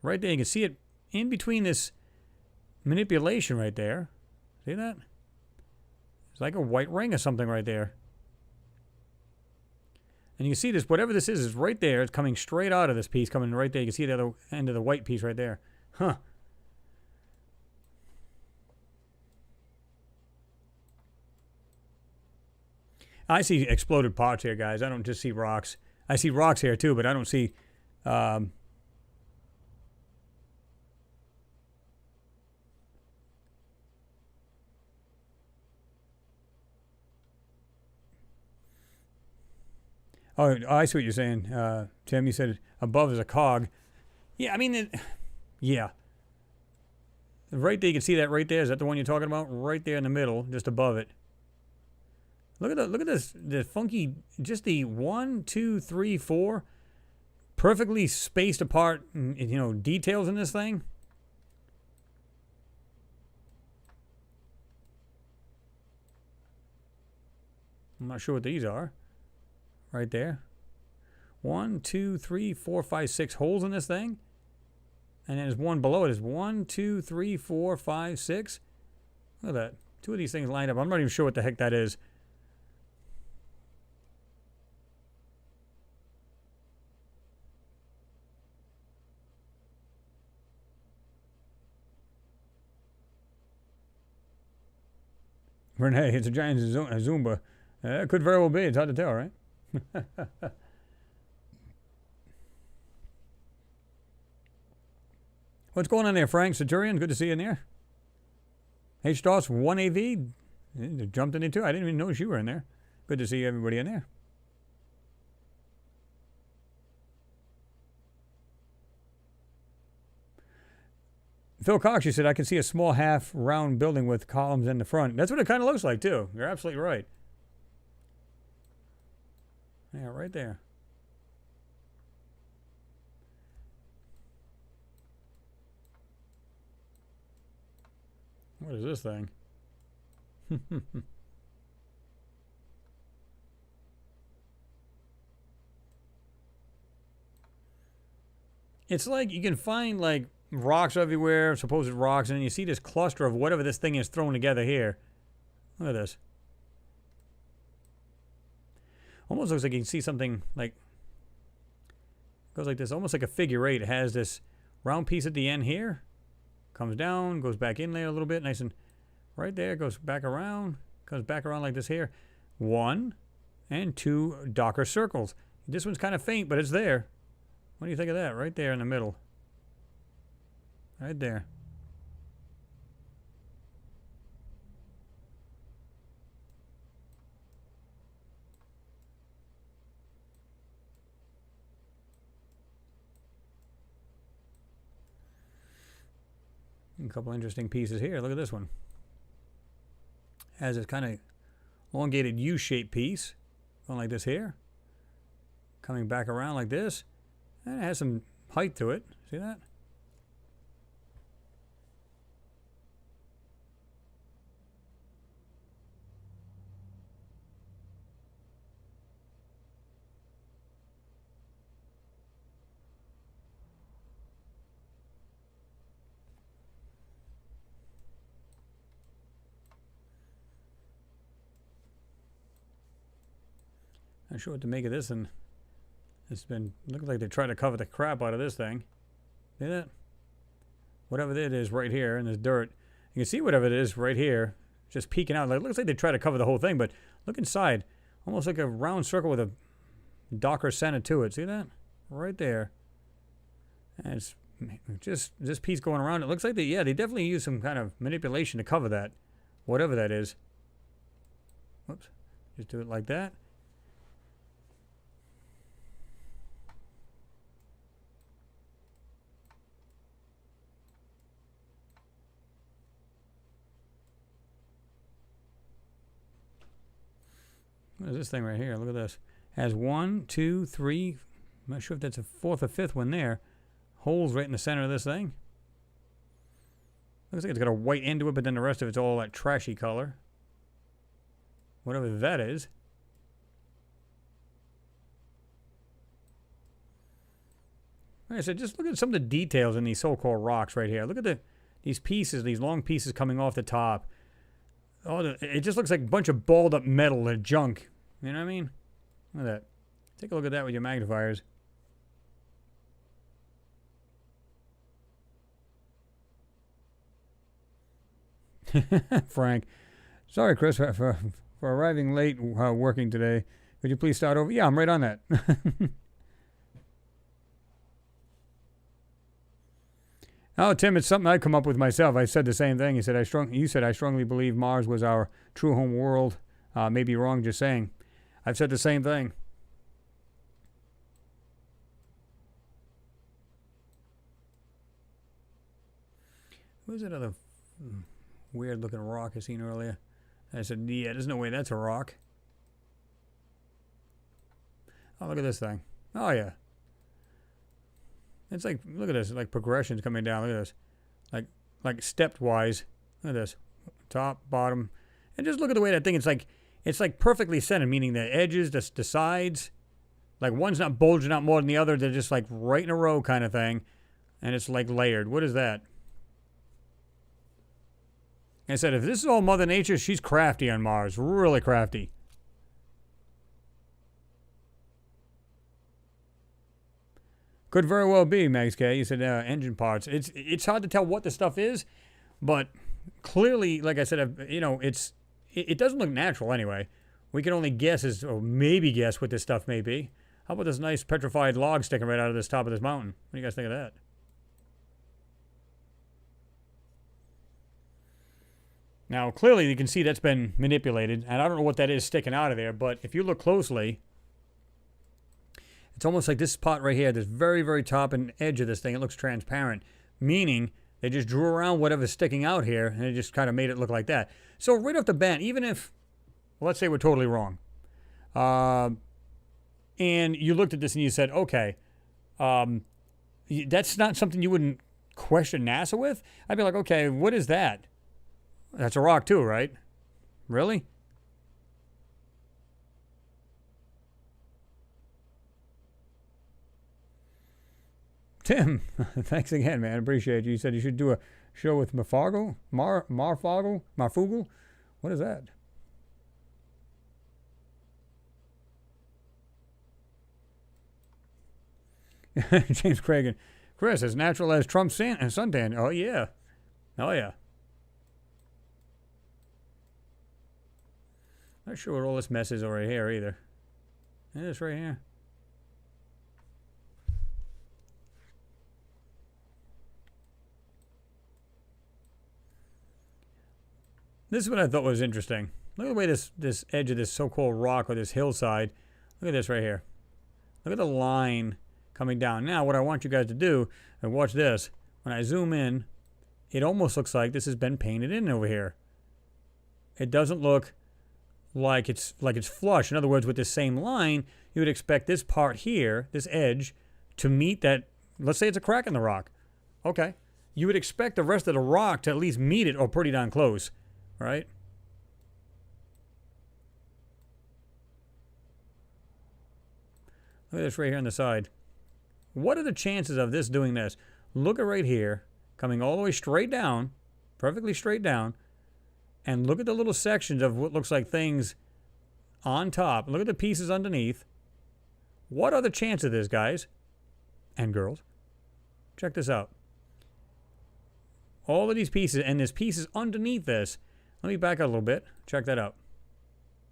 Right there, you can see it in between this manipulation right there. See that? It's like a white ring or something right there. And you can see this, whatever this is right there. It's coming straight out of this piece, coming right there. You can see the other end of the white piece right there. Huh. I see exploded parts here, guys. I don't just see rocks. I see rocks here too, but I don't see... Oh, I see what you're saying, Tim. You said above is a cog. Yeah, I mean, yeah. Right there, you can see that right there. Is that the one you're talking about? Right there in the middle, just above it. Look at this, the funky, just the 1, 2, 3, 4, perfectly spaced apart, you know, details in this thing. I'm not sure what these are. Right there. 1, 2, 3, 4, 5, 6 holes in this thing. And then there's one below it. Is 1, 2, 3, 4, 5, 6. Look at that. 2 of these things lined up. I'm not even sure what the heck that is. Renee, it's a giant Zumba. It could very well be. It's hard to tell, right? What's going on there, Frank Centurion? Good to see you in there. H-Doss 1AV. Jumped in there too. I didn't even notice you were in there. Good to see everybody in there. Phil Cox, you said, I can see a small half round building with columns in the front. That's what it kind of looks like too. You're absolutely right. Yeah, right there. What is this thing? It's like you can find like rocks everywhere, supposed rocks, and then you see this cluster of whatever this thing is thrown together here. Look at this. Almost looks like you can see something like, goes like this, almost like a figure 8. It has this round piece at the end here, comes down, goes back in there a little bit, nice and right there, goes back around, comes back around like this here. 1 and 2 darker circles. This one's kind of faint, but it's there. What do you think of that? Right there in the middle. Right there. A couple interesting pieces here. Look at this one. Has this kind of elongated U-shaped piece, going like this here, coming back around like this, and it has some height to it. See that? Not sure what to make of this, and it's been looking like they're trying to cover the crap out of this thing. See that? Whatever it is right here in this dirt. You can see whatever it is right here, just peeking out. It looks like they try to cover the whole thing, but look inside. Almost like a round circle with a darker center to it. See that? Right there. And it's just this piece going around. It looks like they definitely use some kind of manipulation to cover that. Whatever that is. Whoops. Just do it like that. What is this thing right here? Look at this. Has 1, 2, 3. I'm not sure if that's a 4th or 5th one there. Holes right in the center of this thing. Looks like it's got a white end to it, but then the rest of it's all that trashy color. Whatever that is. Like I said, just look at some of the details in these so-called rocks right here. Look at these pieces, these long pieces coming off the top. Oh, it just looks like a bunch of balled up metal and junk. You know what I mean? Look at that. Take a look at that with your magnifiers. Frank. Sorry, Chris, for arriving late working today. Could you please start over? Yeah, I'm right on that. Oh, Tim, it's something I come up with myself. I said the same thing. You said I strongly believe Mars was our true home world. May be wrong, just saying. I've said the same thing. What was that other weird looking rock I seen earlier? I said, yeah, there's no way that's a rock. Oh, look at this thing. Oh, yeah. It's like, look at this, like progressions coming down. Look at this. Like stepped wise. Look at this. Top, bottom. And just look at the way that thing, it's like perfectly centered, meaning the edges, the sides, like one's not bulging out more than the other. They're just like right in a row kind of thing. And it's like layered. What is that? I said, if this is all Mother Nature, she's crafty on Mars. Really crafty. Could very well be, Max K. You said engine parts. It's hard to tell what the stuff is, but clearly, like I said, it doesn't look natural anyway. We can only guess or maybe guess what this stuff may be. How about this nice petrified log sticking right out of this top of this mountain? What do you guys think of that? Now, clearly, you can see that's been manipulated, and I don't know what that is sticking out of there, but if you look closely, it's almost like this spot right here, this very, very top and edge of this thing, it looks transparent, meaning they just drew around whatever's sticking out here, and it just kind of made it look like that. So right off the bat, even if, well, let's say we're totally wrong, and you looked at this and you said, okay, that's not something you wouldn't question NASA with, I'd be like, okay, what is that? That's a rock too, right? Really? Tim, thanks again, man. Appreciate you. You said you should do a show with Marfugel? Marfugel? What is that? James Cragen. Chris, as natural as Trump's suntan. Oh, yeah. Oh, yeah. Not sure what all this mess is over here either. It is right here. This is what I thought was interesting. Look at the way this edge of this so-called rock or this hillside. Look at this right here. Look at the line coming down. Now, what I want you guys to do, and watch this. When I zoom in, it almost looks like this has been painted in over here. It doesn't look like it's flush. In other words, with this same line, you would expect this part here, this edge, to meet that. Let's say it's a crack in the rock. Okay. You would expect the rest of the rock to at least meet it or pretty darn close. Right? Look at this right here on the side. What are the chances of this doing this? Look at right here, coming all the way straight down, perfectly straight down, and look at the little sections of what looks like things on top. Look at the pieces underneath. What are the chances of this, guys and girls? Check this out. All of these pieces, and there's pieces underneath this. Let me back up a little bit. Check that out.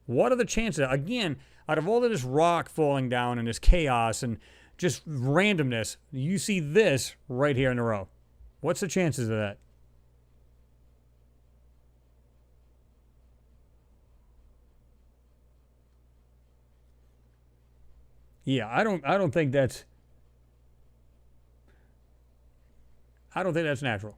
What are the chances? Again, out of all of this rock falling down and this chaos and just randomness, you see this right here in a row. What's the chances of that? Yeah, I don't think that's natural.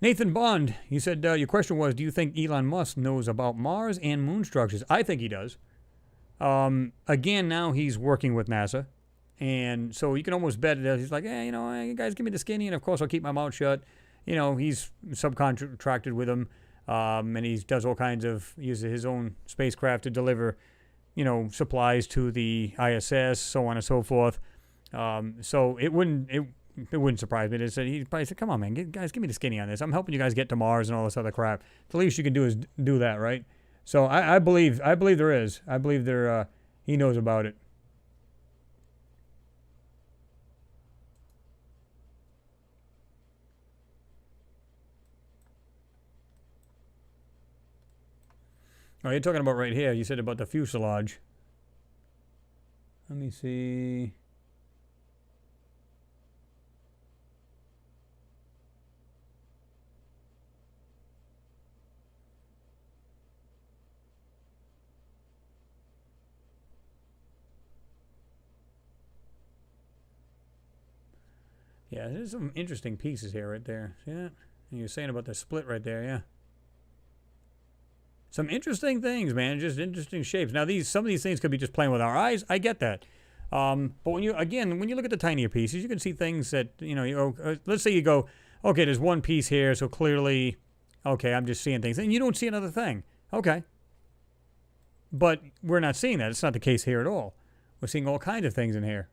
Nathan Bond, you said your question was, do you think Elon Musk knows about Mars and moon structures? I think he does. Again, now he's working with NASA. And so you can almost bet that he's like, hey, you guys give me the skinny, and of course I'll keep my mouth shut. He's subcontracted with them. And he does all kinds of, uses his own spacecraft to deliver, supplies to the ISS, so on and so forth. So it wouldn't surprise me. He probably said, come on, man, guys, give me the skinny on this. I'm helping you guys get to Mars and all this other crap. The least you can do is do that, right? So I believe there is. I believe there he knows about it. Oh, you're talking about right here. You said about the fuselage. Let me see. Yeah, there's some interesting pieces here right there. See that? And you're saying about the split right there, yeah. Some interesting things, man. Just interesting shapes. Now, some of these things could be just playing with our eyes. I get that. But when you look at the tinier pieces, you can see things that, let's say you go, okay, there's one piece here, so clearly, okay, I'm just seeing things. And you don't see another thing. Okay. But we're not seeing that. It's not the case here at all. We're seeing all kinds of things in here.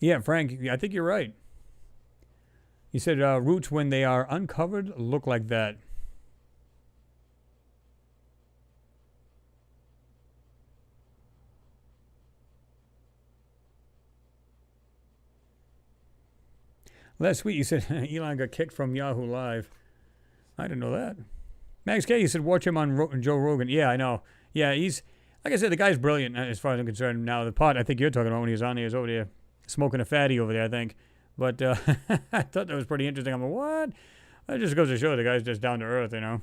Yeah, Frank, I think you're right. You said roots, when they are uncovered, look like that. Last week you said Elon got kicked from Yahoo Live. I didn't know that. Max K, you said watch him on Joe Rogan. Yeah, I know. Yeah, he's, like I said, the guy's brilliant as far as I'm concerned. Now, the pot I think you're talking about when he was on there is over there smoking a fatty over there, I think. But I thought that was pretty interesting. I'm like, what? That just goes to show the guy's just down to earth, it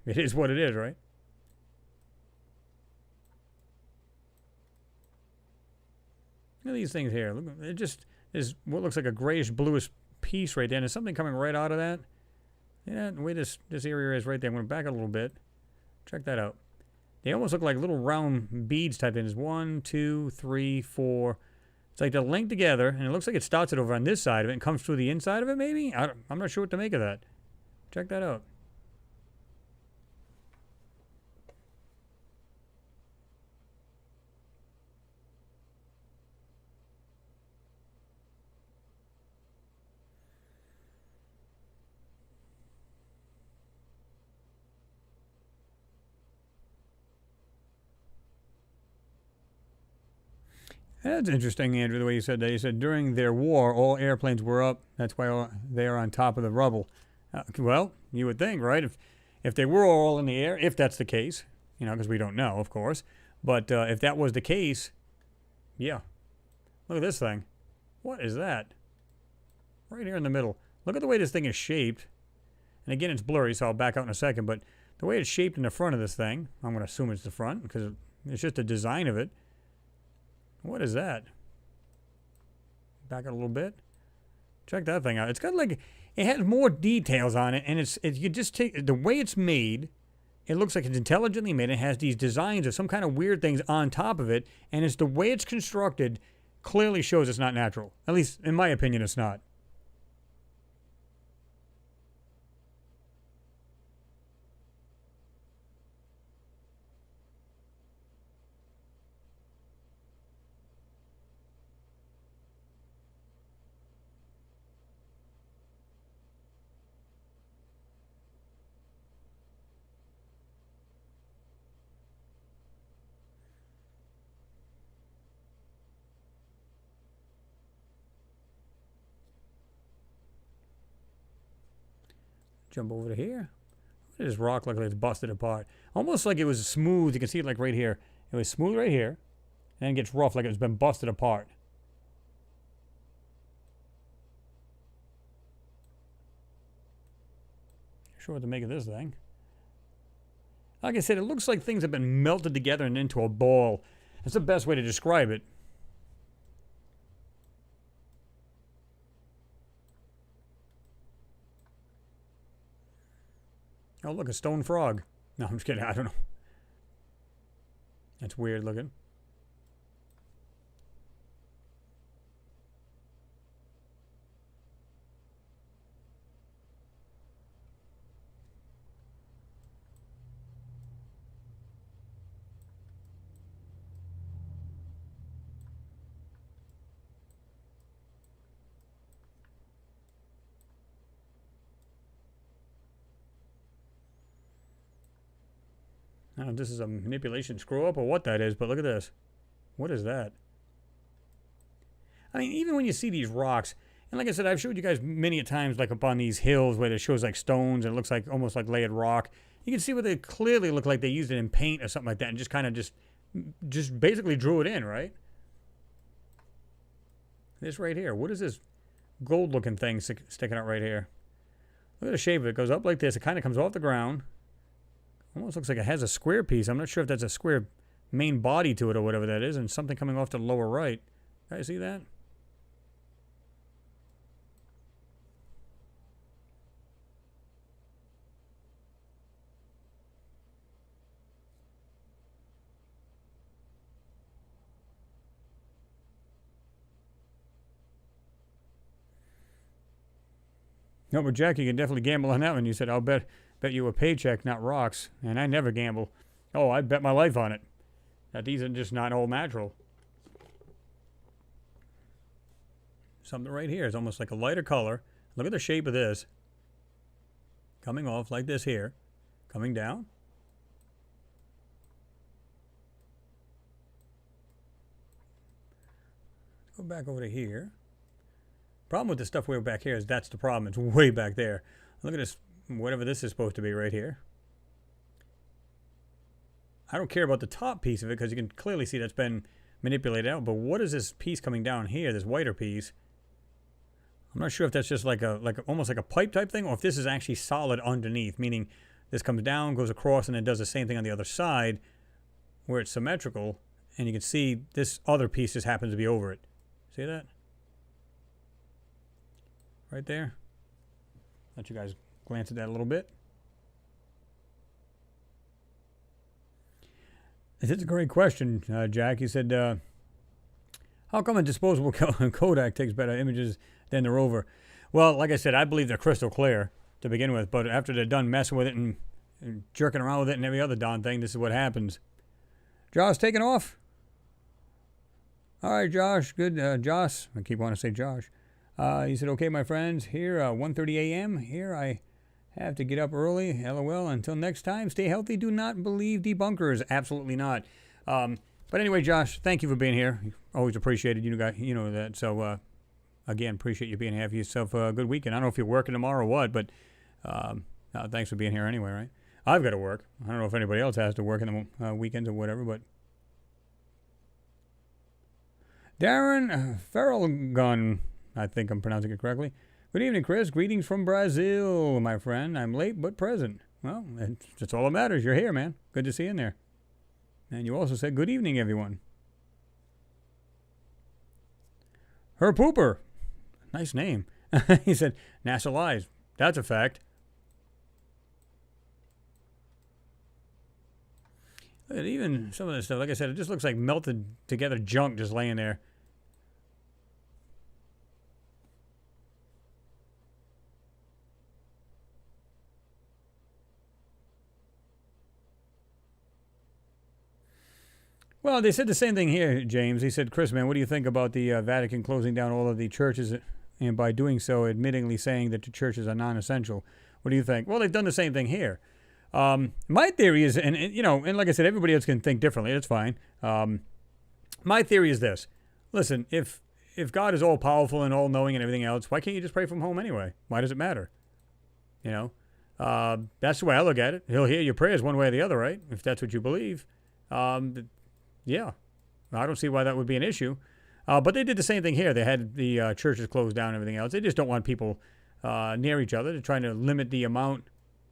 is what it is, right? Look at these things here. Look, it just is what looks like a grayish bluish piece right there. And there's something coming right out of that. Yeah, the way this area is right there. I'm going to back a little bit. Check that out. They almost look like little round beads type things. 1, 2, 3, 4. It's like they're linked together, and it looks like it starts it over on this side of it and comes through the inside of it, maybe? I'm not sure what to make of that. Check that out. That's interesting, Andrew, the way you said that. You said during their war, all airplanes were up. That's why they are on top of the rubble. Well, you would think, right? If they were all in the air, if that's the case, because we don't know, of course. But if that was the case, yeah. Look at this thing. What is that? Right here in the middle. Look at the way this thing is shaped. And again, it's blurry, so I'll back out in a second. But the way it's shaped in the front of this thing, I'm going to assume it's the front because it's just the design of it. What is that? Back out a little bit. Check that thing out. It's got like, it has more details on it, and you just take the way it's made. It looks like it's intelligently made. It has these designs of some kind of weird things on top of it, and it's the way it's constructed clearly shows it's not natural. At least, in my opinion, it's not. Jump over to here. Look at this rock like it's busted apart. Almost like it was smooth. You can see it like right here. It was smooth right here. And then it gets rough like it's been busted apart. Not sure what to make of this thing. Like I said, it looks like things have been melted together and into a ball. That's the best way to describe it. Oh, look, a stone frog. No, I'm just kidding. I don't know. That's weird looking. don't know if this is a manipulation screw up or what that is, but look at this. What is that? I mean, even when you see these rocks, and like I said, I've showed you guys many a times, like up on these hills where it shows like stones and it looks like almost like layered rock. You can see where they clearly look like they used it in paint or something like that and just kind of just basically drew it in, right? This right here. What is this gold-looking thing sticking out right here? Look at the shape of it. It goes up like this. It kind of comes off the ground. Almost looks like it has a square piece. I'm not sure if that's a square main body to it or whatever that is, and something coming off to the lower right. Guys, see that? No, but Jack, you can definitely gamble on that one. You said, I'll bet you a paycheck, not rocks. And I never gamble. Oh, I'd bet my life on it. That these are just not all natural. Something right here is almost like a lighter color. Look at the shape of this. Coming off like this here. Coming down. Let's go back over to here. Problem with the stuff way back here is that's the problem. It's way back there. Look at this, whatever this is supposed to be right here. I don't care about the top piece of it because you can clearly see that's been manipulated out. But what is this piece coming down here, this whiter piece? I'm not sure if that's just like almost like a pipe type thing, or if this is actually solid underneath, meaning this comes down, goes across, and then does the same thing on the other side where it's symmetrical. And you can see this other piece just happens to be over it. See that? Right there. Let you guys glance at that a little bit. It's a great question, Jack. You said, how come a disposable Kodak takes better images than the rover? Well, like I said, I believe they're crystal clear to begin with, but after they're done messing with it and jerking around with it and every other darn thing, this is what happens. Josh, taking off? All right, Josh. Good. Josh. I keep wanting to say Josh. He said, okay, my friends, here, 1:30 a.m. Here, I have to get up early. LOL. Until next time, stay healthy. Do not believe debunkers. Absolutely not. But anyway, Josh, thank you for being here. Always appreciated. You know that. So, again, appreciate you being here. Have yourself a good weekend. I don't know if you're working tomorrow or what, but thanks for being here anyway, right? I've got to work. I don't know if anybody else has to work in the weekends or whatever, but Darren Farrellgun, I think I'm pronouncing it correctly. Good evening, Chris. Greetings from Brazil, my friend. I'm late but present. Well, that's all that matters. You're here, man. Good to see you in there. And you also said good evening, everyone. Her Pooper. Nice name. He said, NASA lies. That's a fact. But even some of this stuff, like I said, it just looks like melted together junk just laying there. Well, they said the same thing here, James. He said, Chris, man, what do you think about the Vatican closing down all of the churches and by doing so, admittingly saying that the churches are non-essential? What do you think? Well, they've done the same thing here. My theory is, and like I said, everybody else can think differently. That's fine. My theory is this. Listen, if God is all-powerful and all-knowing and everything else, why can't you just pray from home anyway? Why does it matter? That's the way I look at it. He'll hear your prayers one way or the other, right? If that's what you believe. Yeah, I don't see why that would be an issue. But they did the same thing here. They had the churches closed down and everything else. They just don't want people near each other. They're trying to limit the amount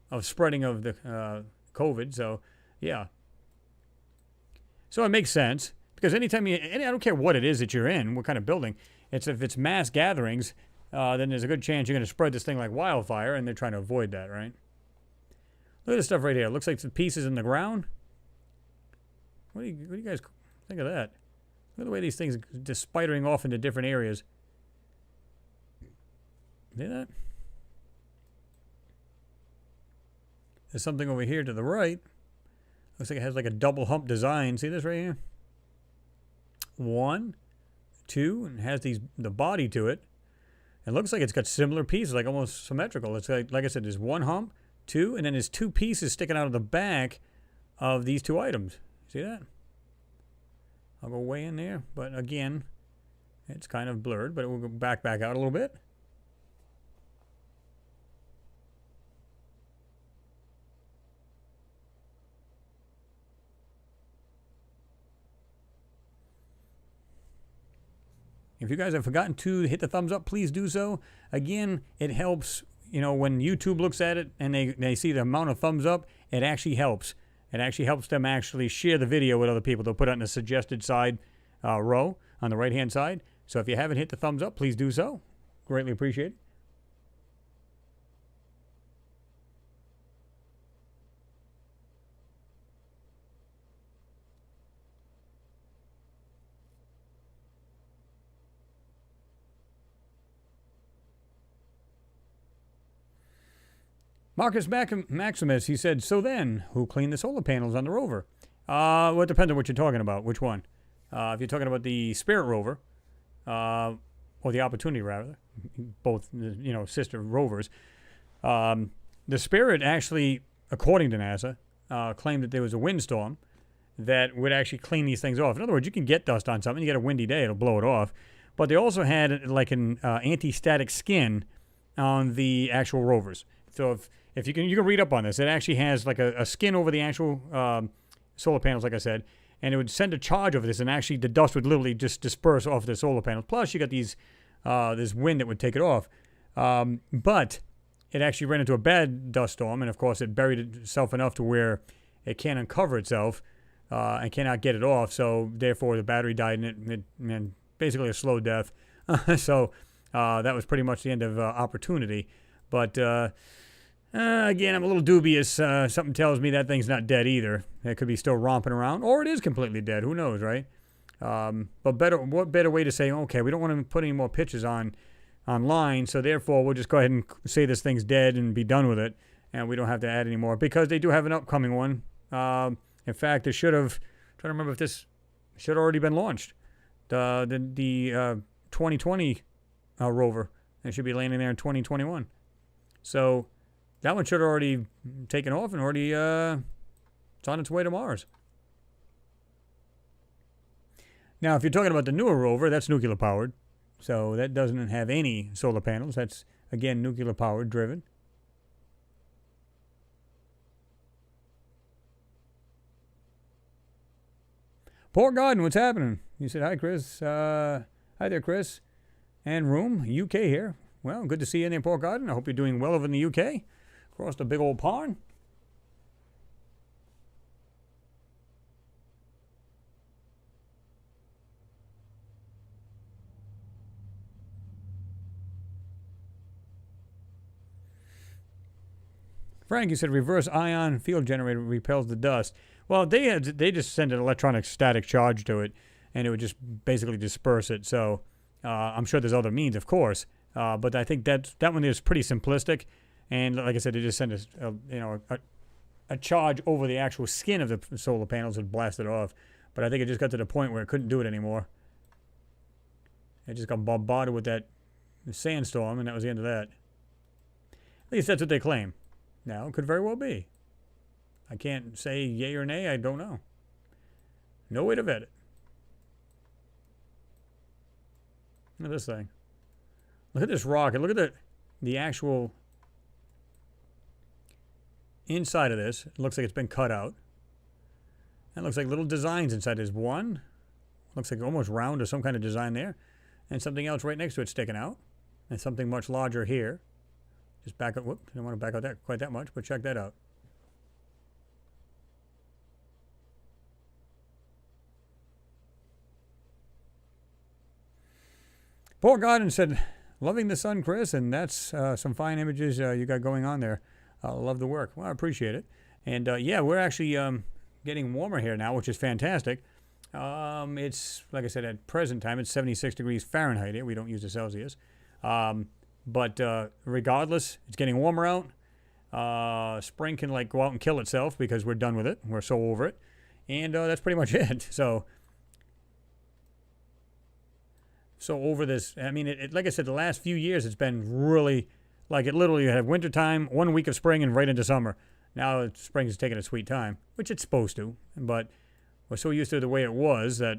of spreading of the COVID. So, yeah. So it makes sense. Because anytime I don't care what it is that you're in, what kind of building, if it's mass gatherings, then there's a good chance you're going to spread this thing like wildfire, and they're trying to avoid that, right? Look at this stuff right here. It looks like some pieces in the ground. What do you guys think of that? Look at the way these things are just spidering off into different areas. See that? There's something over here to the right. Looks like it has like a double hump design. See this right here? 1, 2, and it has the body to it. It looks like it's got similar pieces, like almost symmetrical. It's like I said, there's 1 hump, 2, and then there's 2 pieces sticking out of the back of these two items. See that? I'll go way in there, but again, it's kind of blurred, but it will go back out a little bit. If you guys have forgotten to hit the thumbs up, please do so. Again, it helps, when YouTube looks at it and they see the amount of thumbs up, it actually helps. It actually helps them actually share the video with other people. They'll put it in the suggested side row on the right-hand side. So if you haven't hit the thumbs up, please do so. Greatly appreciate it. Marcus Maximus, he said, so then, who cleaned the solar panels on the rover? Well, it depends on what you're talking about. Which one? If you're talking about the Spirit rover, or the Opportunity, rather, both, sister rovers, the Spirit actually, according to NASA, claimed that there was a windstorm that would actually clean these things off. In other words, you can get dust on something. You get a windy day, it'll blow it off. But they also had like an anti-static skin on the actual rovers. So if you can read up on this. It actually has like a skin over the actual solar panels, like I said, and it would send a charge over this, and actually the dust would literally just disperse off the solar panels. Plus, you got these this wind that would take it off. But it actually ran into a bad dust storm, and of course, it buried itself enough to where it can't uncover itself and cannot get it off. So therefore, the battery died, and it basically a slow death. So that was pretty much the end of Opportunity. But again, I'm a little dubious. Something tells me that thing's not dead either. It could be still romping around, or it is completely dead. Who knows, right? But what better way to say, okay, we don't want to put any more pictures online, so therefore we'll just go ahead and say this thing's dead and be done with it, and we don't have to add any more, because they do have an upcoming one. In fact, it should have, I'm trying to remember if this should have already been launched. The 2020 rover. It should be landing there in 2021. So that one should have already taken off and already it's on its way to Mars. Now, if you're talking about the newer rover, that's nuclear powered. So that doesn't have any solar panels. That's, again, nuclear powered, driven. Port Garden, what's happening? You said, hi, Chris. Hi there, Chris. And Room, UK here. Well, good to see you in there, Port Garden. I hope you're doing well over in the UK. Across the big old pond. Frank, you said reverse ion field generator repels the dust. Well, they just send an electronic static charge to it, and it would just basically disperse it. So I'm sure there's other means, of course, but I think that one is pretty simplistic. And like I said, they just send a charge over the actual skin of the solar panels and blast it off. But I think it just got to the point where it couldn't do it anymore. It just got bombarded with that sandstorm, and that was the end of that. At least that's what they claim. Now, it could very well be. I can't say yay or nay. I don't know. No way to vet it. Look at this thing. Look at this rocket. Look at the actual inside of this. It looks like it's been cut out. It looks like little designs inside. There's one. Looks like almost round or some kind of design there. And something else right next to it sticking out. And something much larger here. Just back up. Whoop. I don't want to back out quite that much, but check that out. Paul Garden said, loving the sun, Chris, and that's some fine images you got going on there. I love the work. Well, I appreciate it. And yeah, we're actually getting warmer here now, which is fantastic. It's, like I said, at present time, it's 76 degrees Fahrenheit here. We don't use the Celsius. But regardless, it's getting warmer out. Spring can go out and kill itself because we're done with it. We're so over it. And that's pretty much it. So over this, I mean, like I said, the last few years, it's been really, it literally had wintertime, 1 week of spring, and right into summer. Now spring is taking a sweet time, which it's supposed to, but we're so used to the way it was that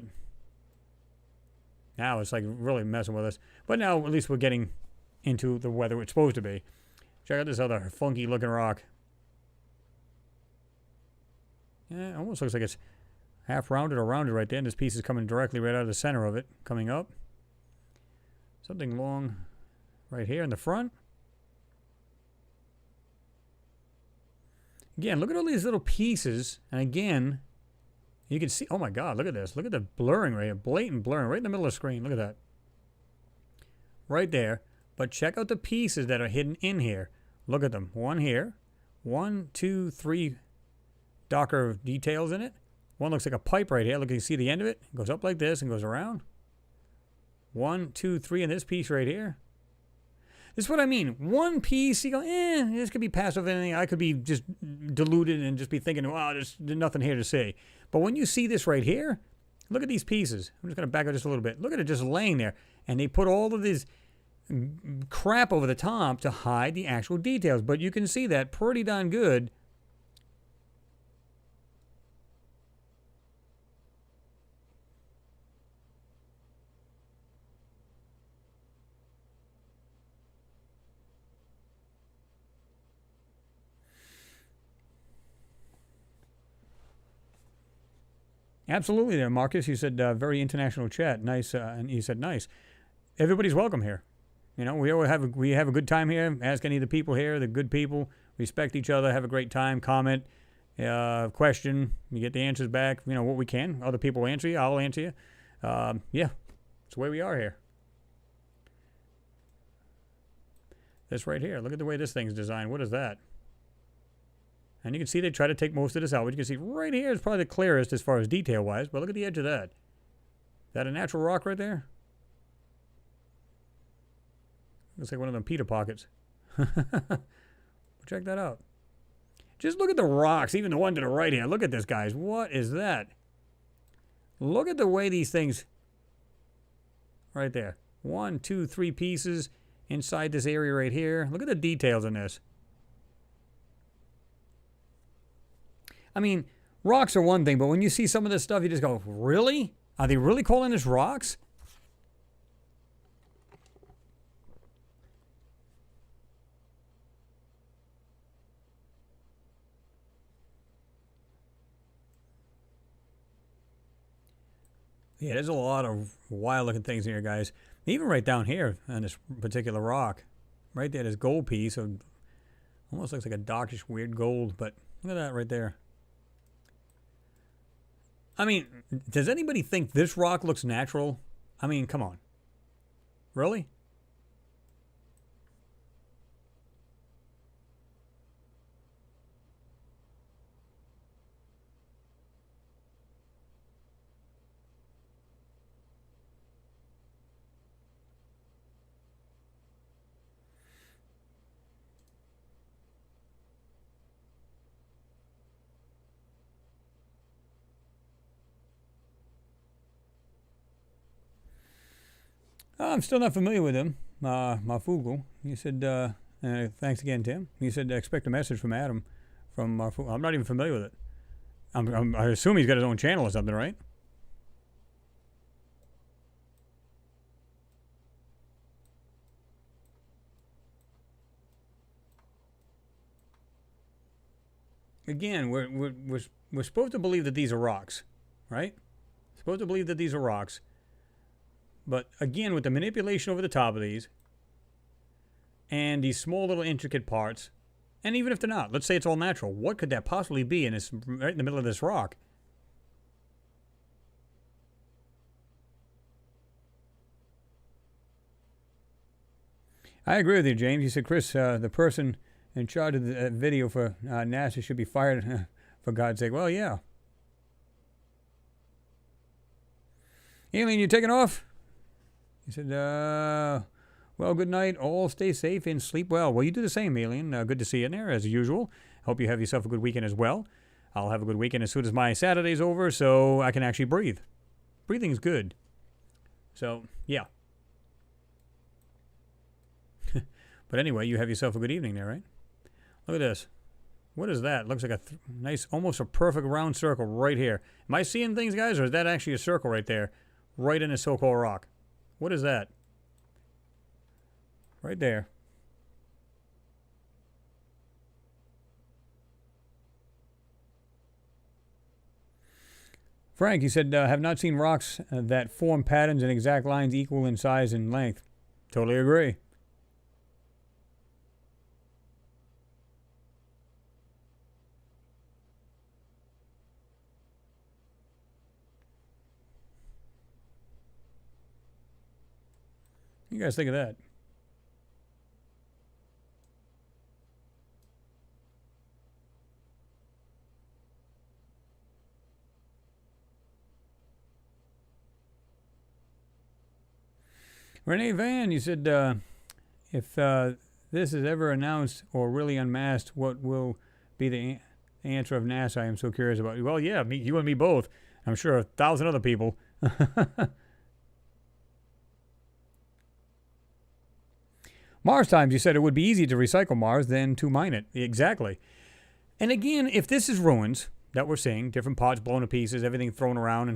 now it's like really messing with us. But now at least we're getting into the weather it's supposed to be. Check out this other funky looking rock. Yeah, it almost looks like it's half rounded or rounded right there, and this piece is coming directly right out of the center of it, coming up. Something long right here in the front. Again, look at all these little pieces, and again, you can see, oh my God, look at this. Look at the blurring right here, blatant blurring right in the middle of the screen. Look at that. Right there. But check out the pieces that are hidden in here. Look at them. One here. 1, 2, 3 darker details in it. One looks like a pipe right here. Look, you can see the end of it. It goes up like this and goes around. 1, 2, 3 in this piece right here. This is what I mean. One piece, you go, this could be passive anything. I could be just deluded and just be thinking, wow, there's nothing here to say. But when you see this right here, look at these pieces. I'm just going to back up just a little bit. Look at it just laying there. And they put all of this crap over the top to hide the actual details. But you can see that pretty darn good. Absolutely there, Marcus. You said very international chat. Nice. And you said nice. Everybody's welcome here. You know, we have a good time here. Ask any of the people here. They're good people. Respect each other. Have a great time. Comment. Question. You get the answers back. You know, what we can. Other people will answer you. I'll answer you. Yeah. It's the way we are here. This right here. Look at the way this thing's designed. What is that? And you can see they try to take most of this out. But you can see right here is probably the clearest as far as detail-wise. But look at the edge of that. Is that a natural rock right there? Looks like one of them Peter pockets. Check that out. Just look at the rocks, even the one to the right here. Look at this, guys. What is that? Look at the way these things... Right there. 1, 2, 3 pieces inside this area right here. Look at the details in this. I mean, rocks are one thing, but when you see some of this stuff, you just go, really? Are they really calling this rocks? Yeah, there's a lot of wild-looking things here, guys. Even right down here on this particular rock. Right there, this gold piece. Almost looks like a darkish, weird gold, but look at that right there. I mean, does anybody think this rock looks natural? I mean, come on. Really? I'm still not familiar with him, Marfugal. He said, thanks again, Tim. He said, expect a message from Adam from Marfugal. I'm not even familiar with it. I assume he's got his own channel or something, right? Again, we're supposed to believe that these are rocks, right? Supposed to believe that these are rocks. But again, with the manipulation over the top of these, and these small little intricate parts, and even if they're not, let's say it's all natural, what could that possibly be in this, right in the middle of this rock? I agree with you, James. You said, Chris, the person in charge of the video for NASA should be fired, for God's sake. Well, yeah. Alien, you taking off? He said, well, good night. All stay safe and sleep well. Well, you do the same, Alien. Good to see you in there, as usual. Hope you have yourself a good weekend as well. I'll have a good weekend as soon as my Saturday's over, so I can actually breathe. Breathing's good. So, yeah. But anyway, you have yourself a good evening there, right? Look at this. What is that? Looks like a nice, almost a perfect round circle right here. Am I seeing things, guys, or is that actually a circle right there? Right in the so-called rock. What is that? Right there. Frank, you said, have not seen rocks that form patterns and exact lines equal in size and length. Totally agree. You guys think of that? Renee Van, you said, if this is ever announced or really unmasked, what will be the answer of NASA? I am so curious about. Well, yeah, you and me both. I'm sure 1,000 other people. Mars Times, you said it would be easy to recycle Mars than to mine it. Exactly. And again, if this is ruins that we're seeing, different parts blown to pieces, everything thrown around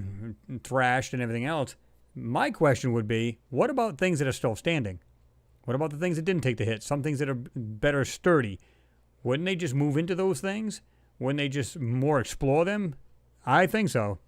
and thrashed and everything else, my question would be, what about things that are still standing? What about the things that didn't take the hit? Some things that are better sturdy. Wouldn't they just move into those things? Wouldn't they just more explore them? I think so.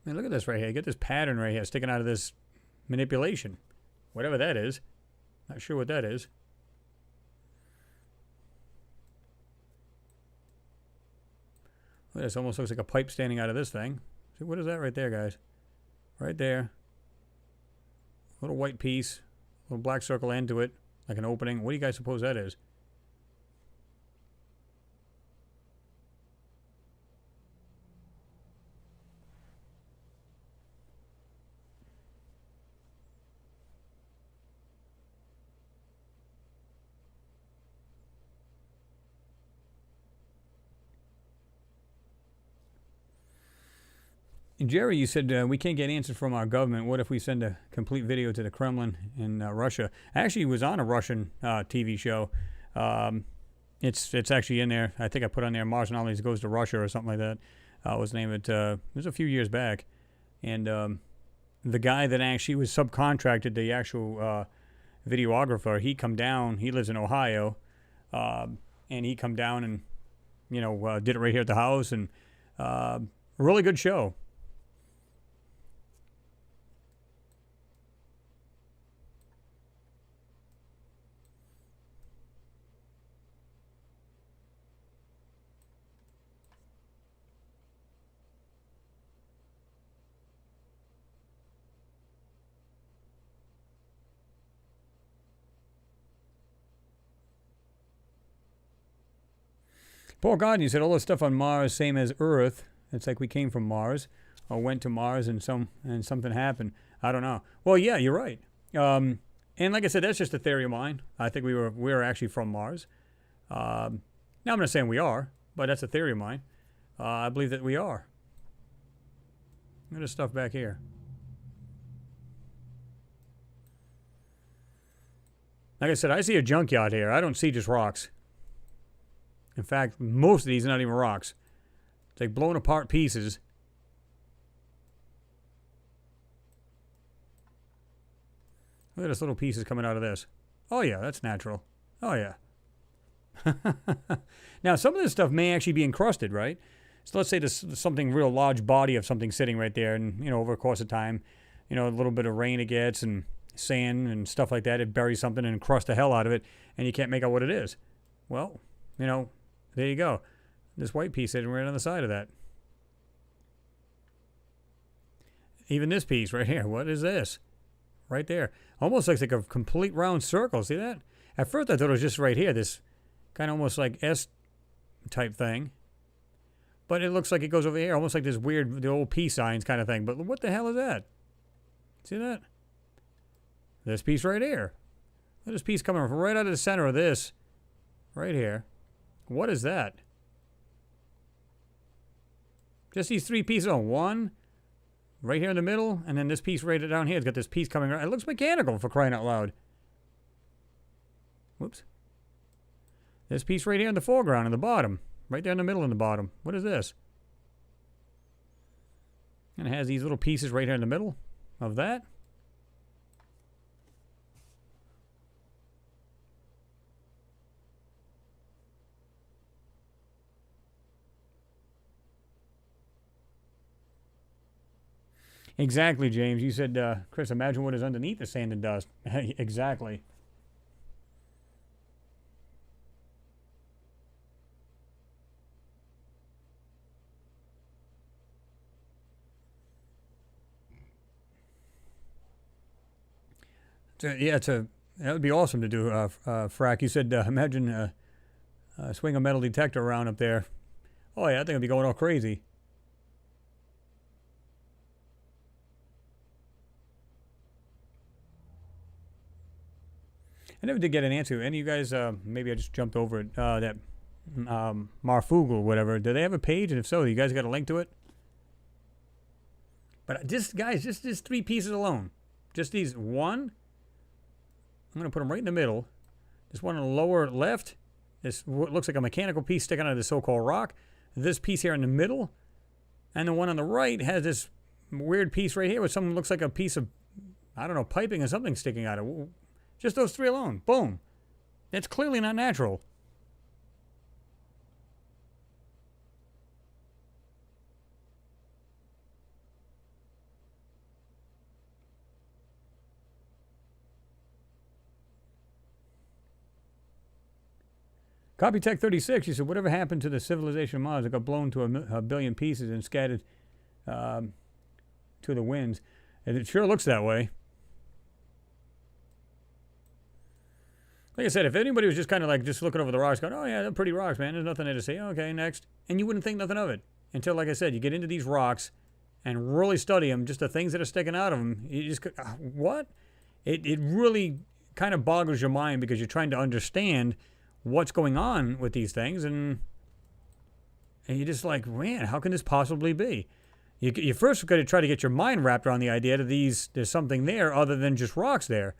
Man, look at this right here. You get this pattern right here sticking out of this manipulation. Whatever that is. Not sure what that is. This almost looks like a pipe standing out of this thing. See, what is that right there, guys? Right there. A little white piece. A little black circle end to it. Like an opening. What do you guys suppose that is? And Jerry, you said we can't get answers from our government. What if we send a complete video to the Kremlin in Russia? I actually was on a Russian TV show. It's actually in there. I think I put on there Mars Anomalies Goes to Russia or something like that. Was the name of it. It was a few years back. And the guy that actually was subcontracted, the actual videographer, he come down. He lives in Ohio. And he come down and, did it right here at the house. And really good show. Paul Godden, you said all the stuff on Mars, same as Earth. It's like we came from Mars or went to Mars and something happened. I don't know. Well, yeah, you're right. And like I said, that's just a theory of mine. I think we were actually from Mars. Now I'm not saying we are, but that's a theory of mine. I believe that we are. Look at this stuff back here. Like I said, I see a junkyard here. I don't see just rocks. In fact, most of these are not even rocks. It's like blown apart pieces. Look at this little pieces coming out of this. Oh, yeah, that's natural. Oh, yeah. Now, some of this stuff may actually be encrusted, right? So let's say there's something real large body of something sitting right there, and, over the course of time, a little bit of rain it gets and sand and stuff like that, it buries something and encrusts the hell out of it, and you can't make out what it is. Well, there you go. This white piece sitting right on the side of that. Even this piece right here. What is this? Right there. Almost looks like a complete round circle. See that? At first I thought it was just right here. This kind of almost like S type thing. But it looks like it goes over here. Almost like this weird, the old peace signs kind of thing. But what the hell is that? See that? this piece right here. Look at this piece coming right out of the center of this. Right here. What is that? Just these three pieces on one. Right here in the middle. And then this piece right down here. It's got this piece coming right. It looks mechanical for crying out loud. Whoops. This piece right here in the foreground in the bottom. Right there in the middle in the bottom. What is this? And it has these little pieces right here in the middle of that. Exactly, James. You said, Chris, imagine what is underneath the sand and dust. Exactly. That would be awesome to do, Frack. You said, imagine swing a metal detector around up there. Oh, yeah, I think I'd be going all crazy. I never did get an answer. Any of you guys, maybe I just jumped over it, that Marfugal, whatever, do they have a page? And if so, you guys got a link to it? But just, guys, just three pieces alone. Just these one. I'm going to put them right in the middle. This one on the lower left. This looks like a mechanical piece sticking out of the so-called rock. This piece here in the middle. And the one on the right has this weird piece right here with something that looks like a piece of, I don't know, piping or something sticking out of it. Just those three alone. Boom. That's clearly not natural. Copytech 36, you said, whatever happened to the civilization of Mars? It got blown to a billion pieces and scattered to the winds. And it sure looks that way. Like I said, if anybody was just kind of like just looking over the rocks going, oh yeah, they're pretty rocks, man. There's nothing there to see. Okay, next. And you wouldn't think nothing of it. Until, like I said, you get into these rocks and really study them, just the things that are sticking out of them. You just, what? It really kind of boggles your mind because you're trying to understand what's going on with these things. And you're just like, man, how can this possibly be? You first got to try to get your mind wrapped around the idea that there's something there other than just rocks there.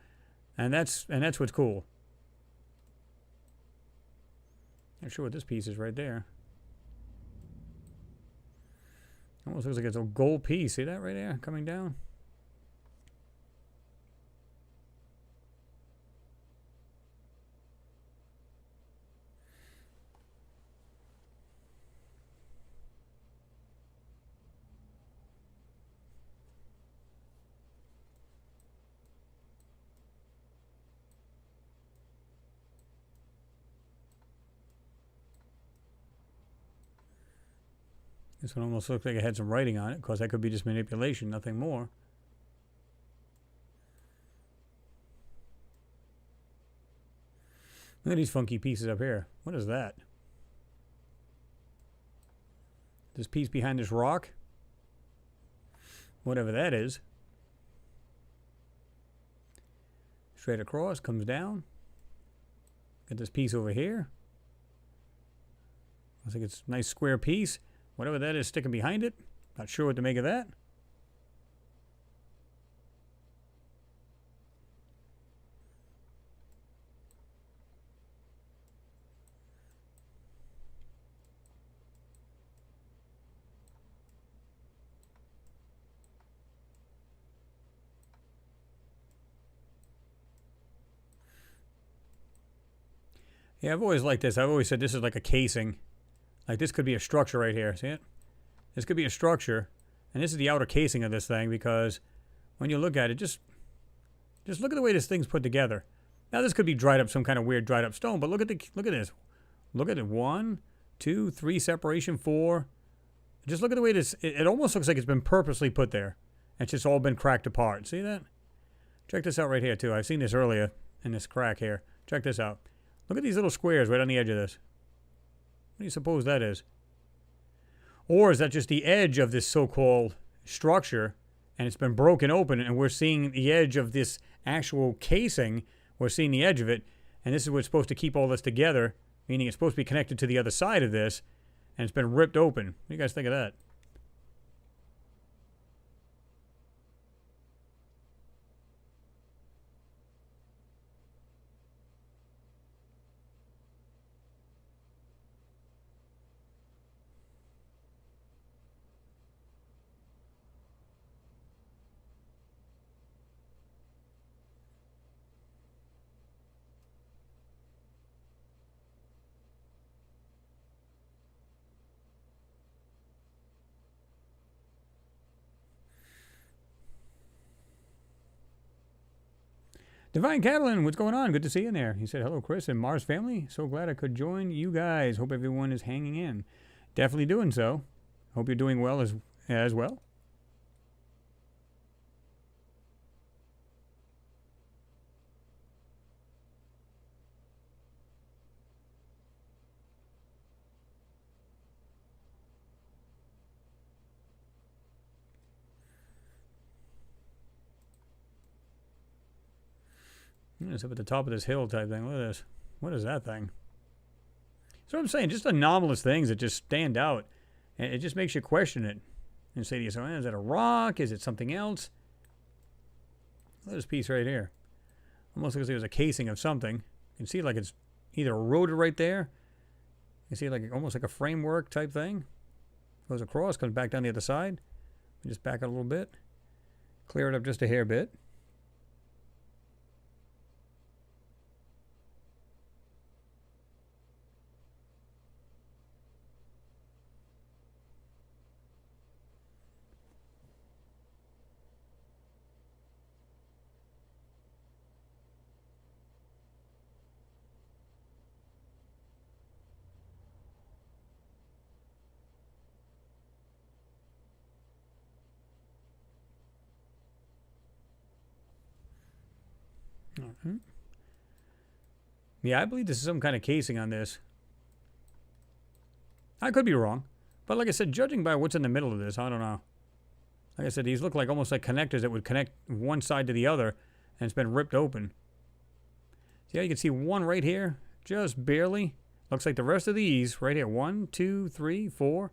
And that's what's cool. Not sure what this piece is right there. Almost looks like it's a gold piece. See that right there coming down? This one almost looks like it had some writing on it. Of course, that could be just manipulation, nothing more. Look at these funky pieces up here. What is that? This piece behind this rock? Whatever that is. Straight across, comes down. Got this piece over here. Looks like it's a nice square piece. Whatever that is sticking behind it. Not sure what to make of that. Yeah, I've always liked this. I've always said this is like a casing. Like this could be a structure right here. See it? This could be a structure. And this is the outer casing of this thing because when you look at it, just look at the way this thing's put together. Now this could be dried up, some kind of weird dried up stone, but look at this. Look at it. 1, 2, 3 separation, 4. Just look at the way this, it almost looks like it's been purposely put there. It's just all been cracked apart. See that? Check this out right here too. I've seen this earlier in this crack here. Check this out. Look at these little squares right on the edge of this. What do you suppose that is? Or is that just the edge of this so-called structure and it's been broken open, and we're seeing the edge of this actual casing. We're seeing the edge of it, and this is what's supposed to keep all this together, meaning it's supposed to be connected to the other side of this, and it's been ripped open. What do you guys think of that? Divine Catalan, what's going on? Good to see you in there. He said, hello, Chris and Mars family. So glad I could join you guys. Hope everyone is hanging in. Definitely doing so. Hope you're doing well as well. It's up at the top of this hill type thing. Look at this. What is that thing? So I'm saying, just anomalous things that just stand out. And it just makes you question it. And say to yourself, is that a rock? Is it something else? Look at this piece right here. Almost looks like it was a casing of something. You can see like it's either a rotor right there. You can see like almost like a framework type thing. Goes across, comes back down the other side. Just back it a little bit. Clear it up just a hair bit. Mm-hmm. Yeah, I believe this is some kind of casing on this. I could be wrong. But like I said, judging by what's in the middle of this, I don't know. Like I said, these look like almost like connectors that would connect one side to the other, and it's been ripped open. See how you can see one right here? Just barely. Looks like the rest of these right here. 1, 2, 3, 4.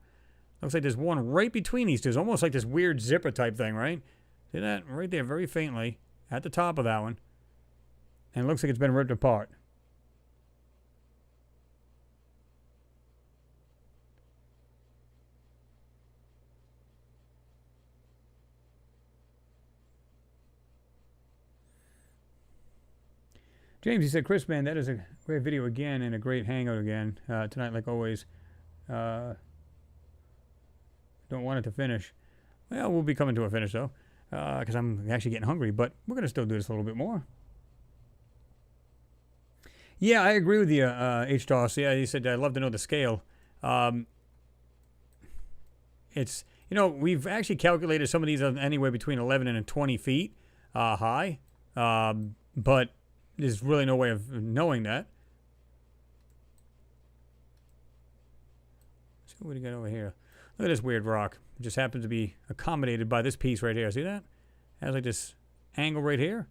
Looks like there's one right between these two. It's almost like this weird zipper type thing, right? See that? Right there, very faintly. At the top of that one. And it looks like it's been ripped apart. James, he said, Chris, man, that is a great video again and a great hangout again. Tonight, like always. Don't want it to finish. Well, we'll be coming to a finish, though. Because I'm actually getting hungry. But we're going to still do this a little bit more. Yeah, I agree with you, H-Toss. Yeah, he said, I'd love to know the scale. It's, you know, we've actually calculated some of these anywhere between 11 and 20 feet high. But there's really no way of knowing that. So what do you got over here? Look at this weird rock. It just happens to be accommodated by this piece right here. See that? It has like this angle right here.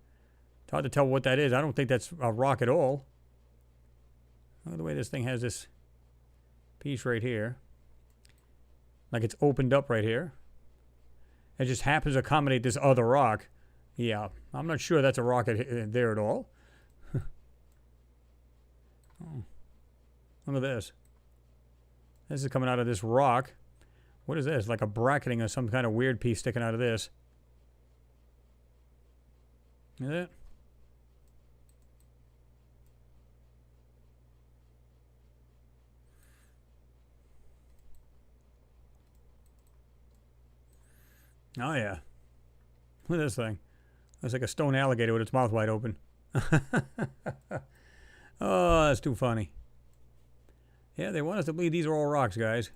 It's hard to tell what that is. I don't think that's a rock at all. Look at the way this thing has this piece right here. Like it's opened up right here. It just happens to accommodate this other rock. Yeah, I'm not sure that's a rock there at all. Oh. Look at this. This is coming out of this rock. What is this? Like a bracketing or some kind of weird piece sticking out of this. Is it? Oh, yeah. Look at this thing. Looks like a stone alligator with its mouth wide open. Oh, that's too funny. Yeah, they want us to believe these are all rocks, guys.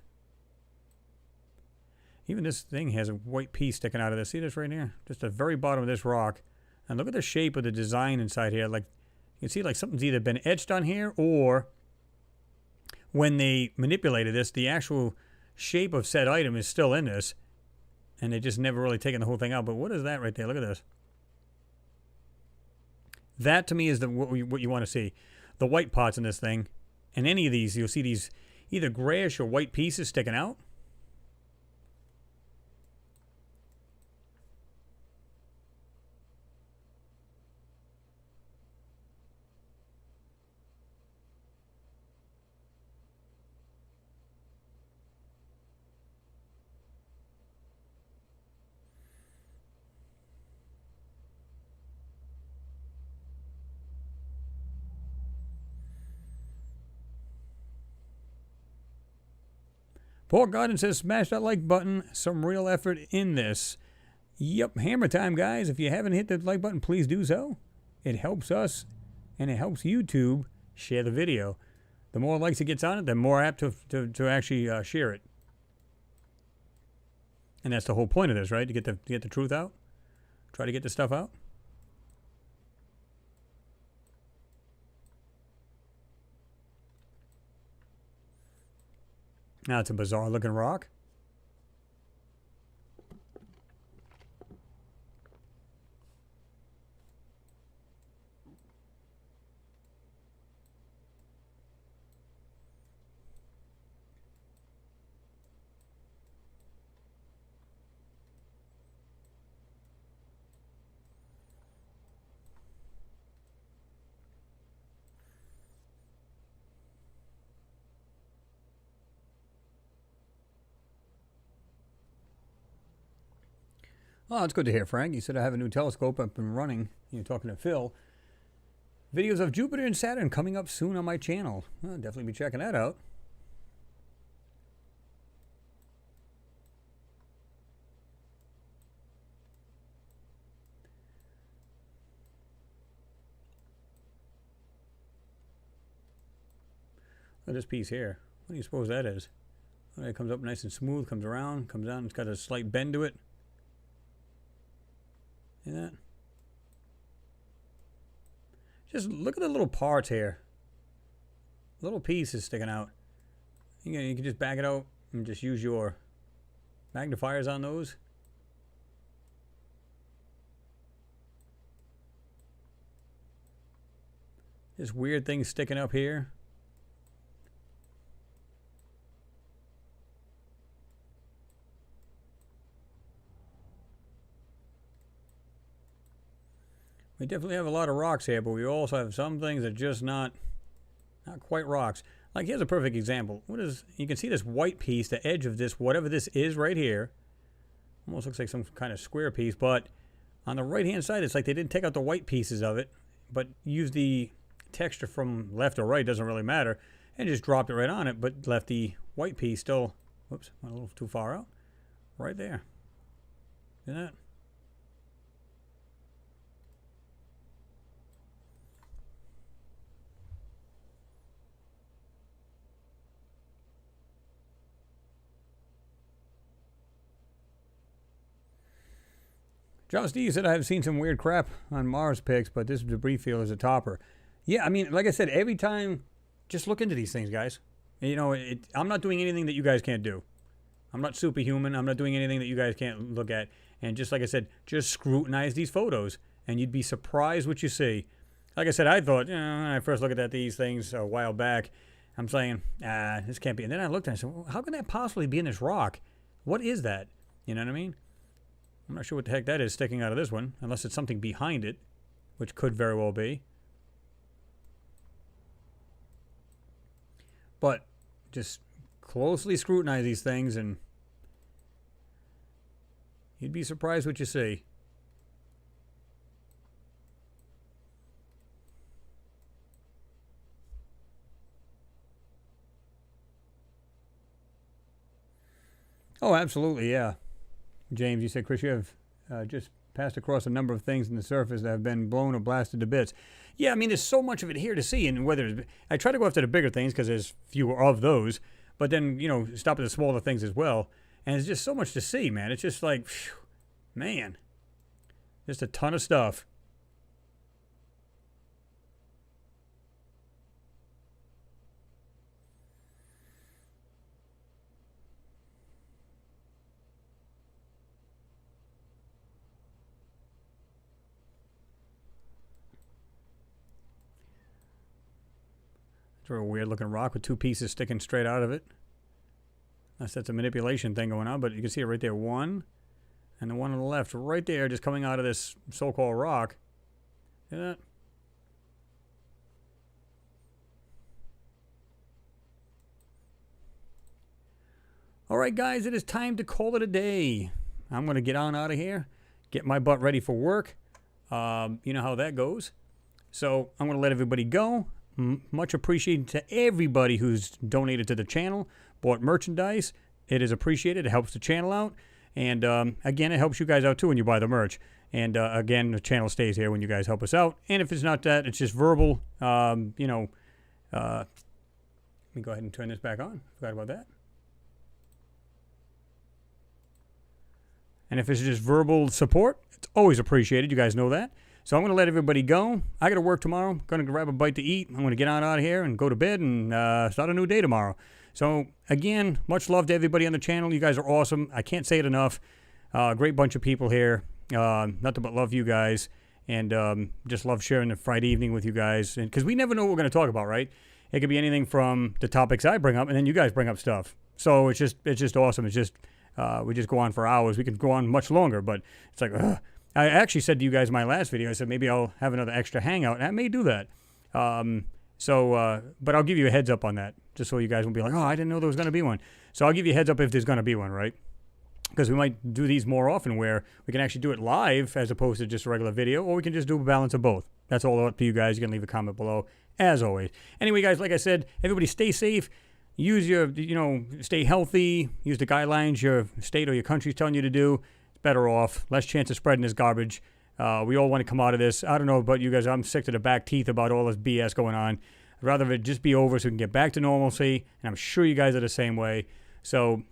Even this thing has a white piece sticking out of this. See this right here? Just the very bottom of this rock. And look at the shape of the design inside here. Like, you can see like something's either been etched on here, or when they manipulated this, the actual shape of said item is still in this. And they just never really taken the whole thing out. But what is that right there? Look at this. That to me is what you want to see. The white parts in this thing. And any of these, you'll see these either grayish or white pieces sticking out. Paul Garden says, smash that like button. Some real effort in this. Yep, hammer time, guys. If you haven't hit the like button, please do so. It helps us, and it helps YouTube share the video. The more likes it gets on it, the more apt to actually share it. And that's the whole point of this, right? To get the truth out. Try to get the stuff out. Now it's a bizarre looking rock. Oh, it's good to hear, Frank. You said I have a new telescope up and running. You're talking to Phil. Videos of Jupiter and Saturn coming up soon on my channel. I'll definitely be checking that out. Look at this piece here. What do you suppose that is? Well, it comes up nice and smooth, comes around, comes down. It's got a slight bend to it. See that? Just look at the little parts here. Little pieces sticking out. You can just back it out and just use your magnifiers on those. Just weird things sticking up here. We definitely have a lot of rocks here, but we also have some things that are just not quite rocks. Like here's a perfect example. You can see this white piece, the edge of this, whatever this is right here. Almost looks like some kind of square piece, but on the right hand side, it's like they didn't take out the white pieces of it, but used the texture from left or right, doesn't really matter, and just dropped it right on it, but left the white piece still, whoops, went a little too far out, right there. See that? John Steve said, I have seen some weird crap on Mars pics, but this debris field is a topper. Yeah, I mean, like I said, every time, just look into these things, guys. You know, I'm not doing anything that you guys can't do. I'm not superhuman. I'm not doing anything that you guys can't look at. And just like I said, just scrutinize these photos, and you'd be surprised what you see. Like I said, I thought, when I first looked at these things a while back, I'm saying, this can't be. And then I looked and I said, well, how can that possibly be in this rock? What is that? You know what I mean? I'm not sure what the heck that is sticking out of this one, unless it's something behind it, which could very well be. But just closely scrutinize these things and you'd be surprised what you see. Oh, absolutely, yeah. James, you said, Chris, you have just passed across a number of things in the surface that have been blown or blasted to bits. Yeah, I mean, there's so much of it here to see, and whether I try to go after the bigger things because there's fewer of those, but then, stop at the smaller things as well. And there's just so much to see, man. It's just like, phew, man, just a ton of stuff. It's a real weird looking rock with two pieces sticking straight out of it. That's a manipulation thing going on, but you can see it right there. One, and the one on the left right there just coming out of this so-called rock. See that? All right, guys, it is time to call it a day. I'm going to get on out of here, get my butt ready for work. You know how that goes. So I'm going to let everybody go. Much appreciated to everybody who's donated to the channel, bought merchandise. It is appreciated. It helps the channel out. And again, it helps you guys out too when you buy the merch. And again, the channel stays here when you guys help us out. And if it's not that, it's just verbal. Let me go ahead and turn this back on. Forgot about that. And if it's just verbal support, it's always appreciated. You guys know that. So I'm going to let everybody go. I got to work tomorrow. I'm going to grab a bite to eat. I'm going to get on out of here and go to bed and start a new day tomorrow. So, again, much love to everybody on the channel. You guys are awesome. I can't say it enough. Great bunch of people here. Nothing but love you guys. And just love sharing the Friday evening with you guys. Because we never know what we're going to talk about, right? It could be anything from the topics I bring up, and then you guys bring up stuff. So it's just awesome. It's just... we just go on for hours. We could go on much longer, but it's like, ugh. I actually said to you guys in my last video, I said maybe I'll have another extra hangout, and I may do that. But I'll give you a heads up on that, just so you guys won't be like, oh, I didn't know there was going to be one. So I'll give you a heads up if there's going to be one, right? Because we might do these more often where we can actually do it live as opposed to just a regular video, or we can just do a balance of both. That's all up to you guys. You can leave a comment below, as always. Anyway, guys, like I said, everybody stay safe. Use your, stay healthy. Use the guidelines your state or your country's telling you to do. It's better off. Less chance of spreading this garbage. We all want to come out of this. I don't know about you guys. I'm sick to the back teeth about all this BS going on. I'd rather it just be over so we can get back to normalcy. And I'm sure you guys are the same way. So,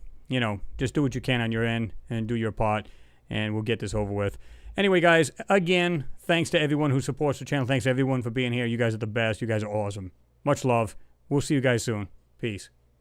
just do what you can on your end and do your part. And we'll get this over with. Anyway, guys, again, thanks to everyone who supports the channel. Thanks to everyone for being here. You guys are the best. You guys are awesome. Much love. We'll see you guys soon. Peace.